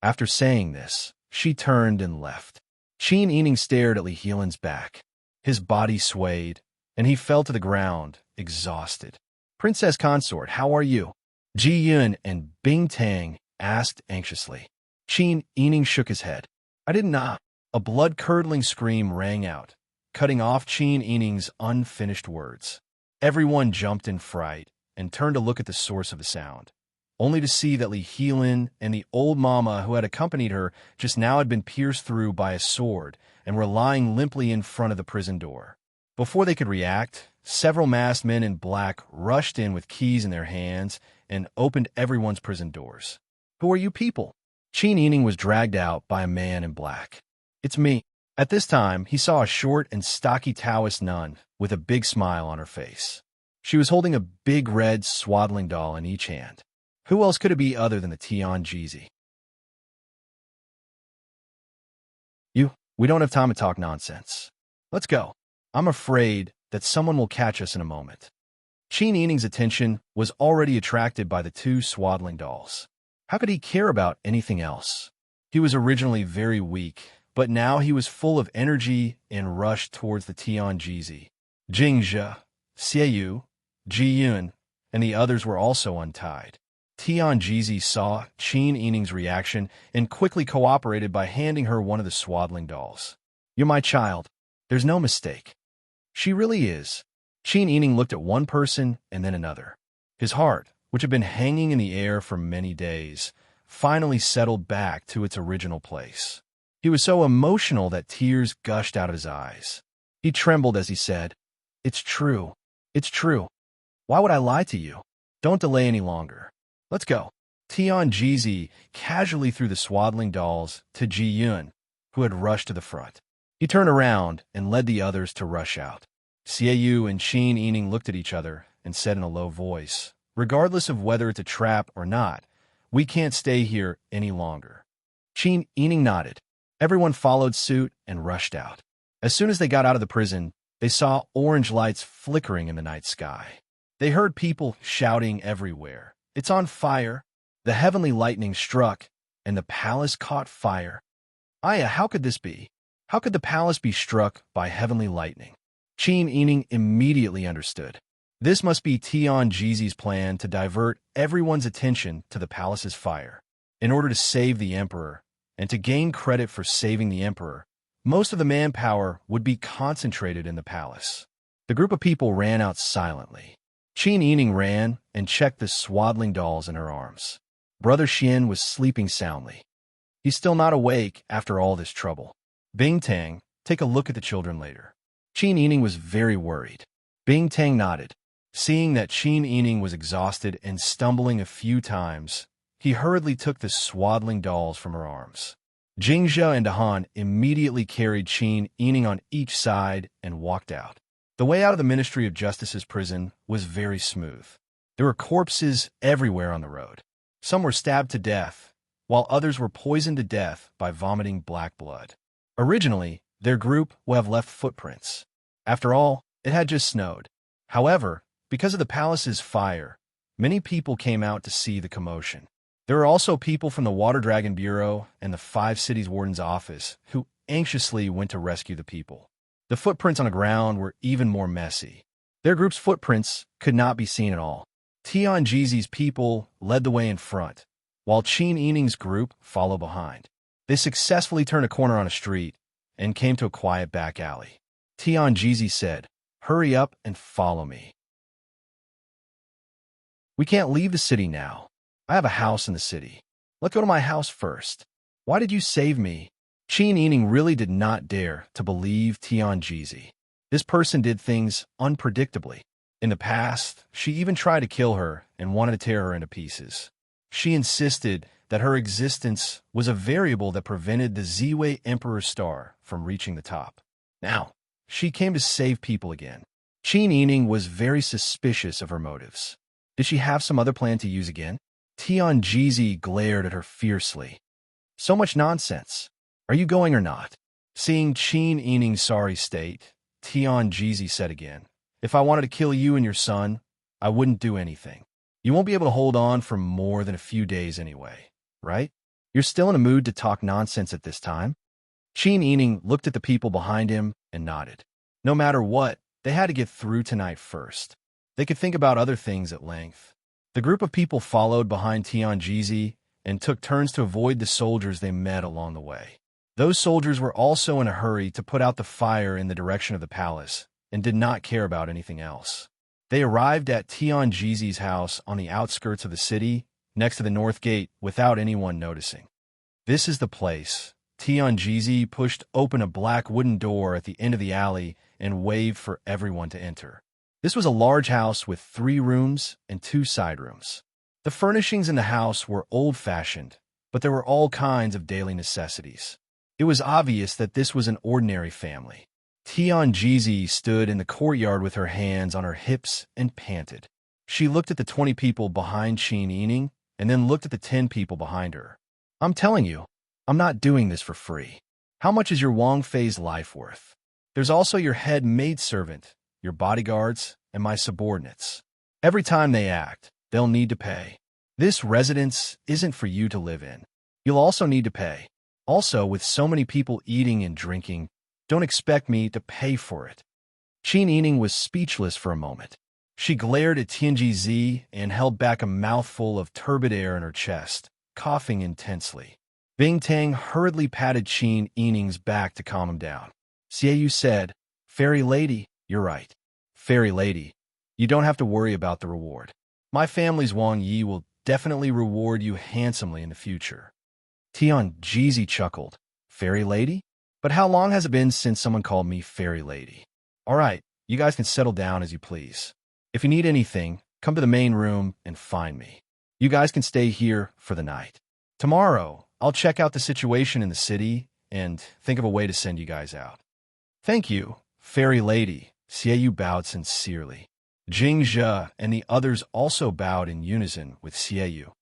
After saying this, she turned and left. Qin Yining stared at Lee Heelan's back. His body swayed, and he fell to the ground, exhausted. Princess Consort, how are you? Ji Yun and Bing Tang asked anxiously. Qin Yining shook his head. I did not. A blood-curdling scream rang out, cutting off Qin Yining's unfinished words. Everyone jumped in fright and turned to look at the source of the sound, only to see that Lee Heelan and the old mama who had accompanied her just now had been pierced through by a sword and were lying limply in front of the prison door. Before they could react, several masked men in black rushed in with keys in their hands and opened everyone's prison doors. Who are you people? Qin Yining was dragged out by a man in black. It's me. At this time, he saw a short and stocky Taoist nun with a big smile on her face. She was holding a big red swaddling doll in each hand. Who else could it be other than the Tian Jizi? We don't have time to talk nonsense. Let's go. I'm afraid that someone will catch us in a moment. Qin Yining's attention was already attracted by the two swaddling dolls. How could he care about anything else? He was originally very weak, but now he was full of energy and rushed towards the Tianjizi. Jingzhe, Xieyu, Jiyun, and the others were also untied. Tianjizi saw Qin Yining's reaction and quickly cooperated by handing her one of the swaddling dolls. "You're my child. There's no mistake." "She really is." Qin Yining looked at one person and then another. His heart, which had been hanging in the air for many days, finally settled back to its original place. He was so emotional that tears gushed out of his eyes. He trembled as he said, "It's true. It's true. Why would I lie to you? Don't delay any longer. Let's go." Tianjizi casually threw the swaddling dolls to Ji Yun, who had rushed to the front. He turned around and led the others to rush out. Xieyu and Qin Yining looked at each other and said in a low voice, "Regardless of whether it's a trap or not, we can't stay here any longer." Qin Yining nodded. Everyone followed suit and rushed out. As soon as they got out of the prison, they saw orange lights flickering in the night sky. They heard people shouting everywhere, "It's on fire!" The heavenly lightning struck, and the palace caught fire. Aya, how could this be? How could the palace be struck by heavenly lightning? Qin Yining immediately understood. This must be Tianjizi's plan to divert everyone's attention to the palace's fire. In order to save the emperor, and to gain credit for saving the emperor, most of the manpower would be concentrated in the palace. The group of people ran out silently. Qin Yining ran and checked the swaddling dolls in her arms. Brother Xian was sleeping soundly. He's still not awake after all this trouble. Bing Tang, take a look at the children later. Qin Yining was very worried. Bing Tang nodded. Seeing that Qin Yining was exhausted and stumbling a few times, he hurriedly took the swaddling dolls from her arms. Jingzhe and Han immediately carried Qin Yining on each side and walked out. The way out of the Ministry of Justice's prison was very smooth. There were corpses everywhere on the road. Some were stabbed to death, while others were poisoned to death by vomiting black blood. Originally, their group would have left footprints. After all, it had just snowed. However, because of the palace's fire, many people came out to see the commotion. There were also people from the Water Dragon Bureau and the 5 Cities Warden's office who anxiously went to rescue the people. The footprints on the ground were even more messy. Their group's footprints could not be seen at all. Tianjizi's people led the way in front, while Qin Yining's group followed behind. They successfully turned a corner on a street and came to a quiet back alley. Tianjizi said, "Hurry up and follow me. We can't leave the city now. I have a house in the city. Let's go to my house first. Why did you save me?" Qin Yining really did not dare to believe Tianjizi. This person did things unpredictably. In the past, she even tried to kill her and wanted to tear her into pieces. She insisted that her existence was a variable that prevented the Ziwei Emperor's star from reaching the top. Now, she came to save people again. Qin Yining was very suspicious of her motives. Did she have some other plan to use again? Tianjizi glared at her fiercely. "So much nonsense. Are you going or not?" Seeing Qin Yining's sorry state, Tianjizi said again, "If I wanted to kill you and your son, I wouldn't do anything. You won't be able to hold on for more than a few days anyway, right? You're still in a mood to talk nonsense at this time?" Qin Yining looked at the people behind him and nodded. No matter what, they had to get through tonight first. They could think about other things at length. The group of people followed behind Tianjizi and took turns to avoid the soldiers they met along the way. Those soldiers were also in a hurry to put out the fire in the direction of the palace and did not care about anything else. They arrived at Tianjizi's house on the outskirts of the city, next to the north gate, without anyone noticing. "This is the place." Tianjizi pushed open a black wooden door at the end of the alley and waved for everyone to enter. This was a large house with 3 rooms and 2 side rooms. The furnishings in the house were old-fashioned, but there were all kinds of daily necessities. It was obvious that this was an ordinary family. Tianjizi stood in the courtyard with her hands on her hips and panted. She looked at the 20 people behind Qin Yining and then looked at the 10 people behind her. "I'm telling you, I'm not doing this for free. How much is your Wang Fei's life worth? There's also your head maidservant, your bodyguards, and my subordinates. Every time they act, they'll need to pay. This residence isn't for you to live in. You'll also need to pay. Also, with so many people eating and drinking, don't expect me to pay for it. Qin Yining was speechless for a moment. She glared at Tianji and held back a mouthful of turbid air in her chest, coughing intensely. Bing Tang hurriedly patted Qin Yining's back to calm him down. Xiaoyu said, "Fairy lady, you're right. Fairy lady, you don't have to worry about the reward. My family's Wang Yi will definitely reward you handsomely in the future." Tianji chuckled. "Fairy lady? But how long has it been since someone called me fairy lady? All right, you guys can settle down as you please. If you need anything, come to the main room and find me. You guys can stay here for the night. Tomorrow, I'll check out the situation in the city and think of a way to send you guys out." "Thank you, fairy lady." Xiaoyu bowed sincerely. Jing Zhe and the others also bowed in unison with Xiaoyu.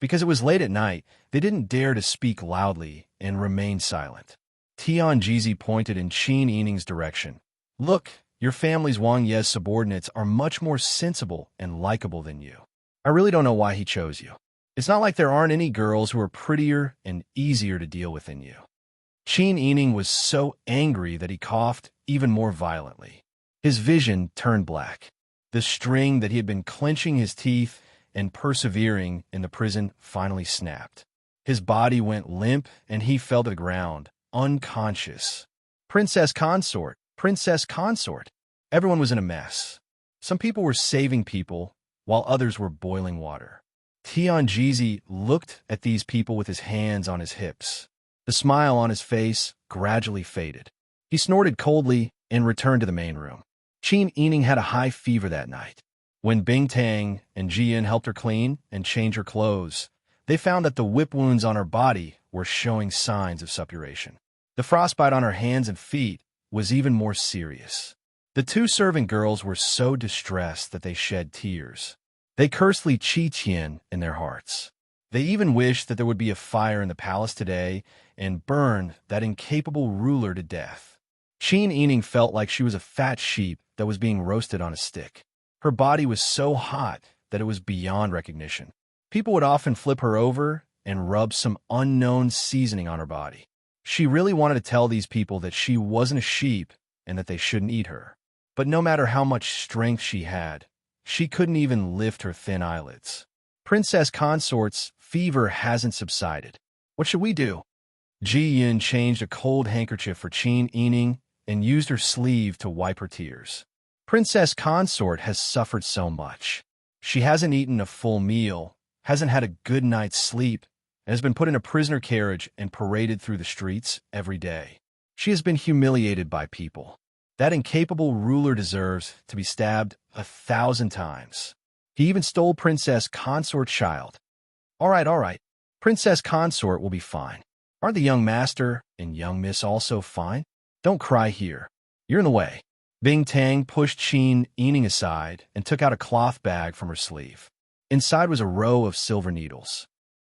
Because it was late at night, they didn't dare to speak loudly and remained silent. Tianji pointed in Qin Yining's direction. "Look, your family's Wang Ye's subordinates are much more sensible and likable than you. I really don't know why he chose you. It's not like there aren't any girls who are prettier and easier to deal with than you." Qin Yining was so angry that he coughed even more violently. His vision turned black. The string that he had been clenching his teeth and persevering in the prison finally snapped. His body went limp and he fell to the ground, unconscious. Princess Consort! Princess Consort! Everyone was in a mess. Some people were saving people, while others were boiling water. Tianji looked at these people with his hands on his hips. The smile on his face gradually faded. He snorted coldly and returned to the main room. Qin Yining had a high fever that night. When Bing Tang and Jian helped her clean and change her clothes, they found that the whip wounds on her body were showing signs of suppuration. The frostbite on her hands and feet was even more serious. The two servant girls were so distressed that they shed tears. They cursed Li Qiqian in their hearts. They even wished that there would be a fire in the palace today and burn that incapable ruler to death. Qin Yining felt like she was a fat sheep that was being roasted on a stick. Her body was so hot that it was beyond recognition. People would often flip her over and rub some unknown seasoning on her body. She really wanted to tell these people that she wasn't a sheep and that they shouldn't eat her. But no matter how much strength she had, she couldn't even lift her thin eyelids. Princess Consort's fever hasn't subsided. What should we do? Ji Yin changed a cold handkerchief for Qin Yining and used her sleeve to wipe her tears. Princess Consort has suffered so much. She hasn't eaten a full meal, hasn't had a good night's sleep, and has been put in a prisoner carriage and paraded through the streets every day. She has been humiliated by people. That incapable ruler deserves to be stabbed 1,000 times. He even stole Princess Consort's child. All right. Princess Consort will be fine. Aren't the young master and young miss also fine? Don't cry here. You're in the way. Bing Tang pushed Qin Yining aside and took out a cloth bag from her sleeve. Inside was a row of silver needles.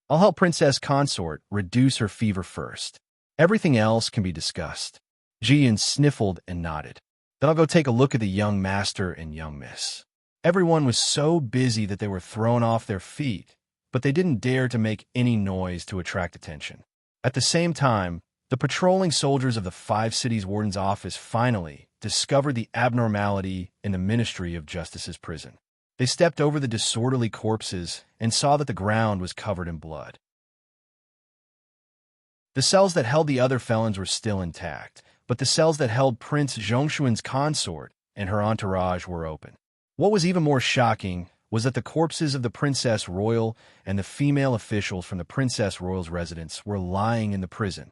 "I'll help Princess Consort reduce her fever first. Everything else can be discussed." Jian sniffled and nodded. "Then I'll go take a look at the young master and young miss." Everyone was so busy that they were thrown off their feet, but they didn't dare to make any noise to attract attention. At the same time, the patrolling soldiers of the 5 cities warden's office finally discovered the abnormality in the Ministry of Justice's prison. They stepped over the disorderly corpses and saw that the ground was covered in blood. The cells that held the other felons were still intact, but the cells that held Prince Zhongshuan's consort and her entourage were open. What was even more shocking was that the corpses of the Princess Royal and the female officials from the Princess Royal's residence were lying in the prison.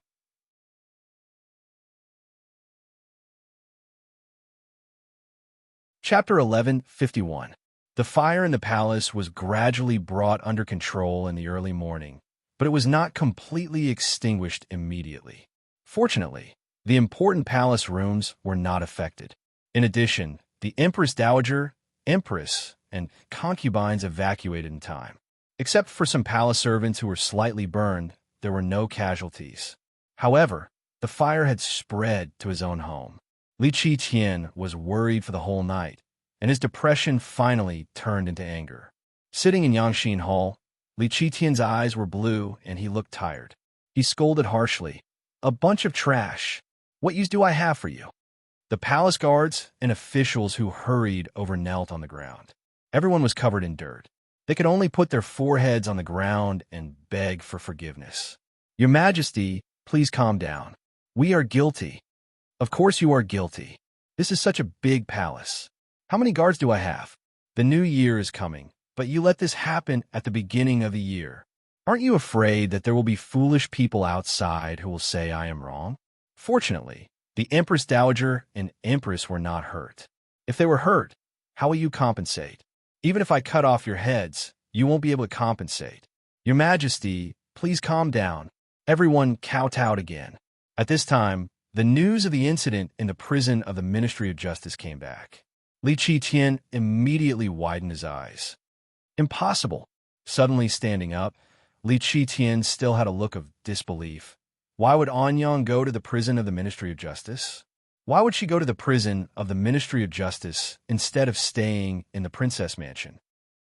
Chapter 11:51. The fire in the palace was gradually brought under control in the early morning, but it was not completely extinguished immediately. Fortunately, the important palace rooms were not affected. In addition, the Empress Dowager, Empress, and concubines evacuated in time. Except for some palace servants who were slightly burned, there were no casualties. However, the fire had spread to his own home. Li Qitian was worried for the whole night, and his depression finally turned into anger. Sitting in Yangxin Hall, Li Qitian's eyes were blue and he looked tired. He scolded harshly. "A bunch of trash. What use do I have for you?" The palace guards and officials who hurried over knelt on the ground. Everyone was covered in dirt. They could only put their foreheads on the ground and beg for forgiveness. "Your Majesty, please calm down. We are guilty." "Of course you are guilty. This is such a big palace. How many guards do I have? The new year is coming, but you let this happen at the beginning of the year. Aren't you afraid that there will be foolish people outside who will say I am wrong?" Fortunately, the Empress Dowager and Empress were not hurt. "If they were hurt, how will you compensate? Even if I cut off your heads, you won't be able to compensate. Your Majesty, please calm down." Everyone kowtowed again. At this time, the news of the incident in the prison of the Ministry of Justice came back. Li Qitian immediately widened his eyes. "Impossible." Suddenly standing up, Li Qitian still had a look of disbelief. Why would Anyang go to the prison of the Ministry of Justice? Why would she go to the prison of the Ministry of Justice instead of staying in the Princess Mansion?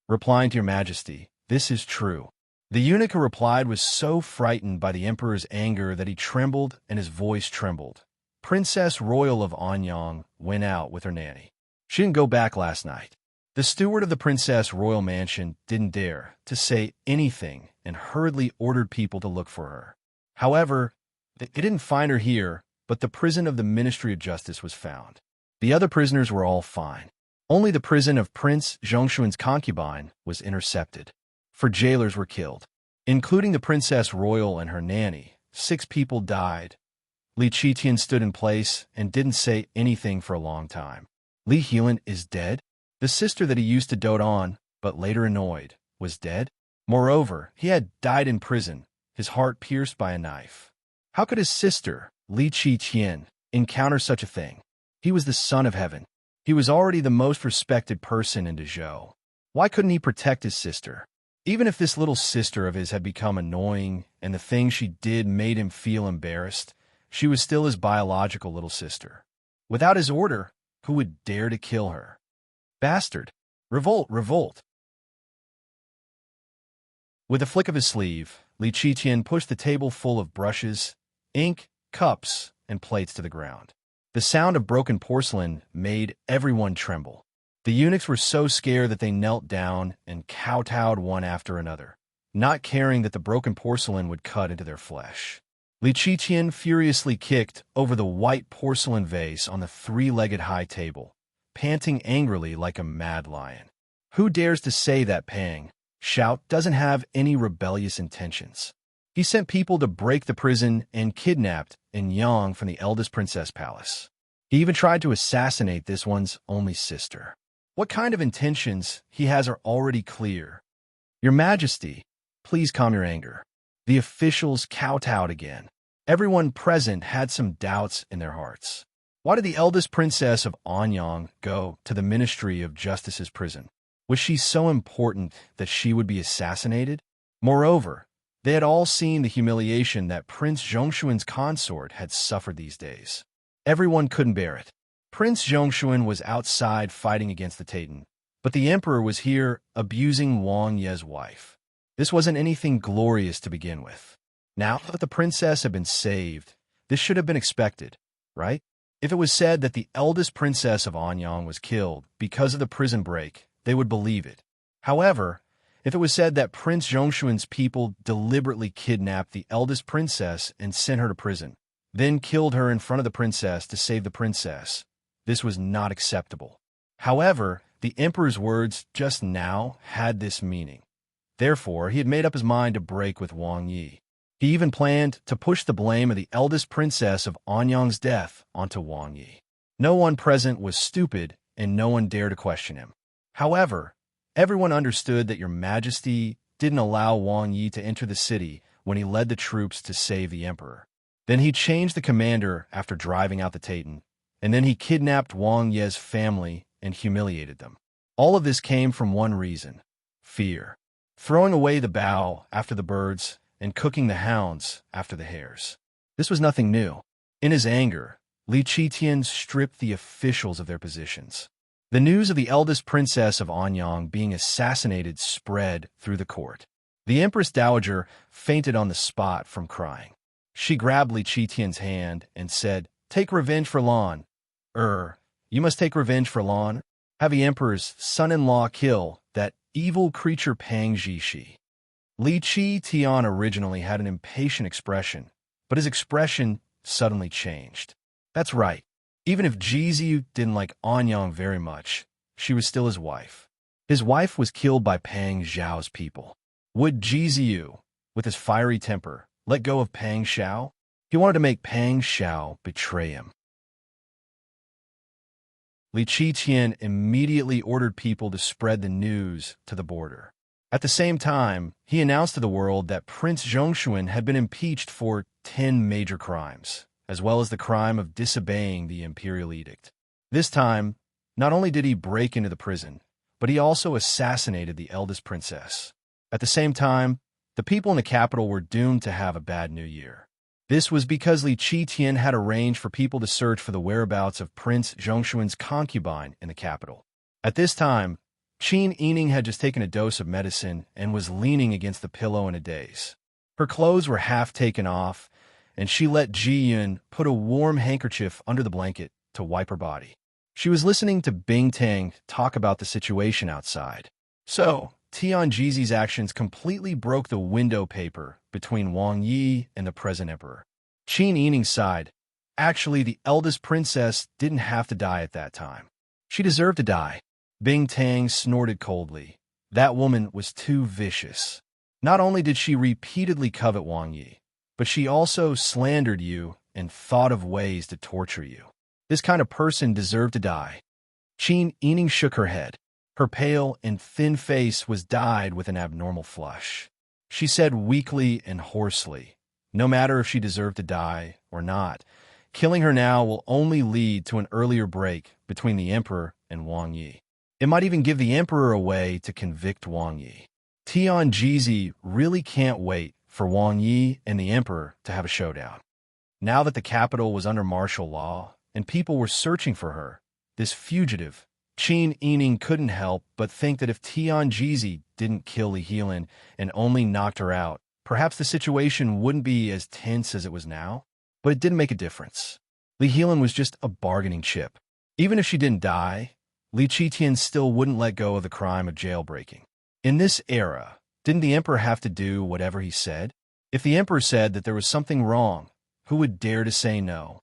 Replying to Your Majesty, this is true. The eunuch who replied was so frightened by the emperor's anger that he trembled and his voice trembled. Princess Royal of Anyang went out with her nanny. She didn't go back last night. The steward of the Princess Royal Mansion didn't dare to say anything and hurriedly ordered people to look for her. However, they didn't find her here, but the prison of the Ministry of Justice was found. The other prisoners were all fine. Only the prison of Prince Zhongshuan's concubine was intercepted. 4 jailers were killed, including the Princess Royal and her nanny. 6 people died. Li Qitian stood in place and didn't say anything for a long time. Li Helan is dead? The sister that he used to dote on, but later annoyed, was dead? Moreover, he had died in prison, his heart pierced by a knife. How could his sister, Li Qitian, encounter such a thing? He was the son of heaven. He was already the most respected person in Dezhou. Why couldn't he protect his sister? Even if this little sister of his had become annoying and the things she did made him feel embarrassed, she was still his biological little sister. Without his order, who would dare to kill her? Bastard! Revolt! Revolt! With a flick of his sleeve, Li Qitian pushed the table full of brushes, ink, cups, and plates to the ground. The sound of broken porcelain made everyone tremble. The eunuchs were so scared that they knelt down and kowtowed one after another, not caring that the broken porcelain would cut into their flesh. Li Qitian furiously kicked over the white porcelain vase on the 3-legged high table, panting angrily like a mad lion. Who dares to say that Pang Shout doesn't have any rebellious intentions? He sent people to break the prison and kidnapped Yang from the eldest princess palace. He even tried to assassinate this one's only sister. What kind of intentions he has are already clear. Your Majesty, please calm your anger. The officials kowtowed again. Everyone present had some doubts in their hearts. Why did the eldest princess of Anyang go to the Ministry of Justice's prison? Was she so important that she would be assassinated? Moreover, they had all seen the humiliation that Prince Zhongshuan's consort had suffered these days. Everyone couldn't bear it. Prince Zhongshuan was outside fighting against the Titan, but the emperor was here abusing Wang Ye's wife. This wasn't anything glorious to begin with. Now that the princess had been saved, this should have been expected, right? If it was said that the eldest princess of Anyang was killed because of the prison break, they would believe it. However, if it was said that Prince Zhongshuan's people deliberately kidnapped the eldest princess and sent her to prison, then killed her in front of the princess to save the princess, this was not acceptable. However, the emperor's words just now had this meaning. Therefore, he had made up his mind to break with Wang Yi. He even planned to push the blame of the eldest princess of Anyang's death onto Wang Yi. No one present was stupid, and no one dared to question him. However, everyone understood that Your Majesty didn't allow Wang Yi to enter the city when he led the troops to save the emperor. Then he changed the commander after driving out the Titan, and then he kidnapped Wang Ye's family and humiliated them. All of this came from one reason: fear. Throwing away the bow after the birds and cooking the hounds after the hares. This was nothing new. In his anger, Li Qitian stripped the officials of their positions. The news of the eldest princess of Anyang being assassinated spread through the court. The Empress Dowager fainted on the spot from crying. She grabbed Li Qitian's hand and said, "Take revenge for Lan." You must take revenge for Lan? Have the Emperor's son-in-law kill that evil creature Pang Zhishi. Li Qitian originally had an impatient expression, but his expression suddenly changed. That's right. Even if Jiziyu didn't like Anyang very much, she was still his wife. His wife was killed by Pang Zhao's people. Would Jiziyu, with his fiery temper, let go of Pang Xiao? He wanted to make Pang Xiao betray him. Li Qitian immediately ordered people to spread the news to the border. At the same time, he announced to the world that Prince Zhongshuan had been impeached for 10 major crimes, as well as the crime of disobeying the imperial edict. This time, not only did he break into the prison, but he also assassinated the eldest princess. At the same time, the people in the capital were doomed to have a bad new year. This was because Li Qitian had arranged for people to search for the whereabouts of Prince Zhongshuan's concubine in the capital. At this time, Qin Yining had just taken a dose of medicine and was leaning against the pillow in a daze. Her clothes were half taken off, and she let Ji Yun put a warm handkerchief under the blanket to wipe her body. She was listening to Bing Tang talk about the situation outside. So, Tian Jizi's actions completely broke the window paper between Wang Yi and the present emperor. Qin Yining sighed. Actually, the eldest princess didn't have to die at that time. She deserved to die. Bing Tang snorted coldly. That woman was too vicious. Not only did she repeatedly covet Wang Yi, but she also slandered you and thought of ways to torture you. This kind of person deserved to die. Qin Yining shook her head. Her pale and thin face was dyed with an abnormal flush. She said weakly and hoarsely, no matter if she deserved to die or not, killing her now will only lead to an earlier break between the emperor and Wang Yi. It might even give the emperor a way to convict Wang Yi. Tian Jizi really can't wait for Wang Yi and the emperor to have a showdown. Now that the capital was under martial law and people were searching for her, this fugitive, Qin Yining couldn't help but think that if Tian Jizi didn't kill Li Helan and only knocked her out, perhaps the situation wouldn't be as tense as it was now. But it didn't make a difference. Li Helan was just a bargaining chip. Even if she didn't die, Li Qitian still wouldn't let go of the crime of jailbreaking. In this era, didn't the emperor have to do whatever he said? If the emperor said that there was something wrong, who would dare to say no?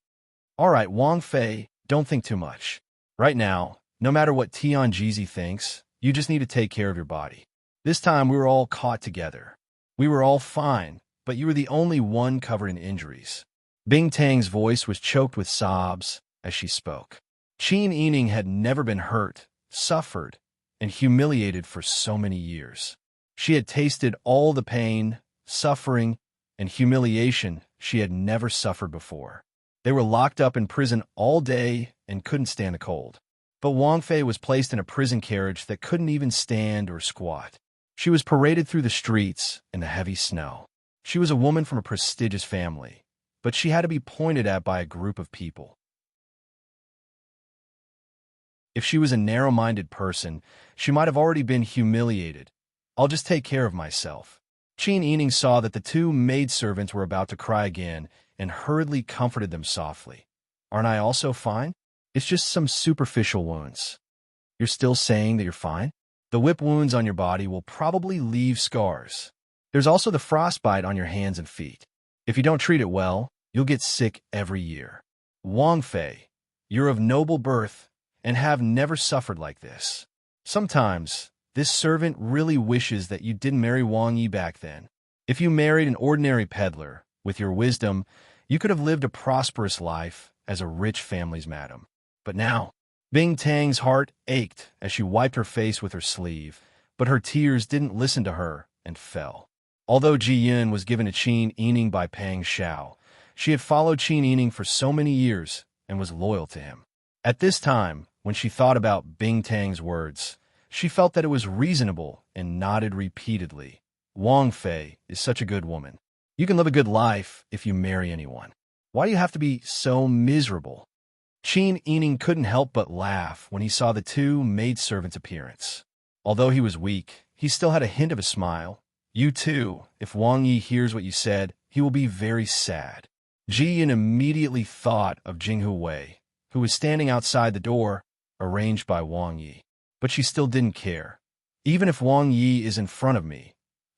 All right, Wang Fei, don't think too much. Right now, no matter what Tian Jizi thinks, you just need to take care of your body. This time we were all caught together. We were all fine, but you were the only one covered in injuries. Bing Tang's voice was choked with sobs as she spoke. Qin Yining had never been hurt, suffered, and humiliated for so many years. She had tasted all the pain, suffering, and humiliation she had never suffered before. They were locked up in prison all day and couldn't stand the cold. But Wang Fei was placed in a prison carriage that couldn't even stand or squat. She was paraded through the streets in the heavy snow. She was a woman from a prestigious family, but she had to be pointed at by a group of people. If she was a narrow-minded person, she might have already been humiliated. I'll just take care of myself. Qin Yining saw that the two maidservants were about to cry again and hurriedly comforted them softly. Aren't I also fine? It's just some superficial wounds. You're still saying that you're fine? The whip wounds on your body will probably leave scars. There's also the frostbite on your hands and feet. If you don't treat it well, you'll get sick every year. Wang Fei, you're of noble birth and have never suffered like this. Sometimes, this servant really wishes that you didn't marry Wang Yi back then. If you married an ordinary peddler, with your wisdom, you could have lived a prosperous life as a rich family's madam. But now, Bing Tang's heart ached as she wiped her face with her sleeve, but her tears didn't listen to her and fell. Although Ji Yun was given to Qin Yining by Pang Xiao, she had followed Qin Yining for so many years and was loyal to him. At this time, when she thought about Bing Tang's words, she felt that it was reasonable and nodded repeatedly. Wang Fei is such a good woman. You can live a good life if you marry anyone. Why do you have to be so miserable? Qin Yining couldn't help but laugh when he saw the two maidservants' appearance. Although he was weak, he still had a hint of a smile. You too, if Wang Yi hears what you said, he will be very sad. Ji Yin immediately thought of Jinghu Wei, who was standing outside the door, arranged by Wang Yi. But she still didn't care. Even if Wang Yi is in front of me,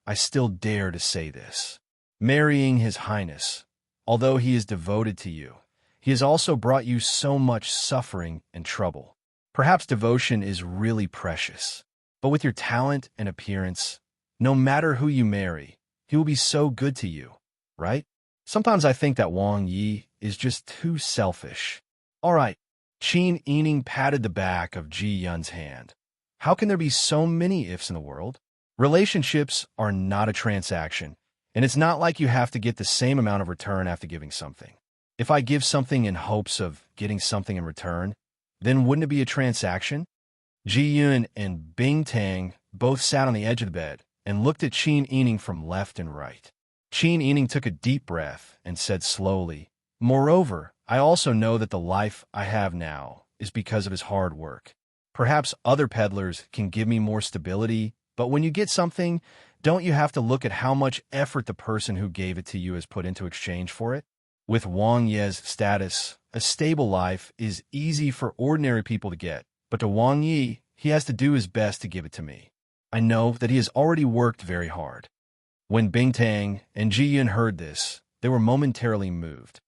I still dare to say this. Marrying His Highness, although he is devoted to you, he has also brought you so much suffering and trouble. Perhaps devotion is really precious. But with your talent and appearance, no matter who you marry, he will be so good to you, right? Sometimes I think that Wang Yi is just too selfish. All right, Qin Yining patted the back of Ji Yun's hand. How can there be so many ifs in the world? Relationships are not a transaction, and it's not like you have to get the same amount of return after giving something. If I give something in hopes of getting something in return, then wouldn't it be a transaction? Ji Yun and Bing Tang both sat on the edge of the bed and looked at Qin Yining from left and right. Qin Yining took a deep breath and said slowly, "Moreover, I also know that the life I have now is because of his hard work. Perhaps other peddlers can give me more stability, but when you get something, don't you have to look at how much effort the person who gave it to you has put into exchange for it? With Wang Ye's status, a stable life is easy for ordinary people to get, but to Wang Yi, he has to do his best to give it to me. I know that he has already worked very hard." When Bing Tang and Ji Yun heard this, they were momentarily moved.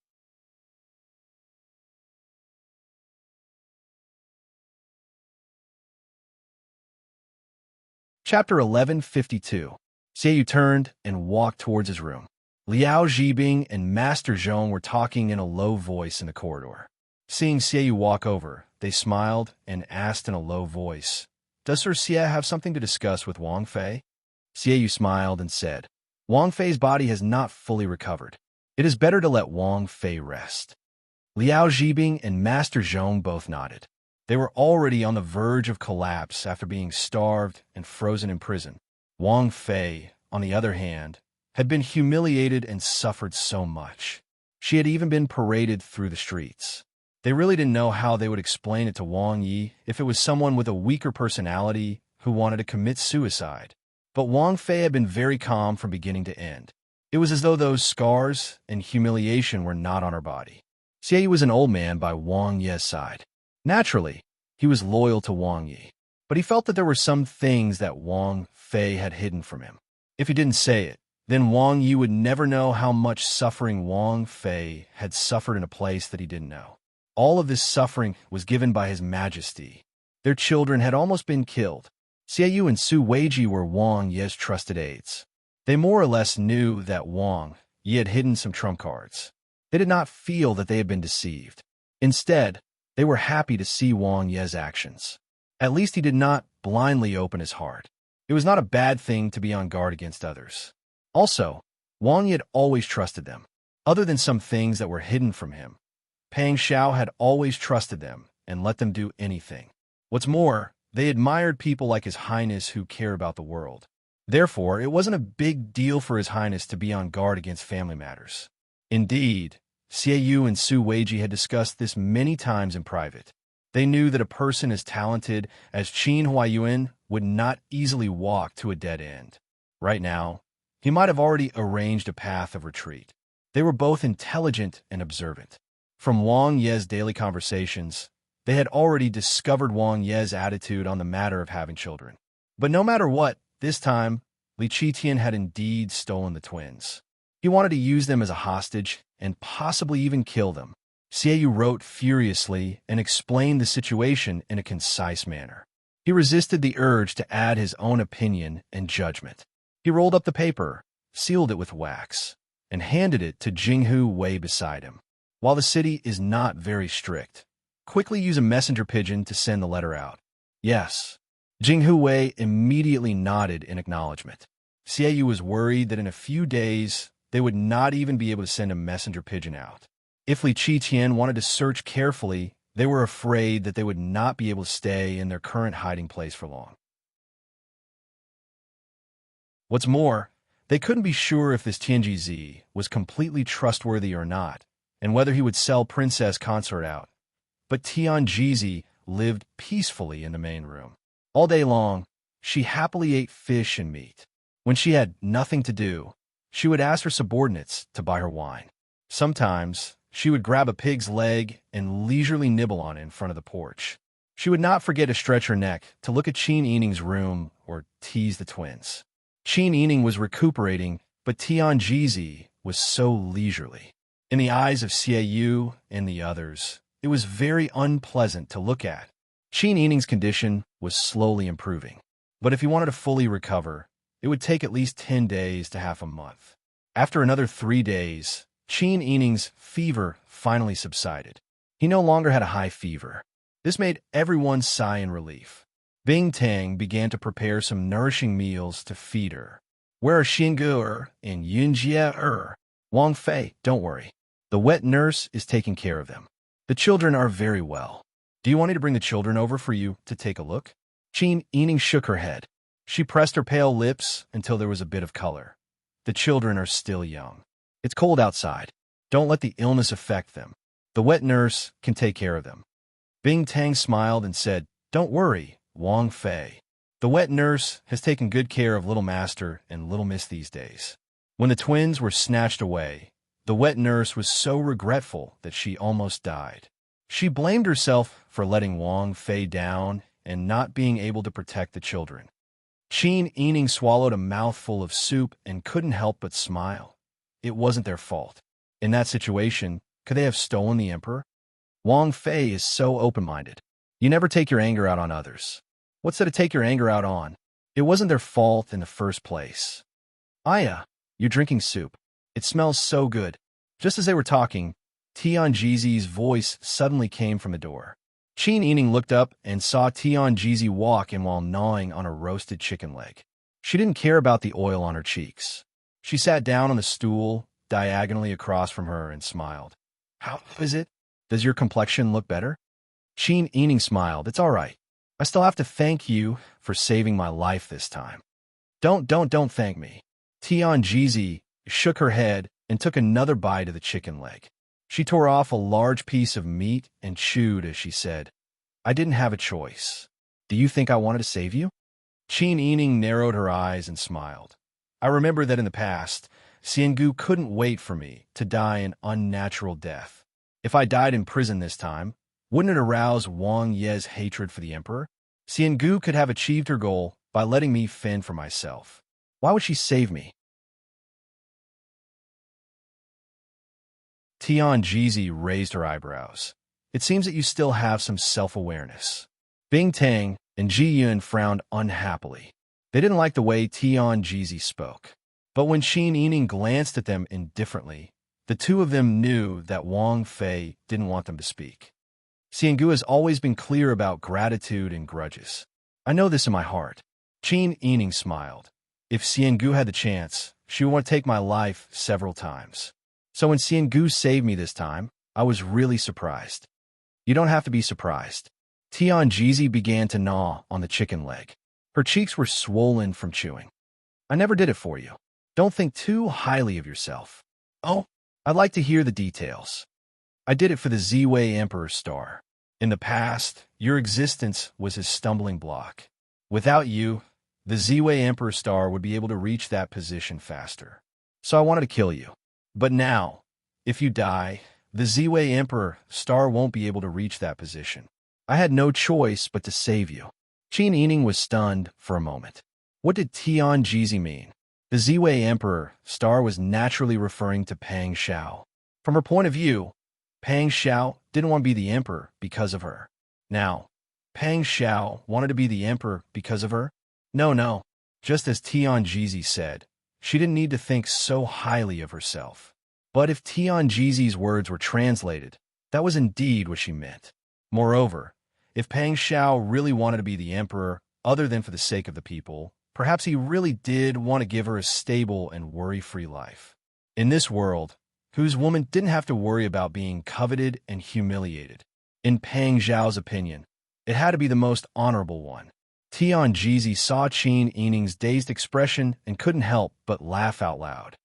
Chapter 1152. Xie turned and walked towards his room. Liao Zhibing and Master Zhong were talking in a low voice in the corridor. Seeing Xie walk over, they smiled and asked in a low voice, "Does Sir Xie have something to discuss with Wang Fei?" Xie smiled and said, "Wang Fei's body has not fully recovered. It is better to let Wang Fei rest." Liao Zhibing and Master Zhong both nodded. They were already on the verge of collapse after being starved and frozen in prison. Wang Fei, on the other hand, had been humiliated and suffered so much. She had even been paraded through the streets. They really didn't know how they would explain it to Wang Yi if it was someone with a weaker personality who wanted to commit suicide. But Wang Fei had been very calm from beginning to end. It was as though those scars and humiliation were not on her body. Xie was an old man by Wang Ye's side. Naturally, he was loyal to Wang Yi, but he felt that there were some things that Wang Fei had hidden from him. If he didn't say it, then Wang Yi would never know how much suffering Wang Fei had suffered in a place that he didn't know. All of this suffering was given by His Majesty. Their children had almost been killed. Xie and Su Weiji were Wang Yi's trusted aides. They more or less knew that Wang Yi had hidden some trump cards. They did not feel that they had been deceived. Instead, they were happy to see Wang Yi's actions. At least he did not blindly open his heart. It was not a bad thing to be on guard against others. Also, Wang Yi had always trusted them. Other than some things that were hidden from him, Pang Xiao had always trusted them and let them do anything. What's more, they admired people like His Highness who care about the world. Therefore, it wasn't a big deal for His Highness to be on guard against family matters. Indeed, Xie and Su Weiji had discussed this many times in private. They knew that a person as talented as Qin Huaiyuan would not easily walk to a dead end. Right now, he might have already arranged a path of retreat. They were both intelligent and observant. From Wang Ye's daily conversations, they had already discovered Wang Ye's attitude on the matter of having children. But no matter what, this time, Li Qitian had indeed stolen the twins. He wanted to use them as a hostage and possibly even kill them. Xie wrote furiously and explained the situation in a concise manner. He resisted the urge to add his own opinion and judgment. He rolled up the paper, sealed it with wax, and handed it to Jinghu Wei beside him. While the city is not very strict, quickly use a messenger pigeon to send the letter out. Yes. Jinghu Wei immediately nodded in acknowledgement. Xie was worried that in a few days they would not even be able to send a messenger pigeon out. If Li Qitian wanted to search carefully, they were afraid that they would not be able to stay in their current hiding place for long. What's more, they couldn't be sure if this Tianji Zi was completely trustworthy or not, and whether he would sell Princess Consort out. but Tianjizi lived peacefully in the main room. All day long, she happily ate fish and meat. When she had nothing to do, she would ask her subordinates to buy her wine. Sometimes, she would grab a pig's leg and leisurely nibble on it in front of the porch. She would not forget to stretch her neck to look at Qin Yining's room or tease the twins. Qin Yining was recuperating, but Tianjizi was so leisurely. In the eyes of Xie Yu and the others, it was very unpleasant to look at. Qin Yining's condition was slowly improving, but if he wanted to fully recover, it would take at least 10 days to half a month. After another 3 days, Qin Yining's fever finally subsided. He no longer had a high fever. This made everyone sigh in relief. Bing Tang began to prepare some nourishing meals to feed her. Where are Xingu and Yunjie? Wang Fei, don't worry. The wet nurse is taking care of them. The children are very well. Do you want me to bring the children over for you to take a look? Qin Yining shook her head. She pressed her pale lips until there was a bit of color. The children are still young. It's cold outside. Don't let the illness affect them. The wet nurse can take care of them. Bing Tang smiled and said, Don't worry, Wang Fei. The wet nurse has taken good care of Little Master and Little Miss these days. When the twins were snatched away, the wet nurse was so regretful that she almost died. She blamed herself for letting Wang Fei down and not being able to protect the children. Qin Yining swallowed a mouthful of soup and couldn't help but smile. It wasn't their fault. In that situation, could they have stolen the emperor? Wang Fei is so open-minded. You never take your anger out on others. What's there to take your anger out on? It wasn't their fault in the first place. Aya, you're drinking soup. It smells so good. Just as they were talking, Tianjizi's voice suddenly came from the door. Qin Yining looked up and saw Tianjizi walk in while gnawing on a roasted chicken leg. She didn't care about the oil on her cheeks. She sat down on the stool diagonally across from her and smiled. How is it? Does your complexion look better? Qin Yining smiled. It's all right. I still have to thank you for saving my life this time. Don't thank me. Tianjizi shook her head and took another bite of the chicken leg. She tore off a large piece of meat and chewed as she said, I didn't have a choice. Do you think I wanted to save you? Qin Yining narrowed her eyes and smiled. I remember that in the past, Xiangu couldn't wait for me to die an unnatural death. If I died in prison this time, wouldn't it arouse Wang Ye's hatred for the emperor? Xiangu could have achieved her goal by letting me fend for myself. Why would she save me? Tianjizi raised her eyebrows. It seems that you still have some self-awareness. Bing Tang and Ji Yun frowned unhappily. They didn't like the way Tianjizi spoke. But when Qin Yining glanced at them indifferently, the two of them knew that Wang Fei didn't want them to speak. Xiangu has always been clear about gratitude and grudges. I know this in my heart. Qin Yining smiled. If Xiangu had the chance, she would want to take my life several times. So when Xiangu saved me this time, I was really surprised. You don't have to be surprised. Tianjizi began to gnaw on the chicken leg. Her cheeks were swollen from chewing. I never did it for you. Don't think too highly of yourself. Oh, I'd like to hear the details. I did it for the Ziwei Emperor's star. In the past, your existence was his stumbling block. Without you, the Ziwei Emperor's star would be able to reach that position faster. So I wanted to kill you. But now, if you die, the Ziwei Emperor star won't be able to reach that position. I had no choice but to save you. Qin Yining was stunned for a moment. What did Tianjizi mean? The Ziwei Emperor star was naturally referring to Pang Xiao. From her point of view, Pang Xiao didn't want to be the emperor because of her. Now, Pang Xiao wanted to be the emperor because of her? No. Just as Tianjizi said, she didn't need to think so highly of herself. But if Tianjizi's words were translated, that was indeed what she meant. Moreover, if Pang Xiao really wanted to be the emperor, other than for the sake of the people, perhaps he really did want to give her a stable and worry-free life. In this world, whose woman didn't have to worry about being coveted and humiliated. In Pang Xiao's opinion, it had to be the most honorable one. Tianjizi saw Qin Yining's dazed expression and couldn't help but laugh out loud.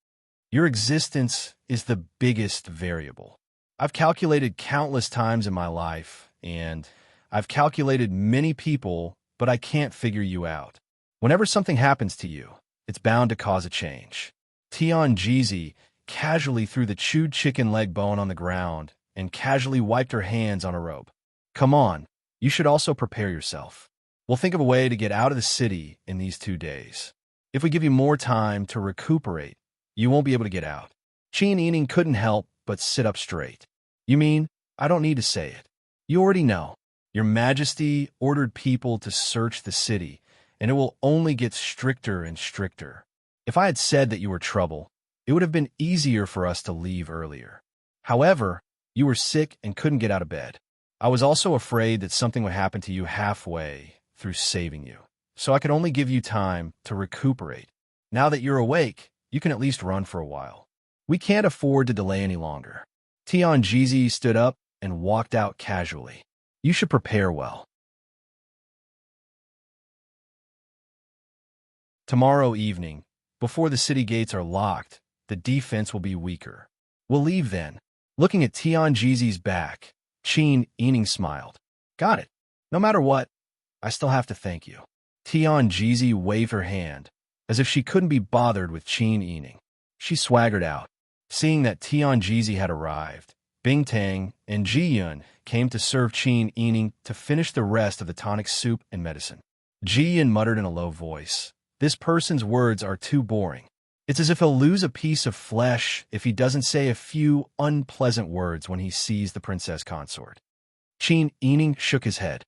Your existence is the biggest variable. I've calculated countless times in my life, and I've calculated many people, but I can't figure you out. Whenever something happens to you, it's bound to cause a change. Tianjizi casually threw the chewed chicken leg bone on the ground and casually wiped her hands on a rope. Come on, you should also prepare yourself. We'll think of a way to get out of the city in these 2 days. If we give you more time to recuperate, you won't be able to get out. Qin Yining couldn't help but sit up straight. You mean, I don't need to say it. You already know. Your Majesty ordered people to search the city, and it will only get stricter and stricter. If I had said that you were trouble, it would have been easier for us to leave earlier. However, you were sick and couldn't get out of bed. I was also afraid that something would happen to you halfway through saving you, so I could only give you time to recuperate. Now that you're awake, you can at least run for a while. We can't afford to delay any longer. Tianjizi stood up and walked out casually. You should prepare well. Tomorrow evening, before the city gates are locked, the defense will be weaker. We'll leave then. Looking at Tianjizi's back, Qin Yining smiled. Got it. No matter what, I still have to thank you. Tianjizi waved her hand, as if she couldn't be bothered with Qin Yining. She swaggered out. Seeing that Tianjizi had arrived, Bingtang and Ji Yun came to serve Qin Yining to finish the rest of the tonic soup and medicine. Ji Yun muttered in a low voice, "This person's words are too boring. It's as if he'll lose a piece of flesh if he doesn't say a few unpleasant words when he sees the princess consort." Qin Yining shook his head.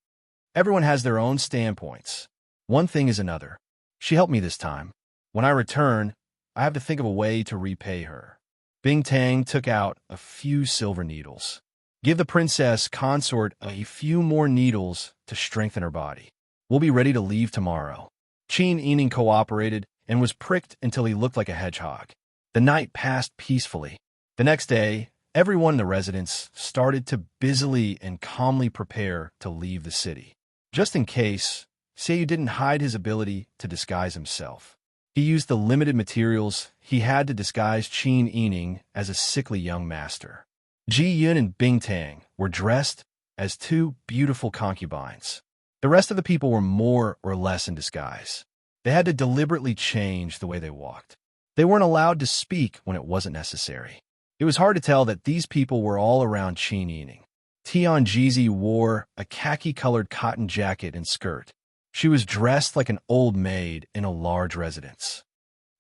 Everyone has their own standpoints. One thing is another. She helped me this time. When I return, I have to think of a way to repay her. Bingtang took out a few silver needles. Give the princess consort a few more needles to strengthen her body. We'll be ready to leave tomorrow. Qin Yining cooperated and was pricked until he looked like a hedgehog. The night passed peacefully. The next day, everyone in the residence started to busily and calmly prepare to leave the city. Just in case, Seiyu didn't hide his ability to disguise himself. He used the limited materials he had to disguise Qin Yining as a sickly young master. Ji Yun and Bingtang were dressed as 2 beautiful concubines. The rest of the people were more or less in disguise. They had to deliberately change the way they walked. They weren't allowed to speak when it wasn't necessary. It was hard to tell that these people were all around Qin Yining. Tianjizi wore a khaki-colored cotton jacket and skirt. She was dressed like an old maid in a large residence.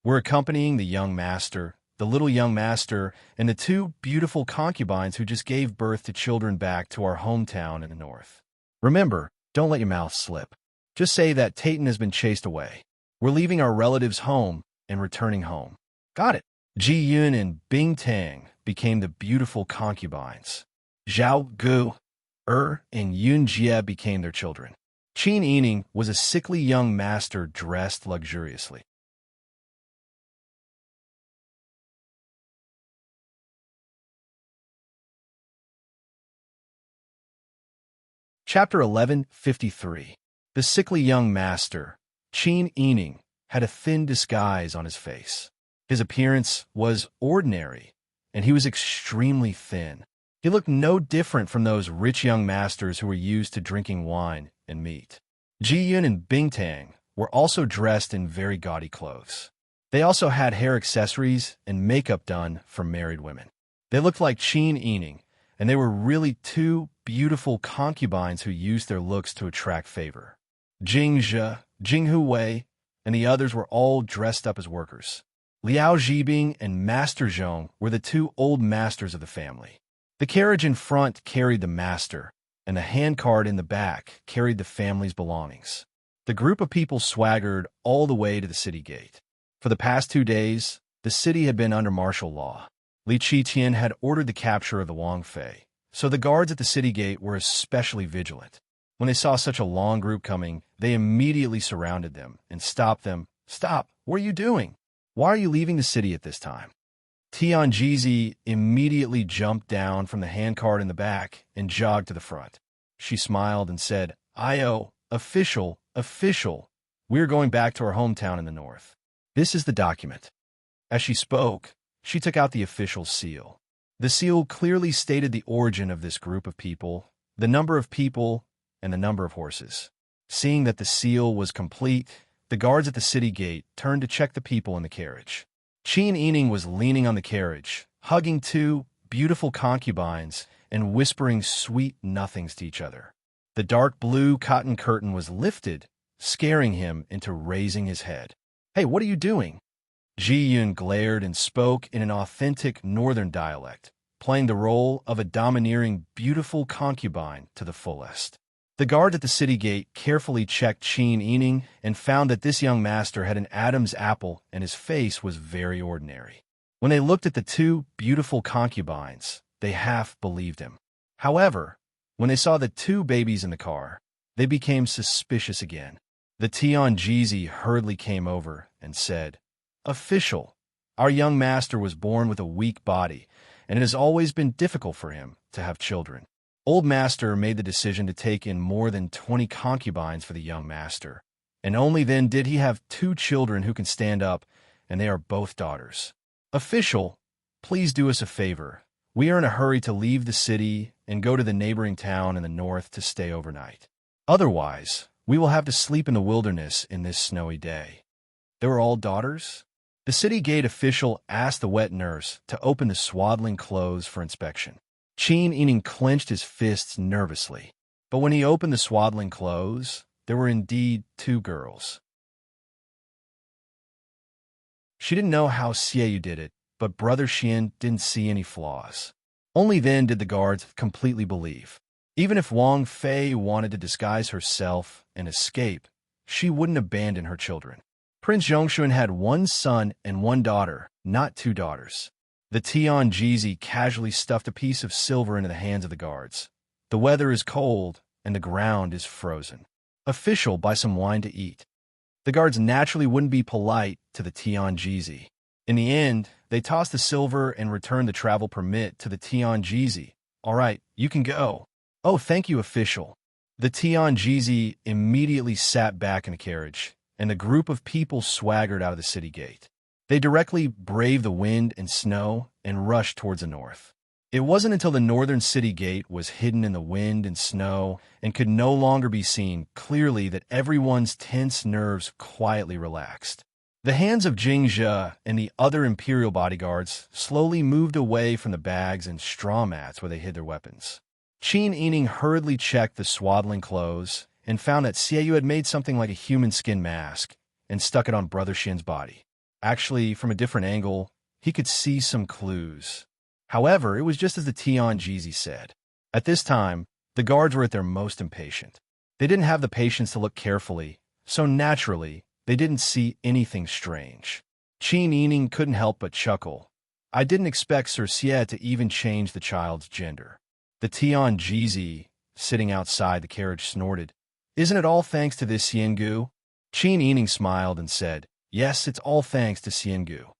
We're accompanying the young master, the little young master, and the 2 beautiful concubines who just gave birth to children back to our hometown in the north. Remember, don't let your mouth slip. Just say that Tayton has been chased away. We're leaving our relatives' home and returning home. Got it. Ji Yun and Bingtang became the beautiful concubines. Zhao Gu, and Yun Jie became their children. Qin Yining was a sickly young master dressed luxuriously. Chapter 1153. The sickly young master, Qin Yining, had a thin disguise on his face. His appearance was ordinary, and he was extremely thin. He looked no different from those rich young masters who were used to drinking wine and meat. Ji Yun and Bingtang were also dressed in very gaudy clothes. They also had hair accessories and makeup done for married women. They looked like Qin Yining, and they were really 2 beautiful concubines who used their looks to attract favor. Jing Zhe, Jing Huwei, and the others were all dressed up as workers. Liao Zhibing and Master Zhong were the 2 old masters of the family. The carriage in front carried the master, and the handcart in the back carried the family's belongings. The group of people swaggered all the way to the city gate. For the past 2 days, the city had been under martial law. Li Qiqian had ordered the capture of the Wang Fei, so the guards at the city gate were especially vigilant. When they saw such a long group coming, they immediately surrounded them and stopped them. "Stop! What are you doing? Why are you leaving the city at this time?" Tianjizi immediately jumped down from the handcart in the back and jogged to the front. She smiled and said, Official, we're going back to our hometown in the north. This is the document." As she spoke, she took out the official seal. The seal clearly stated the origin of this group of people, the number of people, and the number of horses. Seeing that the seal was complete, the guards at the city gate turned to check the people in the carriage. Qin Yining was leaning on the carriage, hugging two beautiful concubines and whispering sweet nothings to each other. The dark blue cotton curtain was lifted, scaring him into raising his head. "Hey, what are you doing?" Ji Yun glared and spoke in an authentic northern dialect, playing the role of a domineering, beautiful concubine to the fullest. The guard at the city gate carefully checked Qin Yining and found that this young master had an Adam's apple and his face was very ordinary. When they looked at the two beautiful concubines, they half believed him. However, when they saw the two babies in the car, they became suspicious again. The Tianjizi hurriedly came over and said, "Official, our young master was born with a weak body, and it has always been difficult for him to have children. Old master made the decision to take in more than 20 concubines for the young master, and only then did he have 2 children who can stand up, and they are both daughters. Official, please do us a favor. We are in a hurry to leave the city and go to the neighboring town in the north to stay overnight. Otherwise, we will have to sleep in the wilderness in this snowy day." They were all daughters? The city gate official asked the wet nurse to open the swaddling clothes for inspection. Qin Yining clenched his fists nervously, but when he opened the swaddling clothes, there were indeed 2 girls. She didn't know how Xiaoyu did it, but Brother Xian didn't see any flaws. Only then did the guards completely believe. Even if Wang Fei wanted to disguise herself and escape, she wouldn't abandon her children. Prince Zhongxuan had 1 son and 1 daughter, not 2 daughters. The Tianjizi casually stuffed a piece of silver into the hands of the guards. "The weather is cold, and the ground is frozen. Official, buy some wine to eat." The guards naturally wouldn't be polite to the Tianjizi. In the end, they tossed the silver and returned the travel permit to the Tianjizi. "All right, you can go." "Oh, thank you, official." The Tianjizi immediately sat back in the carriage, and the group of people swaggered out of the city gate. They directly braved the wind and snow and rushed towards the north. It wasn't until the northern city gate was hidden in the wind and snow and could no longer be seen clearly that everyone's tense nerves quietly relaxed. The hands of Jingzhe and the other imperial bodyguards slowly moved away from the bags and straw mats where they hid their weapons. Qin Yining hurriedly checked the swaddling clothes and found that Xiaoyu had made something like a human skin mask and stuck it on Brother Xian's body. Actually, from a different angle, he could see some clues. However, it was just as the Tianjizi said. At this time, the guards were at their most impatient. They didn't have the patience to look carefully, so naturally, they didn't see anything strange. Qin Yining couldn't help but chuckle. "I didn't expect Sir Xie to even change the child's gender." The Tianjizi, sitting outside the carriage, snorted. "Isn't it all thanks to this Xiangu?" Qin Yining smiled and said, "Yes, it's all thanks to Xiangu."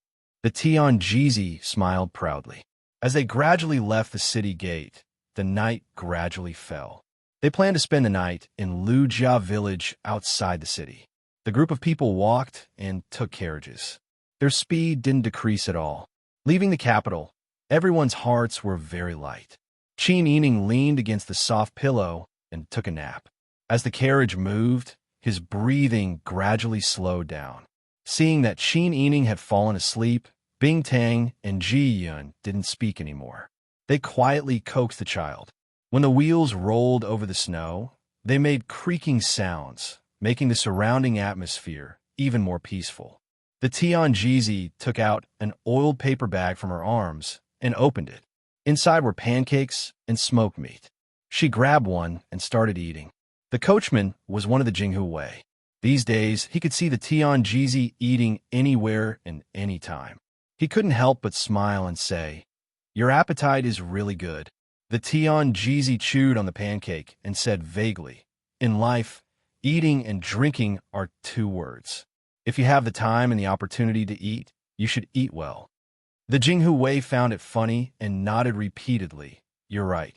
The Tianjizi smiled proudly. As they gradually left the city gate, the night gradually fell. They planned to spend the night in Lujia village outside the city. The group of people walked and took carriages. Their speed didn't decrease at all. Leaving the capital, everyone's hearts were very light. Qin Yining leaned against the soft pillow and took a nap. As the carriage moved, his breathing gradually slowed down. Seeing that Qin Yining had fallen asleep, Bing Tang and Ji Yun didn't speak anymore. They quietly coaxed the child. When the wheels rolled over the snow, they made creaking sounds, making the surrounding atmosphere even more peaceful. The Tianjizi took out an oiled paper bag from her arms and opened it. Inside were pancakes and smoked meat. She grabbed one and started eating. The coachman was one of the Jinghu Wei. These days, he could see the Tianjizi eating anywhere and any time. He couldn't help but smile and say, "Your appetite is really good." The Tianjizi chewed on the pancake and said vaguely, "In life, eating and drinking are 2 words. If you have the time and the opportunity to eat, you should eat well." The Jinghu Wei found it funny and nodded repeatedly. "You're right."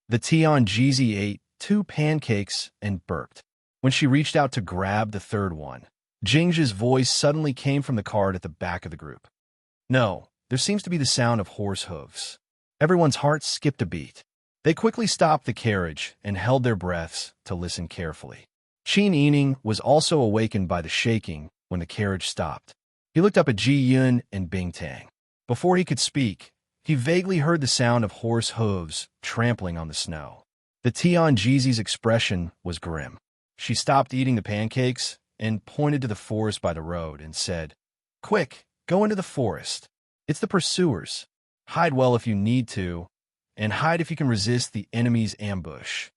The Tianjizi ate 2 pancakes and burped. When she reached out to grab the 3rd one, Jingzhe's voice suddenly came from the cart at the back of the group. "No, there seems to be the sound of horse hooves." Everyone's hearts skipped a beat. They quickly stopped the carriage and held their breaths to listen carefully. Qin Yining was also awakened by the shaking when the carriage stopped. He looked up at Ji Yun and Bing Tang. Before he could speak, he vaguely heard the sound of horse hooves trampling on the snow. The Tianjizi's expression was grim. She stopped eating the pancakes and pointed to the forest by the road and said, "Quick, go into the forest. It's the pursuers. Hide well if you need to, and hide if you can resist the enemy's ambush."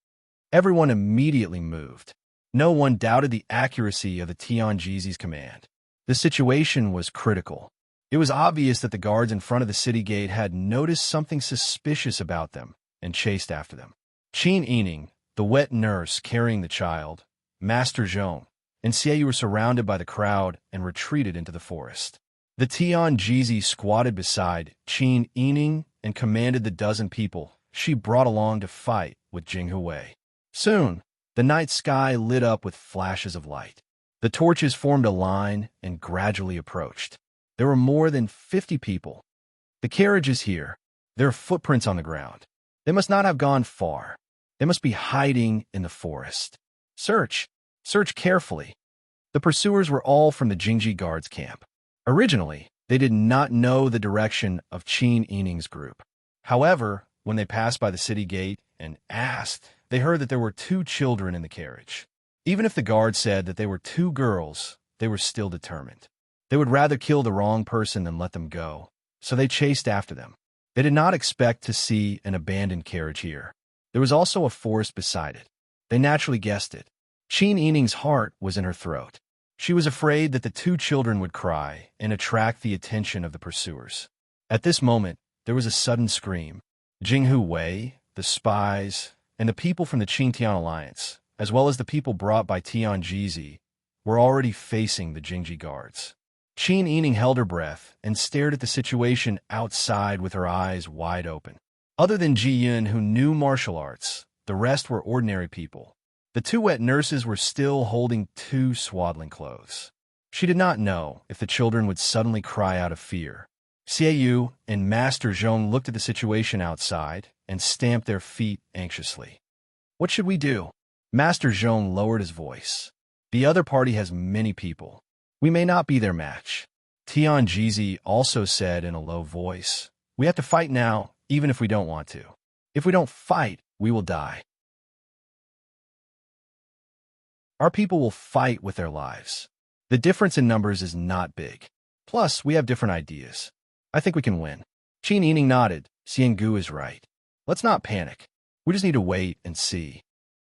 Everyone immediately moved. No one doubted the accuracy of the Tianjizi's command. The situation was critical. It was obvious that the guards in front of the city gate had noticed something suspicious about them and chased after them. Qin Yining, the wet nurse carrying the child, Master Zhong, and Xie were surrounded by the crowd and retreated into the forest. The Tianjizi squatted beside Qin Yining and commanded the dozen people she brought along to fight with Jinghui. Soon, the night sky lit up with flashes of light. The torches formed a line and gradually approached. There were more than 50 people. The carriage is here. There are footprints on the ground. They must not have gone far. They must be hiding in the forest. Search. Search carefully. The pursuers were all from the Jingji Guards camp. Originally, they did not know the direction of Qin Yining's group. However, when they passed by the city gate and asked, they heard that there were 2 children in the carriage. Even if the guard said that they were 2 girls, they were still determined. They would rather kill the wrong person than let them go, so they chased after them. They did not expect to see an abandoned carriage here. There was also a forest beside it. They naturally guessed it. Qin Yining's heart was in her throat. She was afraid that the 2 children would cry and attract the attention of the pursuers. At this moment, there was a sudden scream. Jinghui, the spies, and the people from the Qingtian Alliance, as well as the people brought by Tianjizi, were already facing the Jingji Guards. Qin Yining held her breath and stared at the situation outside with her eyes wide open. Other than Ji Yun, who knew martial arts, the rest were ordinary people. The 2 wet nurses were still holding 2 swaddling clothes. She did not know if the children would suddenly cry out of fear. Xie and Master Zhong looked at the situation outside and stamped their feet anxiously. "What should we do?" Master Zhong lowered his voice. "The other party has many people. We may not be their match." Tianjizi also said in a low voice, "We have to fight now, even if we don't want to. If we don't fight, we will die. Our people will fight with their lives. The difference in numbers is not big. Plus, we have different ideas. I think we can win." Qin Yining nodded. Xiangu is right. Let's not panic. We just need to wait and see.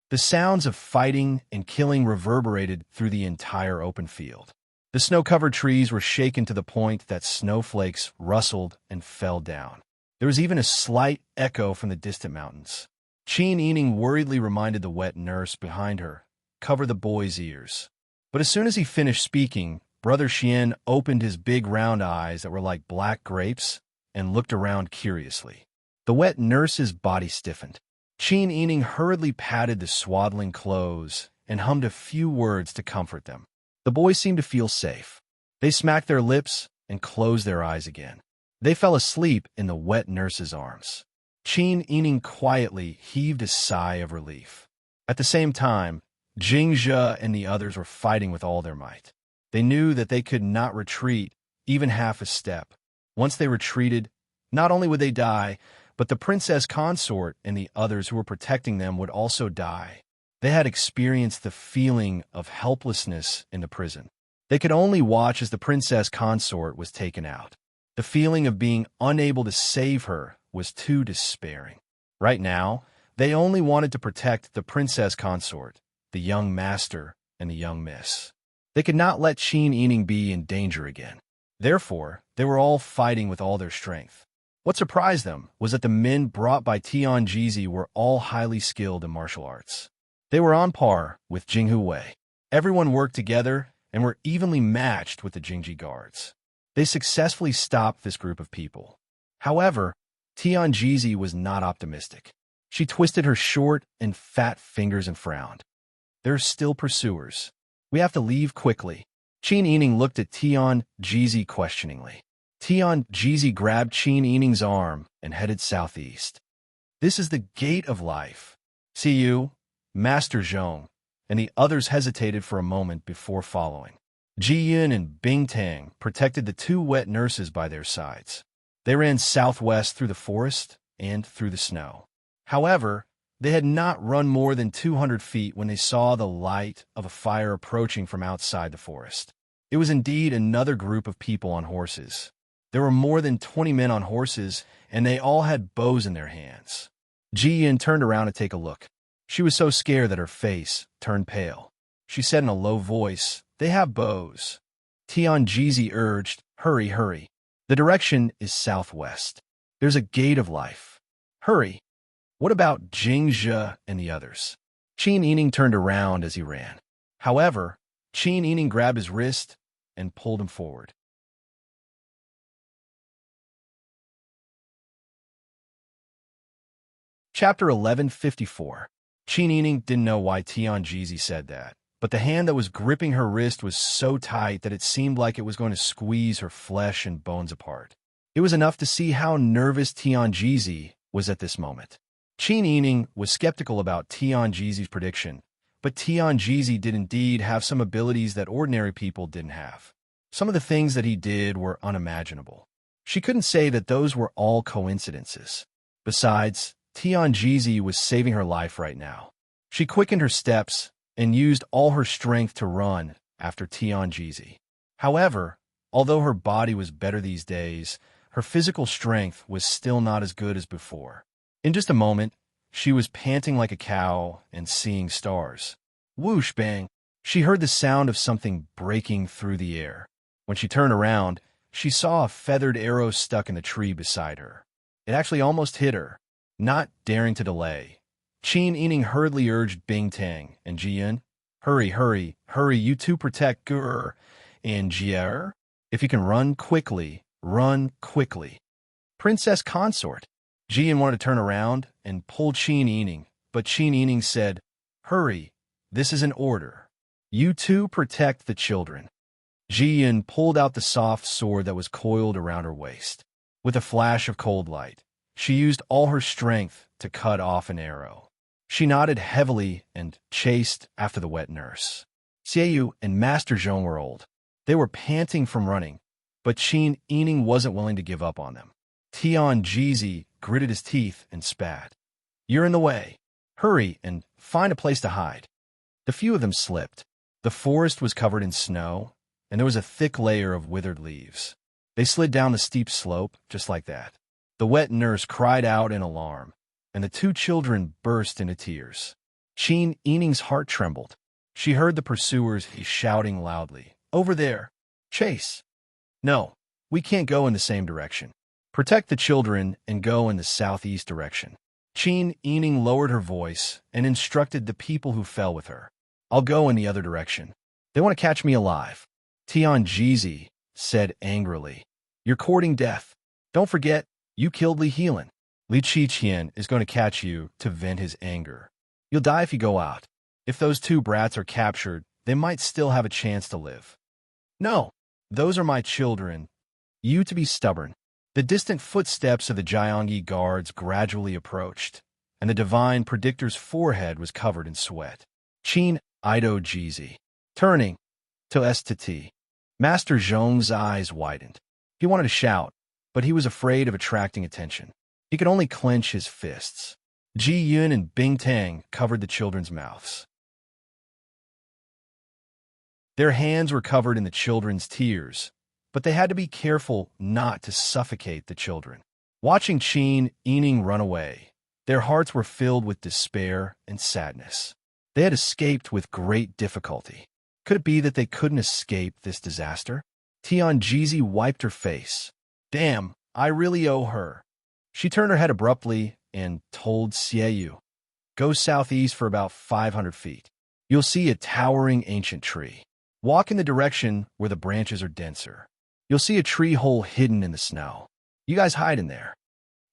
The sounds of fighting and killing reverberated through the entire open field. The snow-covered trees were shaken to the point that snowflakes rustled and fell down. There was even a slight echo from the distant mountains. Qin Yining worriedly reminded the wet nurse behind her, "Cover the boy's ears." But as soon as he finished speaking, Brother Xian opened his big round eyes that were like black grapes and looked around curiously. The wet nurse's body stiffened. Qin Yining hurriedly patted the swaddling clothes and hummed a few words to comfort them. The boys seemed to feel safe. They smacked their lips and closed their eyes again. They fell asleep in the wet nurse's arms. Qin Yining quietly heaved a sigh of relief. At the same time, Jingzhe and the others were fighting with all their might. They knew that they could not retreat even half a step. Once they retreated, not only would they die, but the princess consort and the others who were protecting them would also die. They had experienced the feeling of helplessness in the prison. They could only watch as the princess consort was taken out. The feeling of being unable to save her was too despairing. Right now, they only wanted to protect the princess consort, the young master, and the young miss. They could not let Qin Yining be in danger again. Therefore, they were all fighting with all their strength. What surprised them was that the men brought by Tianjizi were all highly skilled in martial arts. They were on par with Jinghui. Everyone worked together and were evenly matched with the Jingji Guards. They successfully stopped this group of people. However, Tianjizi was not optimistic. She twisted her short and fat fingers and frowned. "There are still pursuers. We have to leave quickly." Qin Yining looked at Tianjizi questioningly. Tian Jizi grabbed Qin Yining's arm and headed southeast. This is the gate of life. See you, Master Zhong, and the others hesitated for a moment before following. Ji Yun and Bing Tang protected the two wet nurses by their sides. They ran southwest through the forest and through the snow. However, they had not run more than 200 feet when they saw the light of a fire approaching from outside the forest. It was indeed another group of people on horses. There were more than 20 men on horses, and they all had bows in their hands. Ji Yun turned around to take a look. She was so scared that her face turned pale. She said in a low voice, "They have bows." Tian Jizi urged, "Hurry, hurry. The direction is southwest. There's a gate of life. Hurry." What about Jing Zhe and the others? Qin Yining turned around as he ran. However, Qin Yining grabbed his wrist and pulled him forward. Chapter 1154. Qin Yining didn't know why Tian Jizi said that, but the hand that was gripping her wrist was so tight that it seemed like it was going to squeeze her flesh and bones apart. It was enough to see how nervous Tian Jizi was at this moment. Qin Yining was skeptical about Tian Jizi's prediction, but Tian Jizi did indeed have some abilities that ordinary people didn't have. Some of the things that he did were unimaginable. She couldn't say that those were all coincidences. Besides, Tian Jizi was saving her life right now. She quickened her steps and used all her strength to run after Tian Jizi. However, although her body was better these days, her physical strength was still not as good as before. In just a moment, she was panting like a cow and seeing stars. Whoosh bang! She heard the sound of something breaking through the air. When she turned around, she saw a feathered arrow stuck in the tree beside her. It actually almost hit her. Not daring to delay, Qin Yining hurriedly urged Bing Tang and Ji Yun, "Hurry, hurry, hurry, you two protect Gur and Jier. If you can run quickly, run quickly." Princess Consort. Ji Yun wanted to turn around and pull Qin Yining, but Qin Yining said, "Hurry, this is an order. You two protect the children." Ji Yun pulled out the soft sword that was coiled around her waist. With a flash of cold light, she used all her strength to cut off an arrow. She nodded heavily and chased after the wet nurse. Xiaoyu and Master Zhong were old. They were panting from running, but Qin Yining wasn't willing to give up on them. Tian Jizi gritted his teeth and spat. "You're in the way. Hurry and find a place to hide." The few of them slipped. The forest was covered in snow, and there was a thick layer of withered leaves. They slid down the steep slope just like that. The wet nurse cried out in alarm, and the two children burst into tears. Qin Yining's heart trembled. She heard the pursuers shouting loudly, "Over there! Chase!" "No, we can't go in the same direction. Protect the children and go in the southeast direction." Qin Yining lowered her voice and instructed the people who fell with her. "I'll go in the other direction. They want to catch me alive." Tian Jizi said angrily, "You're courting death. Don't forget, you killed Li Helan. Li Qiqian is going to catch you to vent his anger. You'll die if you go out. If those two brats are captured, they might still have a chance to live." "No, those are my children. You to be stubborn." The distant footsteps of the Jiangyi guards gradually approached, and the divine predictor's forehead was covered in sweat. Qin Ido Jizi. Turning to S-T. Master Zhong's eyes widened. He wanted to shout, but he was afraid of attracting attention. He could only clench his fists. Ji Yun and Bing Tang covered the children's mouths. Their hands were covered in the children's tears, but they had to be careful not to suffocate the children. Watching Qin Yining run away, their hearts were filled with despair and sadness. They had escaped with great difficulty. Could it be that they couldn't escape this disaster? Tian Jizi wiped her face. "Damn, I really owe her." She turned her head abruptly and told Xiaoyu, "Go southeast for about 500 feet. You'll see a towering ancient tree. Walk in the direction where the branches are denser. You'll see a tree hole hidden in the snow. You guys hide in there."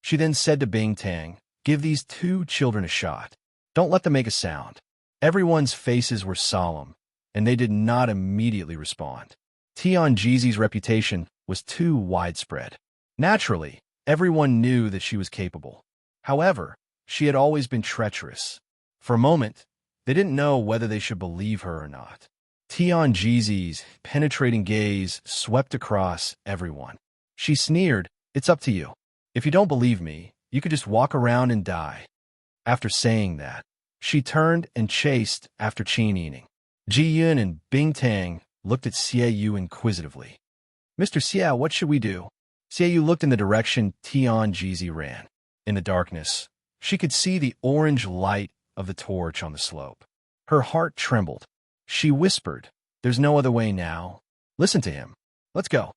She then said to Bing Tang, "Give these two children a shot. Don't let them make a sound." Everyone's faces were solemn, and they did not immediately respond. Tianjizi's reputation was too widespread. Naturally, everyone knew that she was capable. However, she had always been treacherous. For a moment, they didn't know whether they should believe her or not. Tianjizi's penetrating gaze swept across everyone. She sneered, "It's up to you. If you don't believe me, you could just walk around and die." After saying that, she turned and chased after Qin Yining. Ji Yun and Bing Tang looked at Xie Yu inquisitively. "Mr. Xie, what should we do?" Xie Yu looked in the direction Tianjizi ran. In the darkness, she could see the orange light of the torch on the slope. Her heart trembled. She whispered, "There's no other way now. Listen to him. Let's go."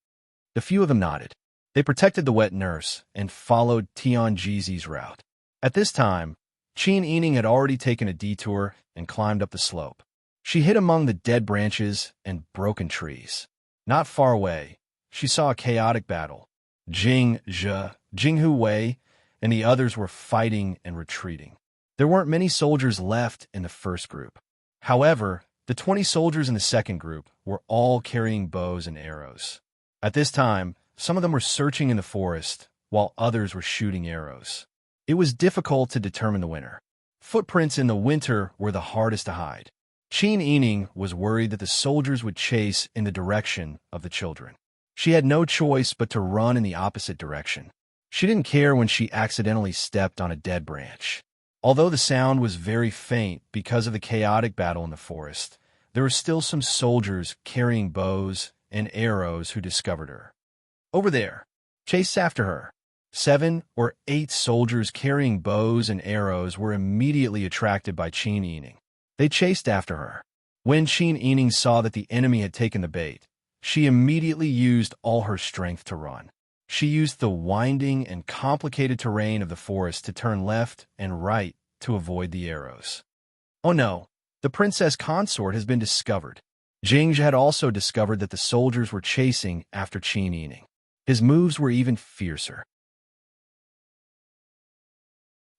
The few of them nodded. They protected the wet nurse and followed Tianjizi's route. At this time, Qin Yining had already taken a detour and climbed up the slope. She hid among the dead branches and broken trees. Not far away, she saw a chaotic battle. Jing Zhe, Jinghu Wei, and the others were fighting and retreating. There weren't many soldiers left in the first group. However, the 20 soldiers in the second group were all carrying bows and arrows. At this time, some of them were searching in the forest, while others were shooting arrows. It was difficult to determine the winner. Footprints in the winter were the hardest to hide. Qin Yining was worried that the soldiers would chase in the direction of the children. She had no choice but to run in the opposite direction. She didn't care when she accidentally stepped on a dead branch. Although the sound was very faint because of the chaotic battle in the forest, there were still some soldiers carrying bows and arrows who discovered her. "Over there! Chase after her!" 7 or 8 soldiers carrying bows and arrows were immediately attracted by Qin Yining. They chased after her. When Qin Yining saw that the enemy had taken the bait, she immediately used all her strength to run. She used the winding and complicated terrain of the forest to turn left and right to avoid the arrows. Oh no, the princess consort has been discovered. Jing had also discovered that the soldiers were chasing after Qin Yining. His moves were even fiercer.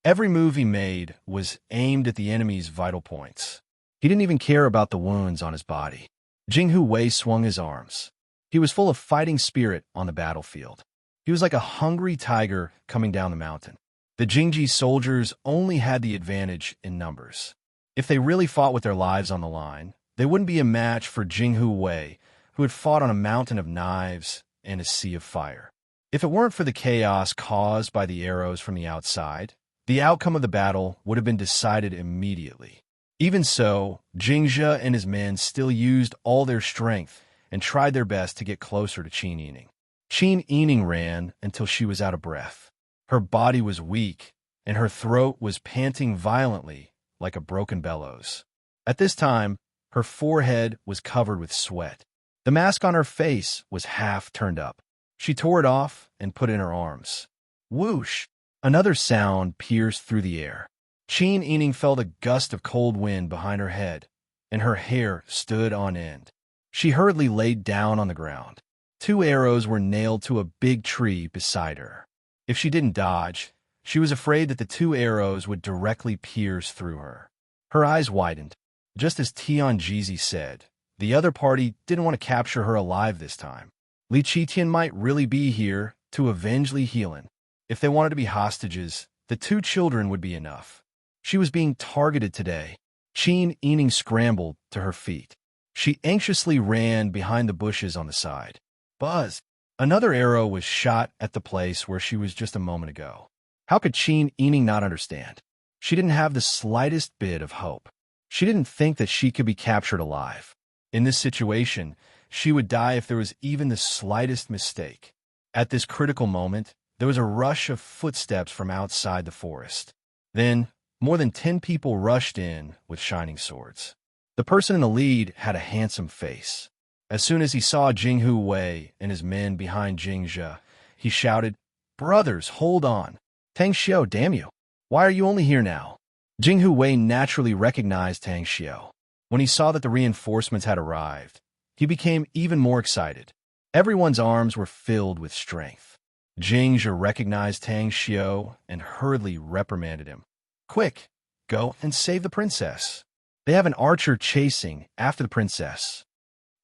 Every move he made was aimed at the enemy's vital points. He didn't even care about the wounds on his body. Jinghu Wei swung his arms. He was full of fighting spirit on the battlefield. He was like a hungry tiger coming down the mountain. The Jingji soldiers only had the advantage in numbers. If they really fought with their lives on the line, they wouldn't be a match for Jinghu Wei, who had fought on a mountain of knives and a sea of fire. If it weren't for the chaos caused by the arrows from the outside, the outcome of the battle would have been decided immediately. Even so, Jingzhe and his men still used all their strength and tried their best to get closer to Qin Yining. Qin Yining ran until she was out of breath. Her body was weak, and her throat was panting violently like a broken bellows. At this time, her forehead was covered with sweat. The mask on her face was half turned up. She tore it off and put it in her arms. Whoosh! Another sound pierced through the air. Qin Yining felt a gust of cold wind behind her head, and her hair stood on end. She hurriedly laid down on the ground. 2 arrows were nailed to a big tree beside her. If she didn't dodge, she was afraid that the 2 arrows would directly pierce through her. Her eyes widened. Just as Tianjizi said, the other party didn't want to capture her alive this time. Li Qitian might really be here to avenge Li Helan. If they wanted to be hostages, the 2 children would be enough. She was being targeted today. Qin Yining scrambled to her feet. She anxiously ran behind the bushes on the side. Buzz! Another arrow was shot at the place where she was just a moment ago. How could Qin Yining not understand? She didn't have the slightest bit of hope. She didn't think that she could be captured alive. In this situation, she would die if there was even the slightest mistake. At this critical moment, there was a rush of footsteps from outside the forest. Then, more than 10 people rushed in with shining swords. The person in the lead had a handsome face. As soon as he saw Jinghu Wei and his men behind Jingzhe, he shouted, "Brothers, hold on! Tang Xiao, damn you! Why are you only here now?" Jinghu Wei naturally recognized Tang Xiao. When he saw that the reinforcements had arrived, he became even more excited. Everyone's arms were filled with strength. Jingzhe recognized Tang Xiao and hurriedly reprimanded him. "Quick, go and save the princess. They have an archer chasing after the princess."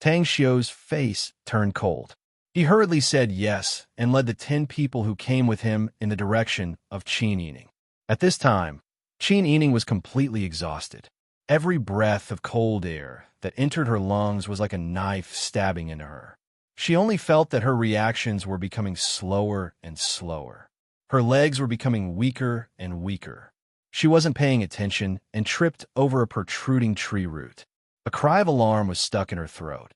Tang Xiu's face turned cold. He hurriedly said yes and led the 10 people who came with him in the direction of Qin Yining. At this time, Qin Yining was completely exhausted. Every breath of cold air that entered her lungs was like a knife stabbing into her. She only felt that her reactions were becoming slower and slower. Her legs were becoming weaker and weaker. She wasn't paying attention and tripped over a protruding tree root. A cry of alarm was stuck in her throat.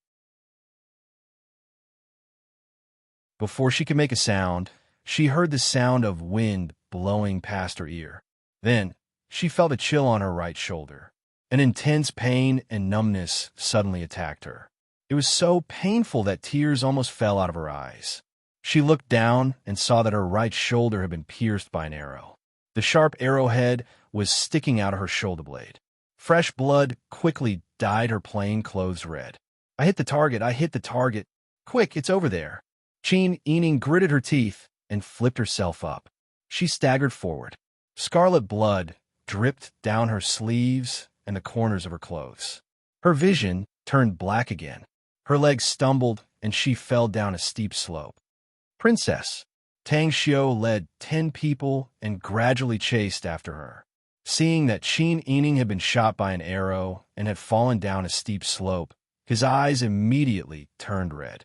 Before she could make a sound, she heard the sound of wind blowing past her ear. Then, she felt a chill on her right shoulder. An intense pain and numbness suddenly attacked her. It was so painful that tears almost fell out of her eyes. She looked down and saw that her right shoulder had been pierced by an arrow. The sharp arrowhead was sticking out of her shoulder blade. Fresh blood quickly dyed her plain clothes red. I hit the target. Quick, it's over there. Qin Yining gritted her teeth and flipped herself up. She staggered forward. Scarlet blood dripped down her sleeves and the corners of her clothes. Her vision turned black again. Her legs stumbled and she fell down a steep slope. Princess! Tang Xiu led 10 people and gradually chased after her. Seeing that Qin Yining had been shot by an arrow and had fallen down a steep slope, his eyes immediately turned red.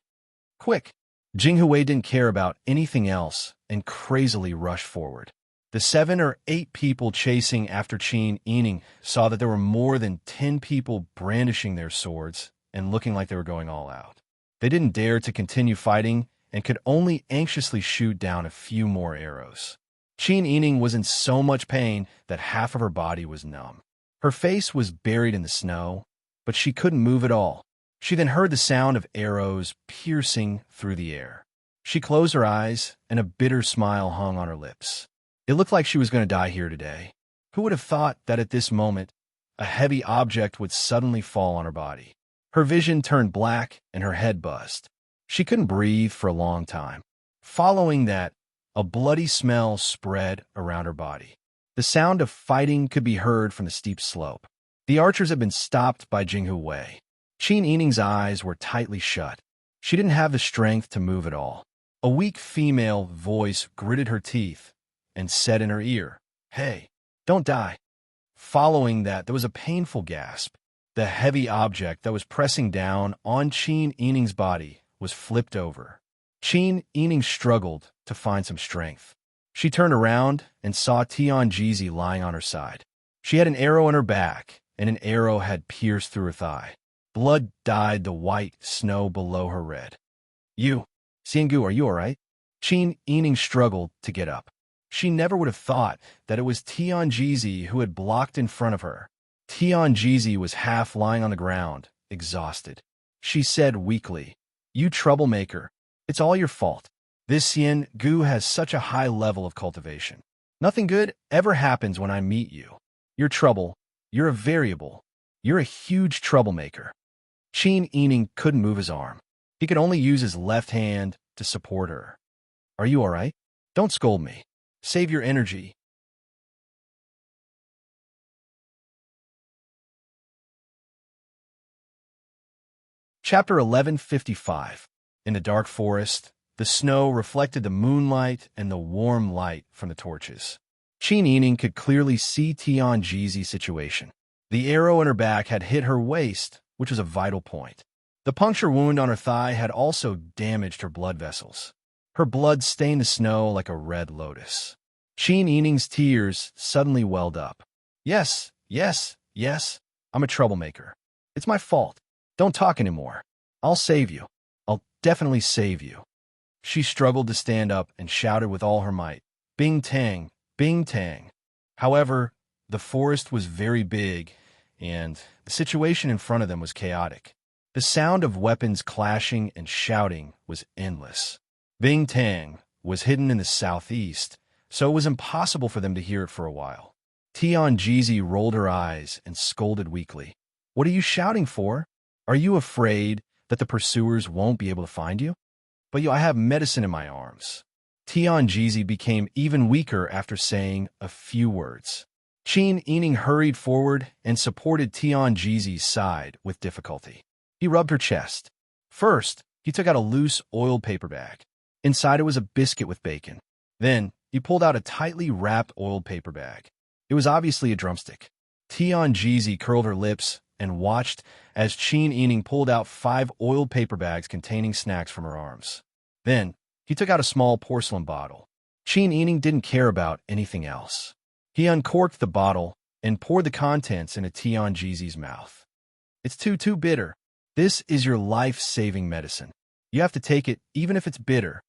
Quick! Jinghui didn't care about anything else and crazily rushed forward. The 7 or 8 people chasing after Qin Yining saw that there were more than 10 people brandishing their swords and looking like they were going all out. They didn't dare to continue fighting and could only anxiously shoot down a few more arrows. Qin Yining was in so much pain that half of her body was numb. Her face was buried in the snow, but she couldn't move at all. She then heard the sound of arrows piercing through the air. She closed her eyes, and a bitter smile hung on her lips. It looked like she was going to die here today. Who would have thought that at this moment, a heavy object would suddenly fall on her body? Her vision turned black and her head buzzed. She couldn't breathe for a long time. Following that, a bloody smell spread around her body. The sound of fighting could be heard from the steep slope. The archers had been stopped by Jinghui. Qin Yining's eyes were tightly shut. She didn't have the strength to move at all. A weak female voice gritted her teeth and said in her ear, "Hey, don't die." Following that, there was a painful gasp. The heavy object that was pressing down on Qin Yining's body was flipped over. Qin Yining struggled to find some strength. She turned around and saw Tianjizi lying on her side. She had an arrow in her back, and an arrow had pierced through her thigh. Blood dyed the white snow below her red. Xiangu, are you all right? Qin Yining struggled to get up. She never would have thought that it was Tianjizi who had blocked in front of her. Tianjizi was half lying on the ground, exhausted. She said weakly, "You troublemaker. It's all your fault. This Xiangu has such a high level of cultivation. Nothing good ever happens when I meet you. You're trouble. You're a variable. You're a huge troublemaker." Qin Yining couldn't move his arm. He could only use his left hand to support her. "Are you all right? Don't scold me. Save your energy." Chapter 1155. In the dark forest, the snow reflected the moonlight and the warm light from the torches. Qin Yining could clearly see Tianjizi's situation. The arrow in her back had hit her waist, which was a vital point. The puncture wound on her thigh had also damaged her blood vessels. Her blood stained the snow like a red lotus. Qin Yining's tears suddenly welled up. Yes, I'm a troublemaker. It's my fault. Don't talk anymore. I'll save you. I'll definitely save you." She struggled to stand up and shouted with all her might, "Bing Tang, Bing Tang." However, the forest was very big, and the situation in front of them was chaotic. The sound of weapons clashing and shouting was endless. Bing Tang was hidden in the southeast, so it was impossible for them to hear it for a while. Tianjizi rolled her eyes and scolded weakly. "What are you shouting for? Are you afraid that the pursuers won't be able to find you?" "But I have medicine in my arms." Tianjizi became even weaker after saying a few words. Qin Yining hurried forward and supported Tianjizi's side with difficulty. He rubbed her chest. First, he took out a loose, oiled paper bag. Inside it was a biscuit with bacon. Then, he pulled out a tightly wrapped oiled paper bag. It was obviously a drumstick. Tianjizi curled her lips and watched as Qin Yining pulled out 5 oiled paper bags containing snacks from her arms. Then, he took out a small porcelain bottle. Qin Yining didn't care about anything else. He uncorked the bottle and poured the contents into Tianjizi's mouth. It's too bitter. This is your life-saving medicine. You have to take it even if it's bitter.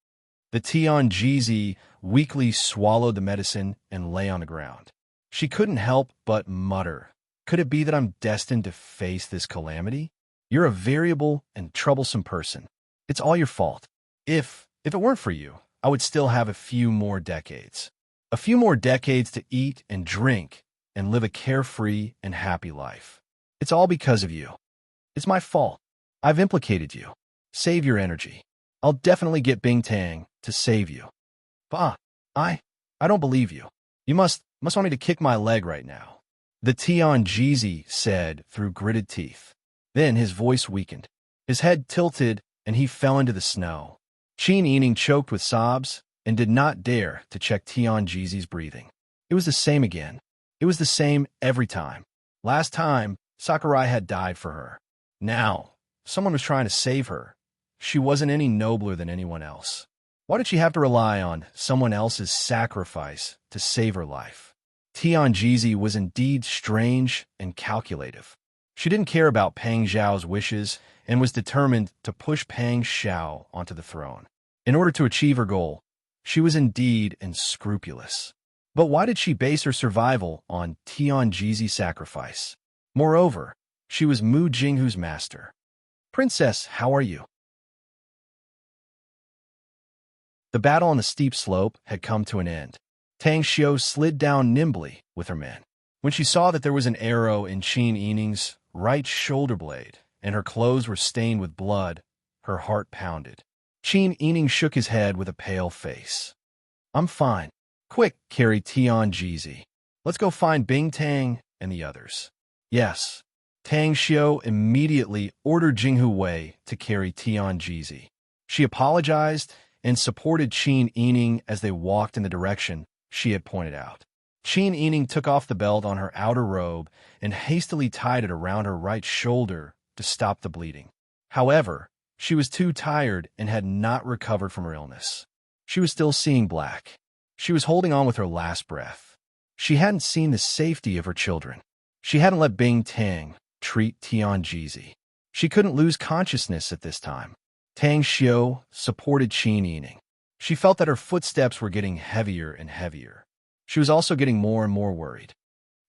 The Tianjizi weakly swallowed the medicine and lay on the ground. She couldn't help but mutter, "Could it be that I'm destined to face this calamity? You're a variable and troublesome person. It's all your fault. If it weren't for you, I would still have a few more decades. A few more decades to eat and drink and live a carefree and happy life. It's all because of you. It's my fault. I've implicated you. Save your energy. I'll definitely get Bing Tang to save you." "Bah, I don't believe you. You must want me to kick my leg right now," the Tianjizi said through gritted teeth. Then his voice weakened. His head tilted and he fell into the snow. Qin Yining choked with sobs and did not dare to check Tianjizi's breathing. It was the same again. It was the same every time. Last time, Sakurai had died for her. Now, someone was trying to save her. She wasn't any nobler than anyone else. Why did she have to rely on someone else's sacrifice to save her life? Tianjizi was indeed strange and calculative. She didn't care about Pang Zhao's wishes and was determined to push Pang Zhao onto the throne. In order to achieve her goal, she was indeed unscrupulous. But why did she base her survival on Tianjizi's sacrifice? Moreover, she was Mu Jinghu's master. "Princess, how are you?" The battle on the steep slope had come to an end. Tang Xiu slid down nimbly with her men. When she saw that there was an arrow in Qin Yining's right shoulder blade and her clothes were stained with blood, her heart pounded. Qin Yining shook his head with a pale face. "I'm fine. Quick, carry Tianjizi. Let's go find Bing Tang and the others." "Yes." Tang Xiu immediately ordered Jinghu Wei to carry Tianjizi. She apologized and supported Qin Yining as they walked in the direction she had pointed out. Qin Yining took off the belt on her outer robe and hastily tied it around her right shoulder to stop the bleeding. However, she was too tired and had not recovered from her illness. She was still seeing black. She was holding on with her last breath. She hadn't seen the safety of her children. She hadn't let Bing Tang treat Tianjizi. She couldn't lose consciousness at this time. Tang Xiu supported Qin Yining. She felt that her footsteps were getting heavier and heavier. She was also getting more and more worried.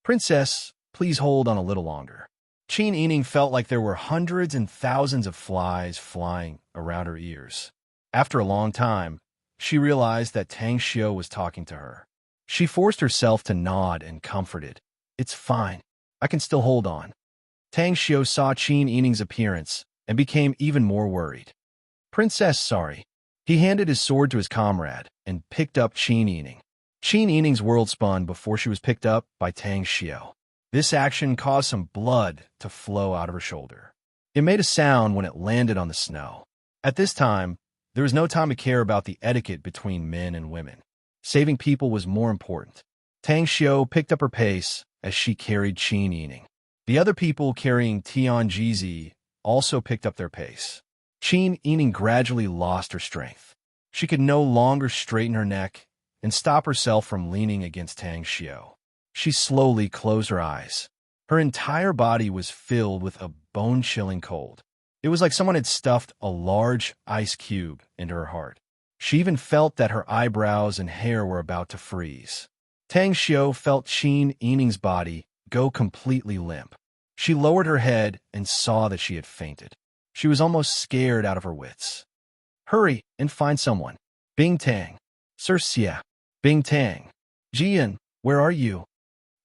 "Princess, please hold on a little longer." Qin Yining felt like there were hundreds and thousands of flies flying around her ears. After a long time, she realized that Tang Xiu was talking to her. She forced herself to nod and comforted. "It's fine. I can still hold on." Tang Xiu saw Qin Yining's appearance and became even more worried. "Princess, sorry." He handed his sword to his comrade and picked up Qin Yining. Qin Yining's world spun before she was picked up by Tang Xiu. This action caused some blood to flow out of her shoulder. It made a sound when it landed on the snow. At this time, there was no time to care about the etiquette between men and women. Saving people was more important. Tang Xiu picked up her pace as she carried Qin Yining. The other people carrying Tianjizi also picked up their pace. Qin Yining gradually lost her strength. She could no longer straighten her neck and stop herself from leaning against Tang Xiu. She slowly closed her eyes. Her entire body was filled with a bone-chilling cold. It was like someone had stuffed a large ice cube into her heart. She even felt that her eyebrows and hair were about to freeze. Tang Xiu felt Qin Yining's body go completely limp. She lowered her head and saw that she had fainted. She was almost scared out of her wits. "Hurry and find someone. Bing Tang. Sir Xia. Bing Tang. Jian, where are you?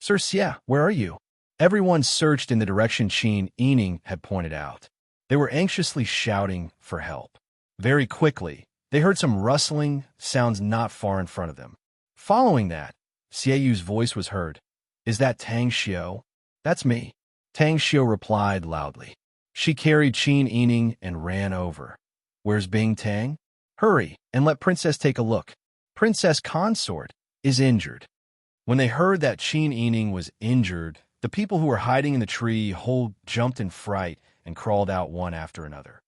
Sir Xia, where are you?" Everyone searched in the direction Qin Yining had pointed out. They were anxiously shouting for help. Very quickly, they heard some rustling sounds not far in front of them. Following that, Xieyu's voice was heard. "Is that Tang Xiu?" "That's me." Tang Xiu replied loudly. She carried Qin Yining and ran over. Where's Bing Tang? Hurry and let Princess take a look. Princess Consort is injured. When they heard that Qin Yining was injured, the people who were hiding in the tree hole jumped in fright and crawled out one after another.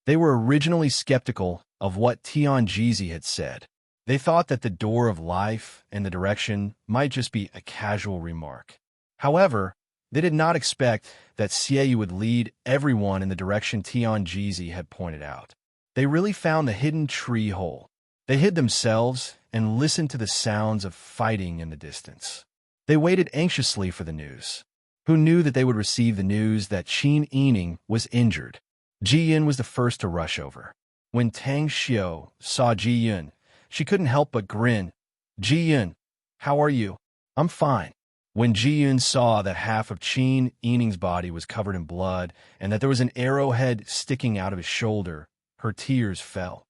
They were originally skeptical of what Tianjizi had said. They thought that the door of life and the direction might just be a casual remark. However, they did not expect that Xie would lead everyone in the direction Tianjizi had pointed out. They really found the hidden tree hole. They hid themselves and listened to the sounds of fighting in the distance. They waited anxiously for the news. Who knew that they would receive the news that Qin Yining was injured? Ji Yun was the first to rush over. When Tang Xiu saw Ji Yun, she couldn't help but grin. Ji Yun, how are you? I'm fine. When Ji Yun saw that half of Qin Yining's body was covered in blood and that there was an arrowhead sticking out of his shoulder, her tears fell.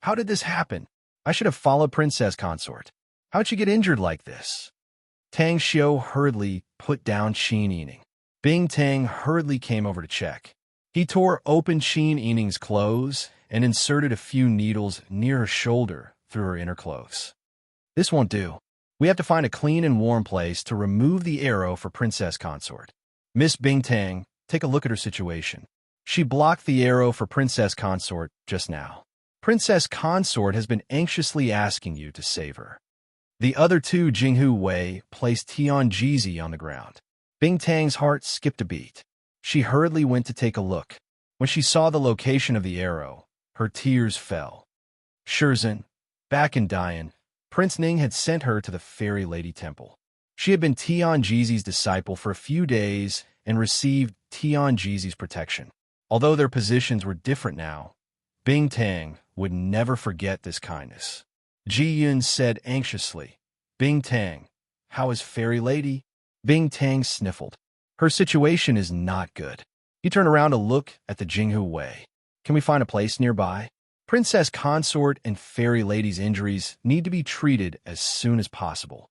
How did this happen? I should have followed Princess Consort. How'd she get injured like this? Tang Xiu hurriedly put down Qin Yining. Bing Tang hurriedly came over to check. He tore open Qin Yining's clothes and inserted a few needles near her shoulder through her inner clothes. This won't do. We have to find a clean and warm place to remove the arrow for Princess Consort. Miss Bing Tang, take a look at her situation. She blocked the arrow for Princess Consort just now. Princess Consort has been anxiously asking you to save her. The other two Jinghu Wei placed Tianjizi on the ground. Bing Tang's heart skipped a beat. She hurriedly went to take a look. When she saw the location of the arrow, her tears fell. Shirzhen, back in Dian, Prince Ning had sent her to the Fairy Lady Temple. She had been Tianjizi's disciple for a few days and received Tianjizi's protection. Although their positions were different now, Bing Tang would never forget this kindness. Ji Yun said anxiously, Bing Tang, how is Fairy Lady? Bing Tang sniffled. Her situation is not good. He turned around to look at the Jinghu Wei. Can we find a place nearby? Princess Consort and Fairy Lady's injuries need to be treated as soon as possible.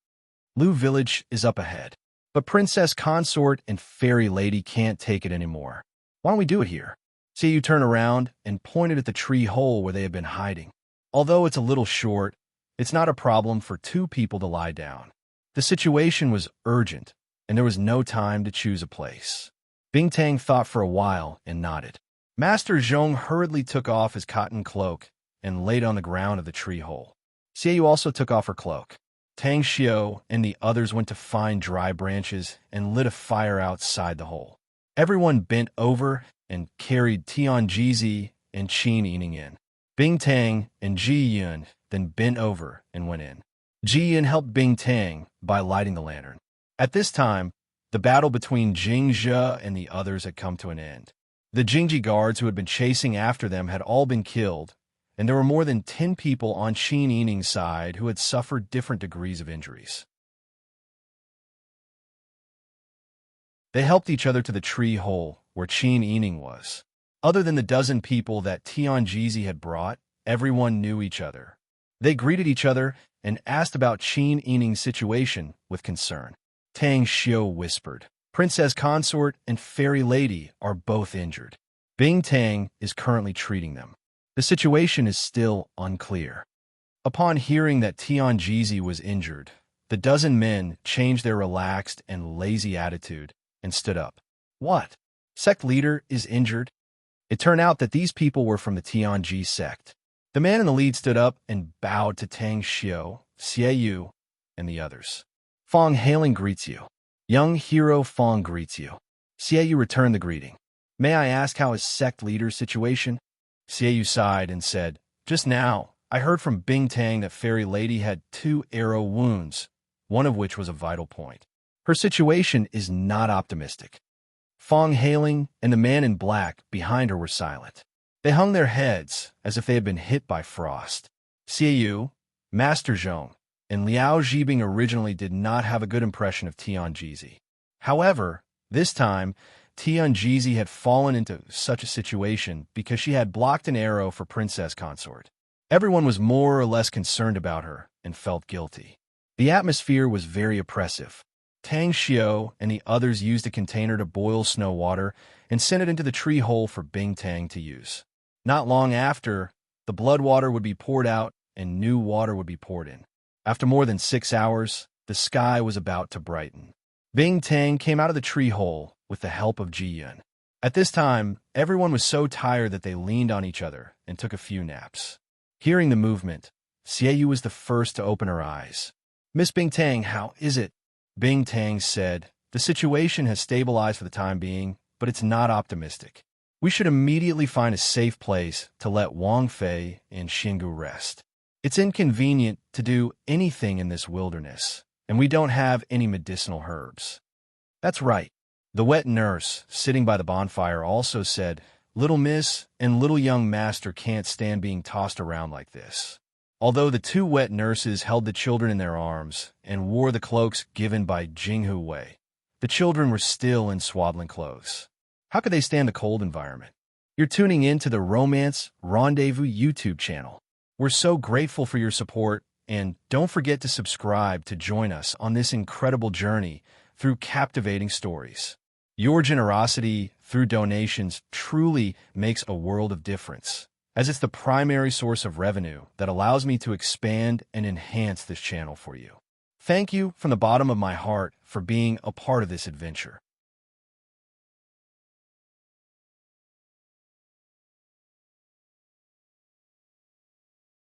Lu Village is up ahead, but Princess Consort and Fairy Lady can't take it anymore. Why don't we do it here? See, you turn around and pointed at the tree hole where they had been hiding. Although it's a little short, it's not a problem for two people to lie down. The situation was urgent, and there was no time to choose a place. Bing Tang thought for a while and nodded. Master Zhong hurriedly took off his cotton cloak and laid on the ground of the tree hole. Xiaoyu also took off her cloak. Tang Xiu and the others went to find dry branches and lit a fire outside the hole. Everyone bent over and carried Tianjizi and Qin Yining in. Bing Tang and Ji Yun then bent over and went in. Ji Yun helped Bing Tang by lighting the lantern. At this time, the battle between Jing Zhe and the others had come to an end. The Jingji guards who had been chasing after them had all been killed, and there were more than 10 people on Qin Yining's side who had suffered different degrees of injuries. They helped each other to the tree hole where Qin Yining was. Other than the dozen people that Tianjizi had brought, everyone knew each other. They greeted each other and asked about Qin Yining's situation with concern. Tang Xiu whispered, Princess Consort and Fairy Lady are both injured. Bing Tang is currently treating them. The situation is still unclear. Upon hearing that Tianjizi was injured, the dozen men changed their relaxed and lazy attitude and stood up. What? Sect leader is injured? It turned out that these people were from the Tianji sect. The man in the lead stood up and bowed to Tang Xiu, Xiaoyu, and the others. Fong Hailing greets you. Young hero Fong greets you. Xiaoyu returned the greeting. May I ask how is sect leader's situation? Xiaoyu sighed and said, Just now, I heard from Bing Tang that Fairy Lady had 2 arrow wounds, one of which was a vital point. Her situation is not optimistic. Fong Hailing and the man in black behind her were silent. They hung their heads as if they had been hit by frost. Xiaoyu, Master Zhong, and Liao Zhibing originally did not have a good impression of Tianjizi. However, this time, Tianjizi had fallen into such a situation because she had blocked an arrow for Princess Consort. Everyone was more or less concerned about her and felt guilty. The atmosphere was very oppressive. Tang Xiao and the others used a container to boil snow water and sent it into the tree hole for Bing Tang to use. Not long after, the blood water would be poured out and new water would be poured in. After more than 6 hours, the sky was about to brighten. Bing Tang came out of the tree hole with the help of Ji Yun. At this time, everyone was so tired that they leaned on each other and took a few naps. Hearing the movement, Xie Yu was the first to open her eyes. "Miss Bing Tang, how is it?" Bing Tang said, "The situation has stabilized for the time being, but it's not optimistic. We should immediately find a safe place to let Wang Fei and Xingu rest. It's inconvenient to do anything in this wilderness, and we don't have any medicinal herbs." "That's right." The wet nurse, sitting by the bonfire, also said, "Little miss and little young master can't stand being tossed around like this." Although the two wet nurses held the children in their arms and wore the cloaks given by Jinghu Wei, the children were still in swaddling clothes. How could they stand the cold environment? You're tuning in to the Romance Rendezvous YouTube channel. We're so grateful for your support, and don't forget to subscribe to join us on this incredible journey through captivating stories. Your generosity through donations truly makes a world of difference, as it's the primary source of revenue that allows me to expand and enhance this channel for you. Thank you from the bottom of my heart for being a part of this adventure.